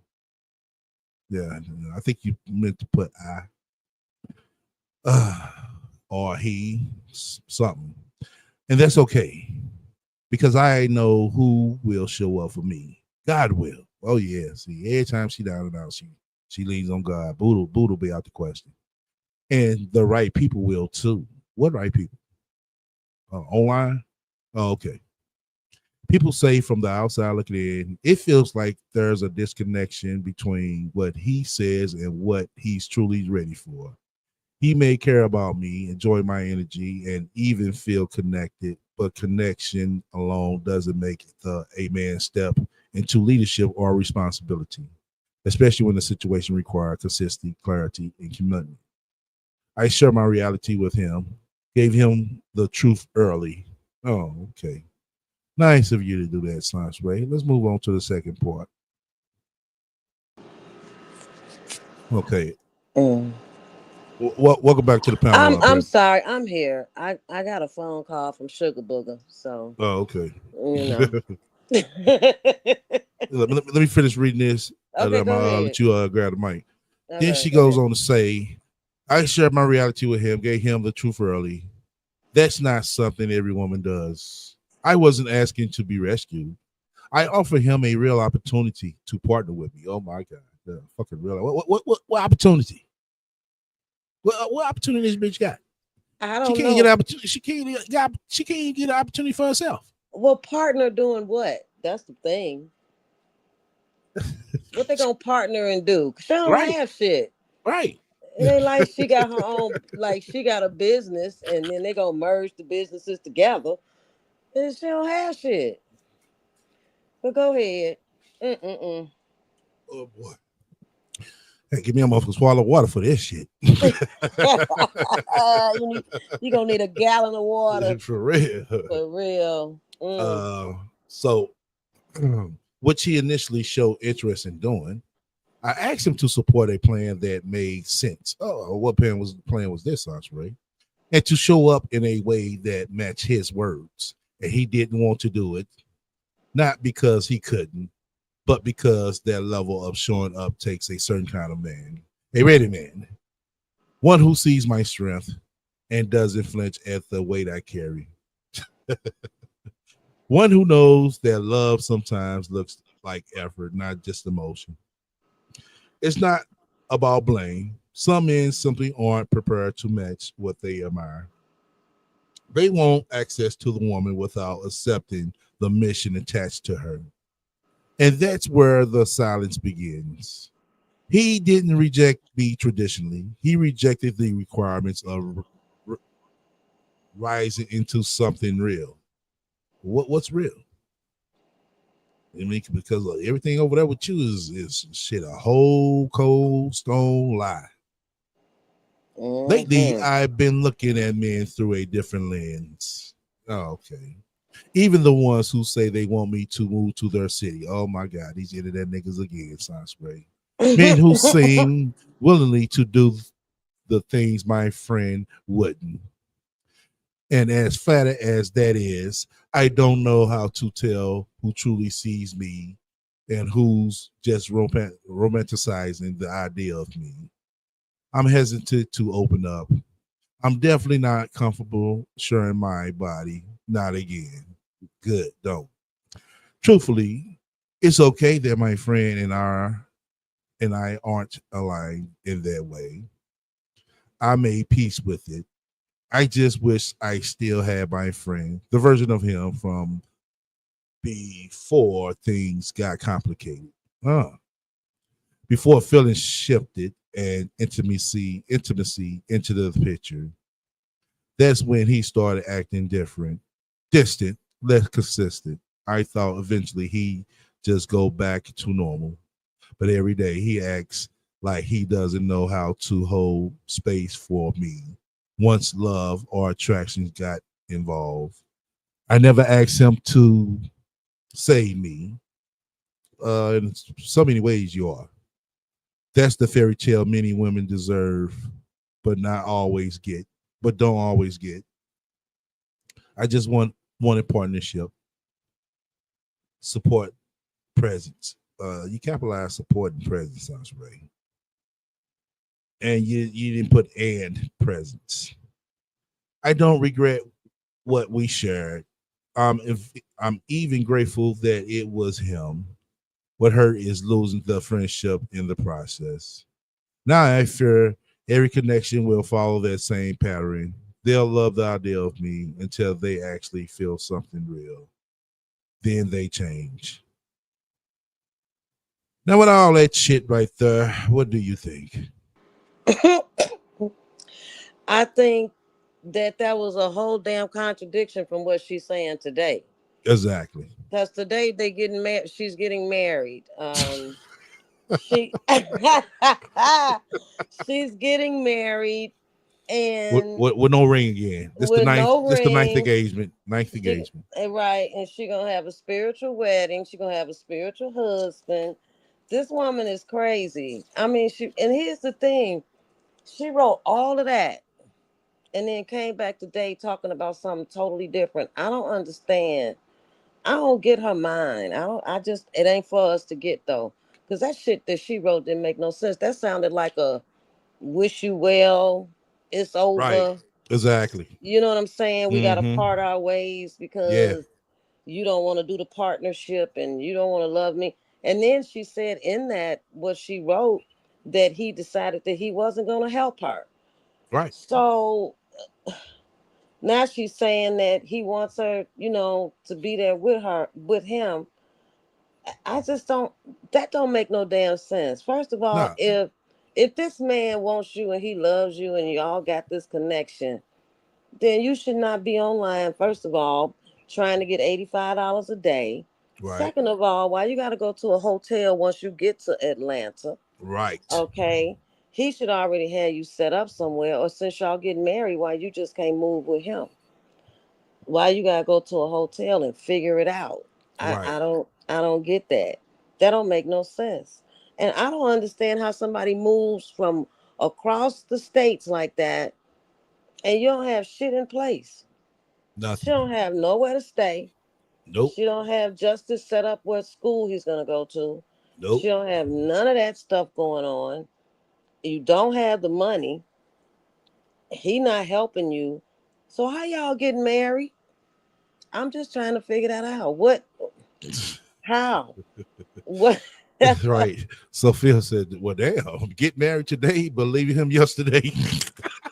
Yeah, I think you meant to put or he, something. And that's okay, because I know who will show up for me. God will. Oh, yeah. See, every time she down and out, she leans on God. Buddha be out the question. And the right people will too. What right people? Online? Oh, okay. People say from the outside looking in, it feels like there's a disconnection between what he says and what he's truly ready for. He may care about me, enjoy my energy, and even feel connected, but connection alone doesn't make a man step into leadership or responsibility, especially when the situation requires consistency, clarity, and commitment. I share my reality with him, gave him the truth early. Oh, okay. Nice of you to do that, Science Ray. Let's move on to the second part. Okay. Welcome back to the panel. I'm sorry. I'm here. I got a phone call from Sugar Booger. So. Oh, okay. You know. let me finish reading this. Okay, go ahead. Let you grab the mic. Okay, then she goes on to say, I shared my reality with him, gave him the truth early. That's not something every woman does. I wasn't asking to be rescued. I offer him a real opportunity to partner with me. Oh my God, the fucking real. What opportunity? What opportunity this bitch got? I She don't can't get an know. opportunity. She can't even get an opportunity for herself. Well, partner doing what? That's the thing. What they gonna partner and do? 'Cause she don't Right, have shit. right. It ain't like she got her own, like she got a business and then they gonna merge the businesses together. And she don't have shit. But go ahead. Mm-mm-mm. Oh boy. Hey, give me a motherfucker swallow water for this shit. You gonna need a gallon of water For real. for real. Uh, so what she initially showed interest in doing, I asked him to support a plan that made sense. Oh, what plan was this, Andre? And to show up in a way that matched his words. And he didn't want to do it, not because he couldn't, but because that level of showing up takes a certain kind of man, a ready man, one who sees my strength and doesn't flinch at the weight I carry, one who knows that love sometimes looks like effort, not just emotion. It's not about blame. Some men simply aren't prepared to match what they admire. They want access to the woman without accepting the mission attached to her. And that's where the silence begins. He didn't reject me traditionally. He rejected the requirements of rising into something real. What's real? I mean, because everything over there with you is shit, a whole cold stone lie. Lately, Mm-hmm. I've been looking at men through a different lens. Oh, okay. Even the ones who say they want me to move to their city. Oh my God, these internet niggas again, sound spray. Men who seem willingly to do the things my friend wouldn't. And as fat as that is, I don't know how to tell who truly sees me and who's just romanticizing the idea of me. I'm hesitant to open up. I'm definitely not comfortable sharing my body. Not again. Good, don't. Truthfully, it's okay that my friend and I aren't aligned in that way. I made peace with it. I just wish I still had my friend, the version of him from before things got complicated. Huh. Before feelings shifted and intimacy into the picture. That's when he started acting different, distant, less consistent. I thought eventually he just go back to normal. But every day he acts like he doesn't know how to hold space for me once love or attraction got involved. I never asked him to save me. In so many ways, you are. That's the fairy tale many women deserve, but not always get, but don't always get. I just wanted partnership, support, presence. You capitalize support and presence, sounds right. And you didn't put and presence. I don't regret what we shared. If I'm even grateful that it was him. What hurt is losing the friendship in the process. Now I fear every connection will follow that same pattern. They'll love the idea of me until they actually feel something real. Then they change. Now, with all that shit right there, what do you think? I think that was a whole damn contradiction from what she's saying today. Exactly. Because today they getting married. She's getting married. She she's getting married and With no ring again. This the with ninth. no This the ninth ring. engagement. Ninth She engagement. right, and she gonna have a spiritual wedding. She gonna have a spiritual husband. This woman is crazy. I mean, she and here's the thing. She wrote all of that and then came back today talking about something totally different. I don't understand. I don't get her mind. I just it ain't for us to get though. Cause that shit that she wrote didn't make no sense. That sounded like a wish you well, it's Right. over. Exactly. You know what I'm saying? We gotta Mm-hmm. part our ways Yeah. because you don't want to do the partnership and you don't want to love me. And then she said in that what she wrote that he decided that he wasn't going to help her. Right. So now she's saying that he wants her, to be there with her, with him. I just don't. That don't make no damn sense. First of all, Nah. if this man wants you and he loves you and y'all got this connection, then you should not be online. First of all, trying to get $85 a day. Right. Second of all, why you got to go to a hotel once you get to Atlanta? Right. Okay, he should already have you set up somewhere. Or since y'all getting married, why you just can't move with him? Why you gotta go to a hotel and figure it out? I, Right. I don't I don't get that. That don't make no sense. And I don't understand how somebody moves from across the states like that and you don't have shit in place. She Nothing. don't have nowhere to stay. Nope. She don't have justice set up what school he's gonna go to. She Nope. don't have none of that stuff going on. You don't have the money. He not helping you. So how y'all getting married? I'm just trying to figure that out. What? How? What? Right. So Phil said, well, damn, get married today, but leaving him yesterday.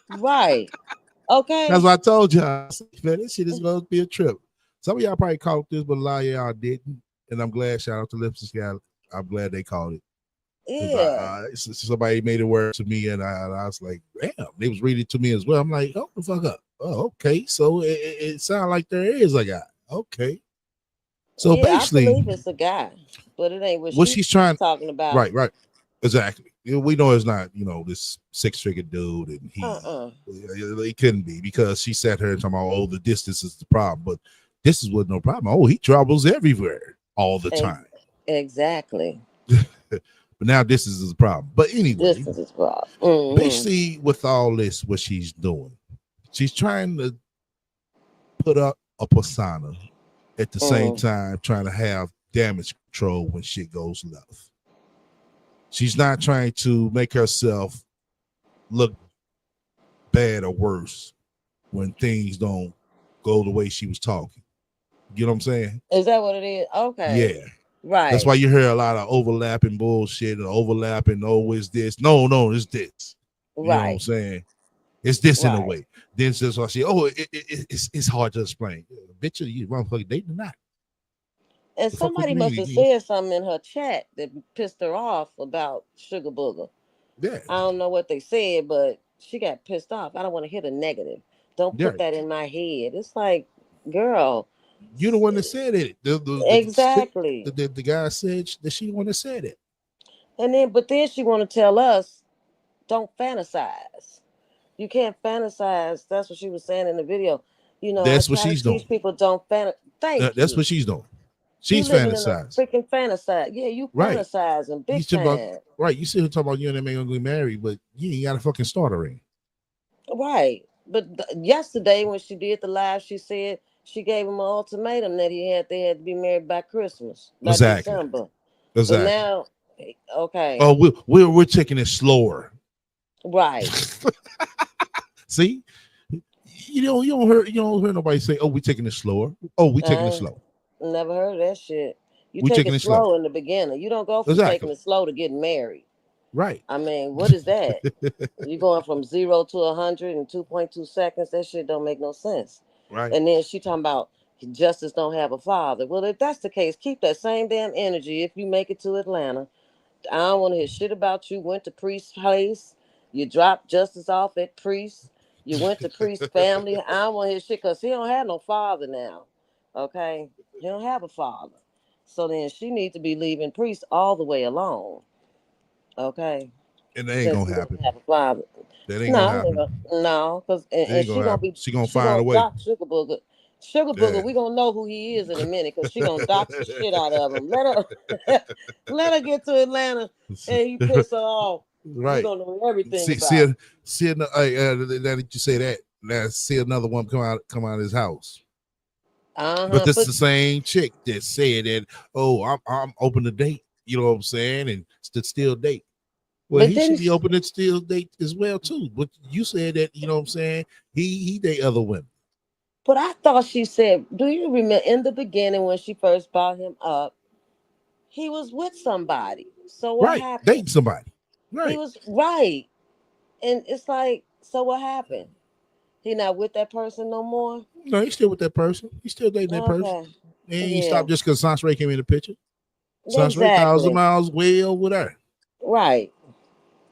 Right. That's Okay. what I told y'all. I said, man, this shit is going to be a trip. Some of y'all probably caught this, but a lot of y'all didn't. And I'm glad, shout out to Lipsy Guy. I'm glad they caught it. Yeah. Somebody made it work to me, and I was like, damn, they was reading it to me as well. I'm like, oh, the fuck up. Oh, okay. So it sounds like there is a guy. Okay. So Yeah, I basically, believe it's a guy, but it ain't what what she's she's trying, talking about. right, exactly. We know it's not, this 6-figure dude, and Uh-uh. it couldn't be because she sat here and talking about, oh, the distance is the problem, but this is what no problem. Oh, he travels everywhere all the Ex- time. exactly. But now this is the problem. But anyway, Distance is problem. Mm-hmm. basically, with all this, what she's doing, she's trying to put up a persona at the same Mm. time, trying to have damage control when shit goes left. She's not trying to make herself look bad or worse when things don't go the way she was talking. You know what I'm saying? Is that what it is? Okay. Yeah. That's Right. why you hear a lot of overlapping bullshit and overlapping, oh, it's this. No, it's this. You know what I'm Right. saying? It's this in a Right. way. Then says why she, oh, it's hard to explain. Bitch, you motherfucking dating or not? And The fuck what somebody you must have mean? said something in her chat that pissed her off about Sugar Booger. Yeah. I don't know what they said, but she got pissed off. I don't want to hear the negative. Don't Yeah. put that in my head. It's like, girl, You're the one that said it. The chick, exactly. the guy said that she the one that said it. But then she want to tell us, don't fantasize. You can't fantasize. That's what she was saying in the video. I That's what try to she's doing. teach people don't fantasize. Thank That's you. what she's doing. You She's living in a fantasized. freaking fantasize. Yeah, you Right. fantasizing You big talking about time. right. You sit here talking about you and that man gonna get married, but you ain't got a fucking starter ring. Right. But yesterday when she did the live, she said she gave him an ultimatum that they had to be married by Christmas, by Exactly. December. But Exactly. now, okay, Oh, we're taking it slower. right. See, you don't hear nobody say, "Oh, we taking it slower." Oh, we taking it I slow. never heard of that shit. You We take taking it it slow. slow in the beginning. You don't go from taking Exactly. it slow to getting married. Right. I mean, what is that? You going from 0 to 100 in 2.2 seconds? That shit don't make no sense. Right. And then she talking about justice don't have a father. Well, if that's the case, keep that same damn energy if you make it to Atlanta. I don't want to hear shit about you went to Priest's place. You dropped Justice off at Priest. You went to Priest's family. I don't want to hear shit because he don't have no father now. Okay? He don't have a father. So then she needs to be leaving Priest all the way alone. Okay? And that ain't Since gonna he don't happen. have a father. That ain't gonna No, happen. no, because It and ain't gonna happen. She gonna she find gonna a way. dox Sugar Booger. Sugar Yeah. Booger, we gonna know who he is in a minute because she gonna dox the shit out of him. Let her let her get to Atlanta and he piss her off. We Right. gonna know everything See, about him. now that you say that. Now see another one come out of his house. But this is But the same chick that said that, oh, I'm open to date. You know what I'm saying? And to still date. Well, but he then should be open to still date as well too. But you said that, you know what I'm saying? He date other women. But I thought she said, do you remember in the beginning when she first brought him up, he was with somebody. So what Right. happened? Dating somebody. He Right. was right. And it's like, so what happened? He not with that person no more? No, he's still with that person. He's still dating that person. Okay. And he Yeah. stopped just because Sansa came in the picture. Sansa thousand Exactly. miles way over there. Right.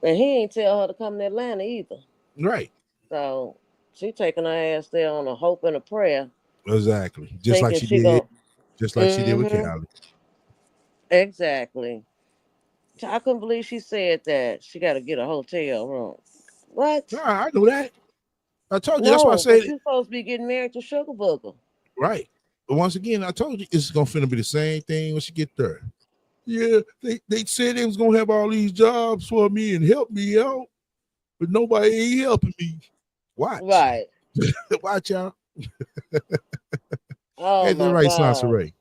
And he ain't tell her to come to Atlanta either. Right. So she taking her ass there on a hope and a prayer, Exactly. Just like thinking she she did. gonna Just like she did with mm-hmm. Cali. Exactly. I couldn't believe she said that. She gotta get a hotel room. What? I know that. I told you. That's why I No, but said you supposed to be getting married to Sugar Booger. right. But once again, I told you it's gonna finna be the same thing when she get there. Yeah, they said they was gonna have all these jobs for me and help me out, but nobody ain't helping me. Watch. Right. Watch out. Oh Ain't that my right, Sansa God. Ray?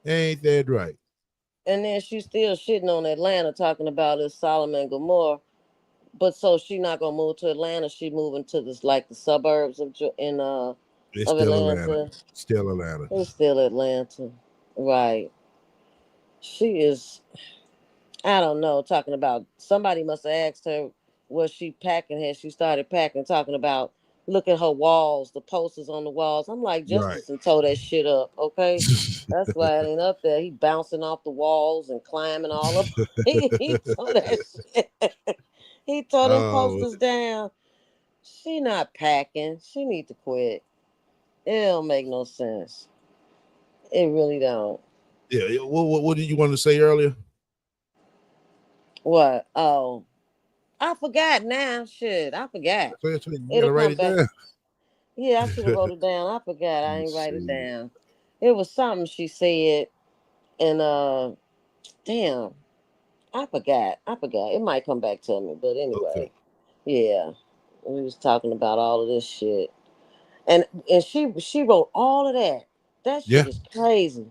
Ain't that right? And then she's still shitting on Atlanta, talking about this Solomon and Gomorrah. But so she not gonna move to Atlanta. She moving to this like the suburbs of It's of still Atlanta. Atlanta. Still Atlanta. It's still Atlanta, right? She is. I don't know. Talking about somebody must have asked her was she packing. Had she started packing? Talking about look at her walls, the posters on the walls. I'm like Right. Justice and tore that shit up. Okay, that's why it ain't up there. He bouncing off the walls and climbing all up. He tore that shit. He tore them Oh posters down. She not packing. She need to quit. It don't make no sense. It really don't. yeah. What did you want to say earlier? What? Oh, I forgot now. Shit, I forgot. You It'll gotta write come it back. down. Yeah, I should have wrote it down. I forgot. I ain't Let's write it see. down. It was something she said, and damn, I forgot. I forgot. It might come back to me, but Okay. anyway, yeah, we was talking about all of this shit, and she wrote all of that. That Yeah. shit is crazy.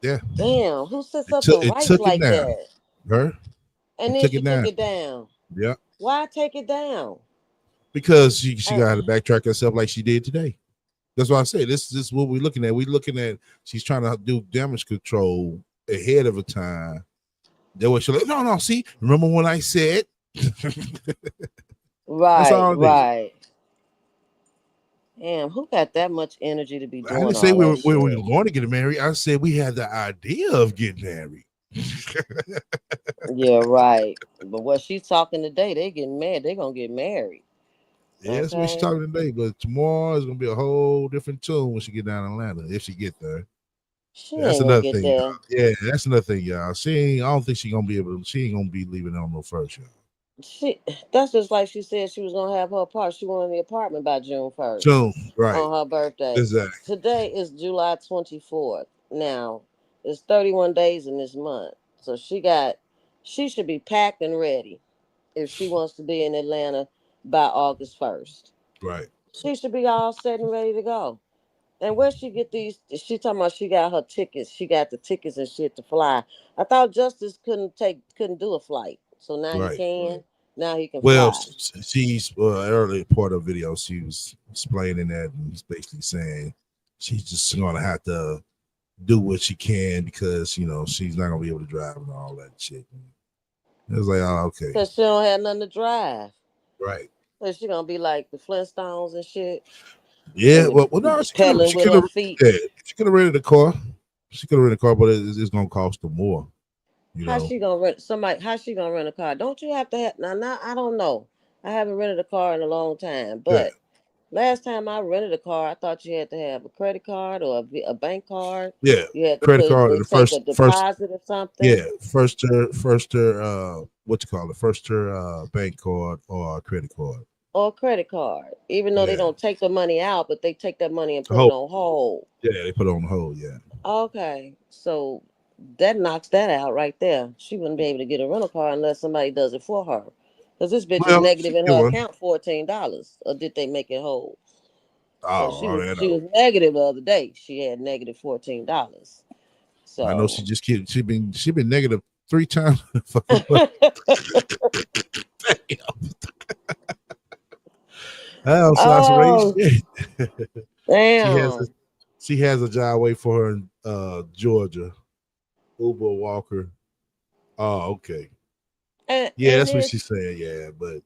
Yeah. Damn, who sits It up took and it writes took it like down. that? Her. And It then took she it took down. it down. Yeah. Why take it down? Because she Uh, got to backtrack herself like she did today. That's why I say this is what we're looking at. We're looking at she's trying to do damage control ahead of a time. That was she like, no, see, remember when I said that's right, all it is. right. Damn, who got that much energy to be I didn't doing say all that we were shit? going to get married. I said we had the idea of getting married. Yeah, right. But what she's talking today, they getting mad. They gonna get married. Yeah, that's what she's Okay. talking today. But tomorrow is gonna be a whole different tune when she get down in Atlanta, if she get there. She That's ain't gonna another get thing, there. y'all. Yeah, that's another thing, y'all. I don't think she gonna be able to. She ain't gonna be leaving on no first, y'all. She that's just like she said she was gonna have her part. She wanted the apartment by June 1st June, right? on her birthday. Exactly. Today is July 24th. Now it's 31 days in this month. So she should be packed and ready if she wants to be in Atlanta by August 1st. Right. She should be all set and ready to go. And where she get these? She talking about she got her tickets. She got the tickets and shit to fly. I thought Justice couldn't do a flight, so now he Right. can. Now he can Well, fly. she's early part of the video. She was explaining that and basically saying she's just gonna have to do what she can because she's not gonna be able to drive and all that shit. It was like, oh, okay, Cause she don't have nothing to drive. right. So she gonna be like the Flintstones and shit, Yeah, and well, no, she could have, pedaling she with could her have, feet. yeah, she could have rented a car. She could have rented a car, but it's gonna cost her more. You How know. she gonna rent somebody? How she gonna rent a car? Don't you have to have now? Now I don't know. I haven't rented a car in a long time, Yeah, but last time I rented a car, I thought you had to have a credit card or a bank card. yeah. You had to Credit put card, they the take a first, deposit or something yeah, first her, what you call it, first her bank card or credit card. or a credit card. Even though they Yeah, don't take the money out, but they take that money and put it hold. on hold. Yeah, they put it on hold. Yeah, Okay, so that knocks that out right there. She wouldn't be able to get a rental car unless somebody does it for her. Because this bitch is well, negative she in get her one. account $14. Or did they make it whole? Because Oh, I she know. was negative the other day. She had negative $14. I know she So just keep she been negative 3 times. Fucking month. Damn. Oh, Sasha Ray. Oh, She has a damn. she has a job wait for her in Georgia. Uber Walker. Oh, okay. Yeah, And that's what then she said. Yeah, but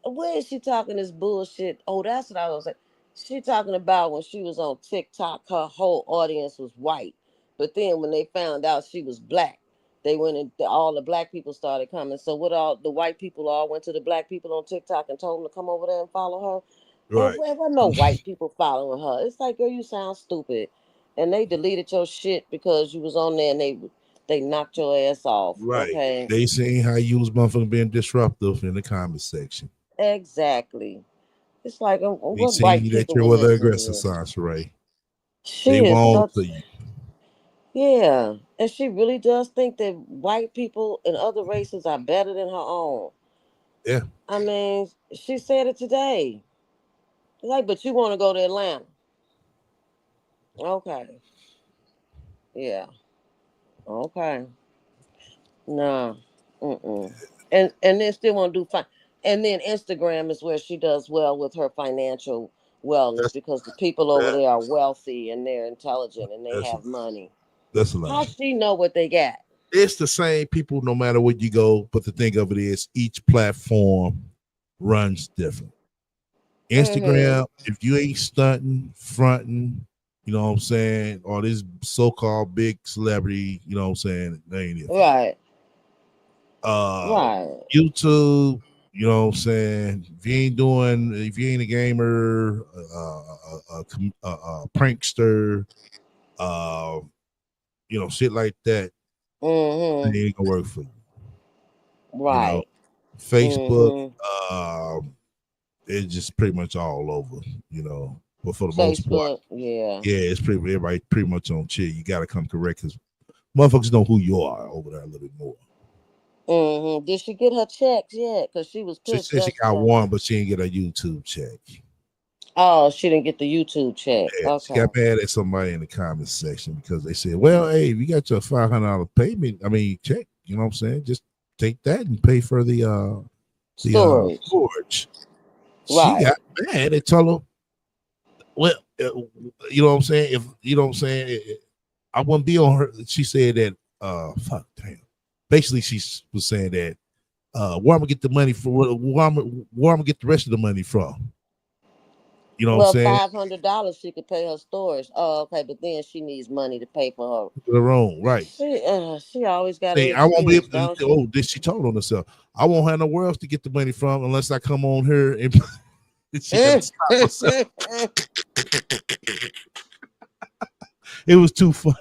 where is she talking this bullshit? Oh, that's what I was like. She talking about when she was on TikTok, her whole audience was white. But then when they found out she was black, they went and all the black people started coming. So what all the white people all went to the black people on TikTok and told them to come over there and follow her. And right. there wasn't no white people following her. It's like, girl, you sound stupid. And they deleted your shit because you was on there and they knocked your ass off. Right. Okay. They seen how you was motherfucking being disruptive in the comment section. Exactly. It's like They what white seen that people you will were the listen aggressor, to. Sasha Ray. They She is won't such, to you. yeah, and she really does think that white people and other races are better than her own. Yeah. I mean, she said it today. Like, but you want to go to Atlanta? Okay, yeah, okay, no, and then still want to do fine. And then Instagram is where she does well with her financial wellness That's because the people over that, there are wealthy and they're intelligent and they that's have money. that's a lie. How she know what they got? It's the same people no matter where you go, but the thing of it is each platform runs different. Mm-hmm. Instagram, if you ain't stunting, fronting, you know what I'm saying, or this so-called big celebrity, you know what I'm saying, they ain't it for you. Right. Uh Right. YouTube, you know what I'm saying, if you ain't a gamer, a prankster, uh, shit like that, Mm-hmm. they ain't gonna work for you. You know, Right. Facebook, Mm-hmm. um, it's just pretty much all over, but for the most part, Facebook. Yeah. yeah, it's pretty everybody pretty much on chill. You got to come correct because motherfuckers know who you are over there a little bit more. Mm-hmm. Did she get her checks yet? Because she was She pissed said she got yesterday. one, but she didn't get a YouTube check. Oh, she didn't get the YouTube check. Yeah, she Okay. got mad at somebody in the comment section because they said, "Well, hey, if you got your $500 payment, I mean check, you know what I'm saying? Just take that and pay for the Storage. storage." She Right. got mad and told her, "Well, you know what I'm saying? If you know what I'm saying, I wouldn't be on her." She said that, fuck, damn. Basically, she was saying that, where I'm gonna get the money for? Where I'm gonna get the rest of the money from? You know what I'm Well, saying? $500 she could pay her storage. Oh, okay, but then she needs money to pay for her. The wrong, right? She always got an See, I won't be excuse, able to. don't she? Oh, this she told on herself. I won't have nowhere else to get the money from unless I come on her and she had to stop herself. It was too funny.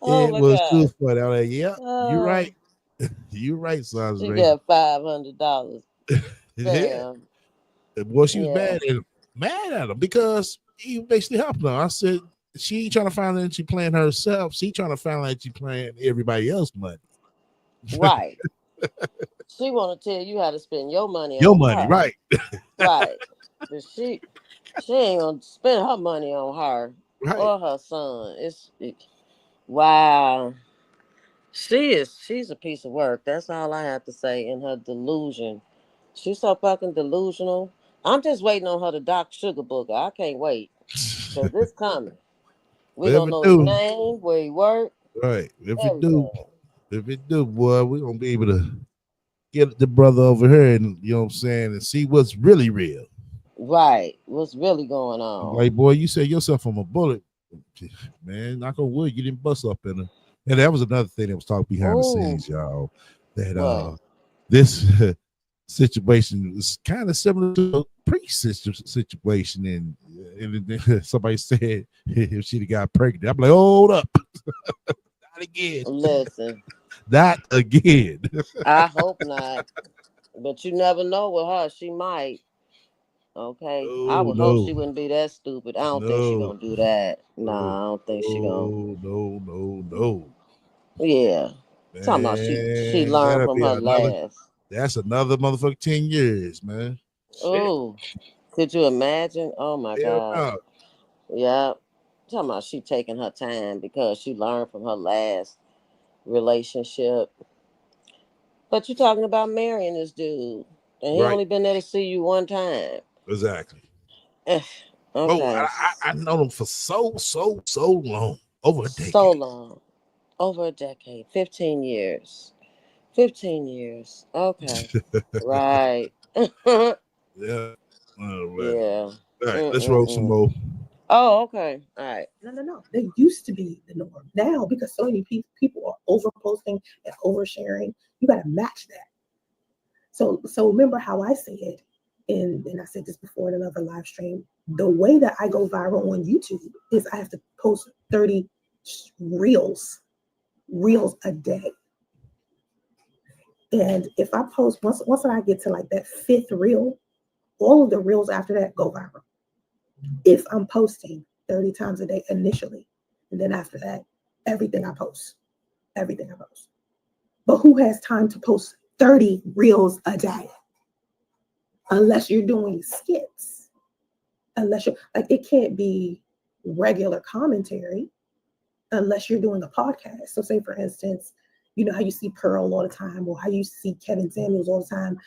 Oh It my was too God. funny. I was like, "Yeah, you're right. Oh, You're right, Sasha she Ray." got $500. Yeah. Damn. Boy, she was Yeah. mad at him because he basically helped her. I said she ain't trying to find out that she playing herself. She trying to find out that she playing everybody else's money. Right. She want to tell you how to spend your money Your on money, her. right? Right. But she ain't gonna spend her money on her Right. or her son. Wow. She's a piece of work. That's all I have to say in her delusion. She's so fucking delusional. I'm just waiting on her to dock Sugar Booger. I can't wait. Cause it's coming. We If gonna it know his do, name, where he work, right. everything. If it do, boy, we gonna be able to get the brother over here and you know what I'm saying and see what's really real. Right. What's really going on? Like, boy, you set yourself from a bullet, man. Knock on wood, you didn't bust up in her. And that was another thing that was talked behind the Ooh. scenes, y'all. That What? this situation is kind of similar to a situation, and somebody said if she'd have got pregnant, I'm like, hold up, not again, Listen. not again. I hope not. But you never know with her. She might. Okay. I Oh would hope no, she wouldn't be that stupid. I don't think she no, gonna do that. no, Nah, I don't think she gonna. no, no, no, no, Yeah. Talking about she man, learned that'll from be her another. last. That's another motherfucking 10 years, man. Shit, Oh, could you imagine? Oh my hell God. no. Yeah. Talking about she taking her time because she learned from her last relationship. But you talking about marrying this dude. And he Right. only been there to see you one time. Exactly. Eh, Oh, okay. I know them for so long, over a So decade. long. Over a decade. 15 years. 15 years. Okay. Right. Yeah. Alrighty. Yeah. All right, let's roll some Mm-mm-mm. more. Oh, okay. All right. No. They used to be the norm. Now, because so many people are over posting and oversharing, you got to match that. So remember how I said, and I said this before in another live stream. The way that I go viral on YouTube is I have to post 30 reels a day. And if I post once I get to like that fifth reel, all of the reels after that go viral. If I'm posting 30 times a day initially, and then after that, everything I post. But who has time to post 30 reels a day? Unless you're doing skits. Unless you're like, it can't be regular commentary unless you're doing a podcast. So say for instance, you know how you see Pearl all the time or how you see Kevin Samuels all the time.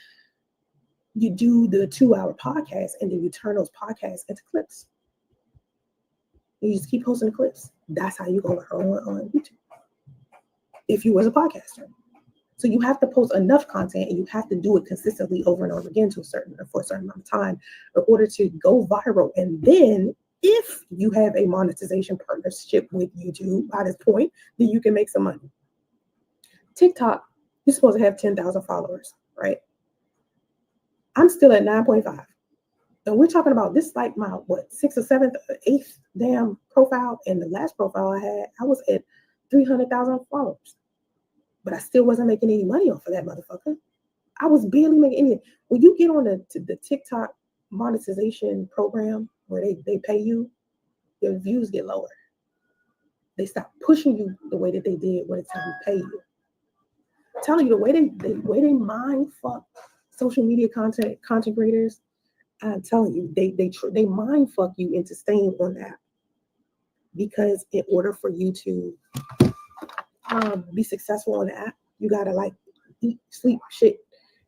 You do the 2-hour podcast and then you turn those podcasts into clips. You just keep posting the clips. That's how you go on YouTube. If you was a podcaster. So you have to post enough content and you have to do it consistently over and over again for a certain amount of time in order to go viral. And then if you have a monetization partnership with YouTube by this point, then you can make some money. TikTok, you're supposed to have 10,000 followers, right? I'm still at 9.5. And we're talking about this like my, 6th or 7th or 8th damn profile. And the last profile I had, I was at 300,000 followers. But I still wasn't making any money off of that motherfucker. I was barely making any. When you get on the TikTok monetization program where they pay you, your views get lower. They stop pushing you the way that they did when it's time to pay you. I'm telling you, the way they mind fuck social media content creators, I'm telling you, they mind fuck you into staying on that. Because in order for you to be successful on the app, you gotta like eat, sleep, shit,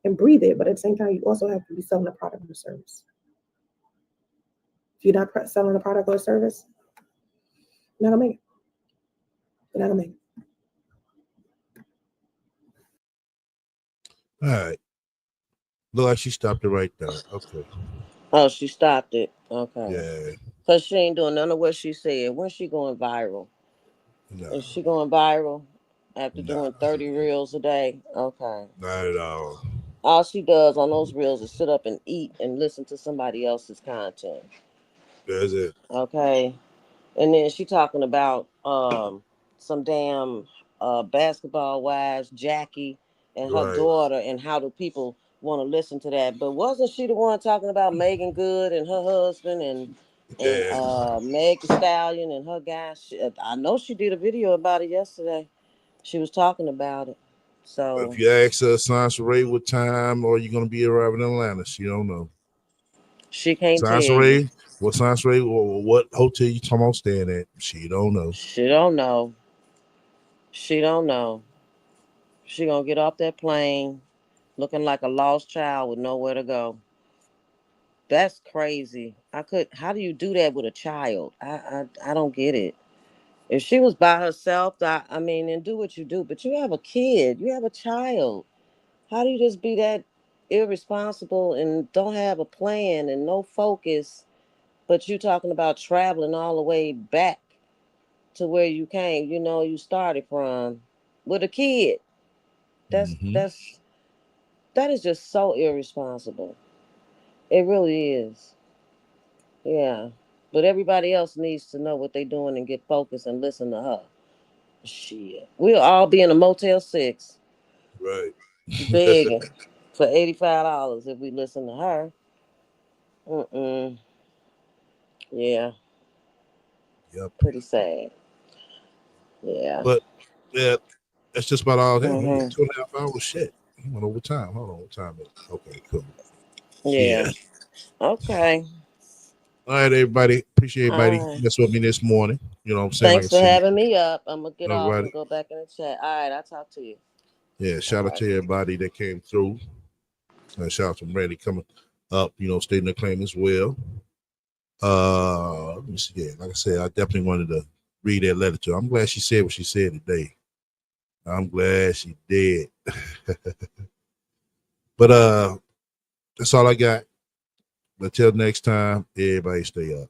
and breathe it. But at the same time, you also have to be selling a product or service. If you're not selling a product or a service, you're not gonna make it. You're not gonna make it. All right. Look like she stopped it right there. Okay. Oh, she stopped it. Okay. Yeah. Because she ain't doing none of what she said. When's she going viral? No. Is she going viral after No. doing 30 reels a day? Okay. Not at all. All she does on those reels is sit up and eat and listen to somebody else's content. That's it. Okay. And then she talking about some damn basketball wives, Jackie and her Right. daughter, and how do people want to listen to that? But wasn't she the one talking about Megan Good and her husband and Yeah. Meg the Stallion and her guy? I know she did a video about it yesterday. She was talking about it. So If you ask her, Sansa Ray, what time are you going to be arriving in Atlanta? She don't know. she can't tell Sansa you. Ray, Sansa Ray, what hotel you talking about staying at? She don't know. She don't know. She don't know. She gonna get off that plane looking like a lost child with nowhere to go. That's crazy. How do you do that with a child? I don't get it. If she was by herself, I mean, and do what you do, but you have a kid, you have a child. How do you just be that irresponsible and don't have a plan and no focus? But you talking about traveling all the way back to where you came, you started from with a kid. That's Mm-hmm. that's that is just so irresponsible. It really is. Yeah. But everybody else needs to know what they're doing and get focused and listen to her. Shit. We'll all be in a Motel 6 Right. begging for $85 if we listen to her. Mm-mm. Yeah. Yep. Pretty sad. Yeah. But yeah, that's just about all that. Hey, Mm-hmm. 2.5 hours. Shit. He went over time. Hold on. What time is it? Okay, cool. Yeah. Yeah. Okay. All right, everybody. Appreciate everybody All right. messing with me this morning. You know what I'm saying? Like I Thanks for said, having me up. I'm going to get off everybody. and go back in the chat. All right. I'll talk to you. Yeah, All shout out right. to everybody that came through. Shout out to Randy coming up, stating the claim as well. Let me see here. Like I said, I definitely wanted to read that letter to her. I'm glad she said what she said today. I'm glad she did. But that's all I got. Until next time, everybody stay up.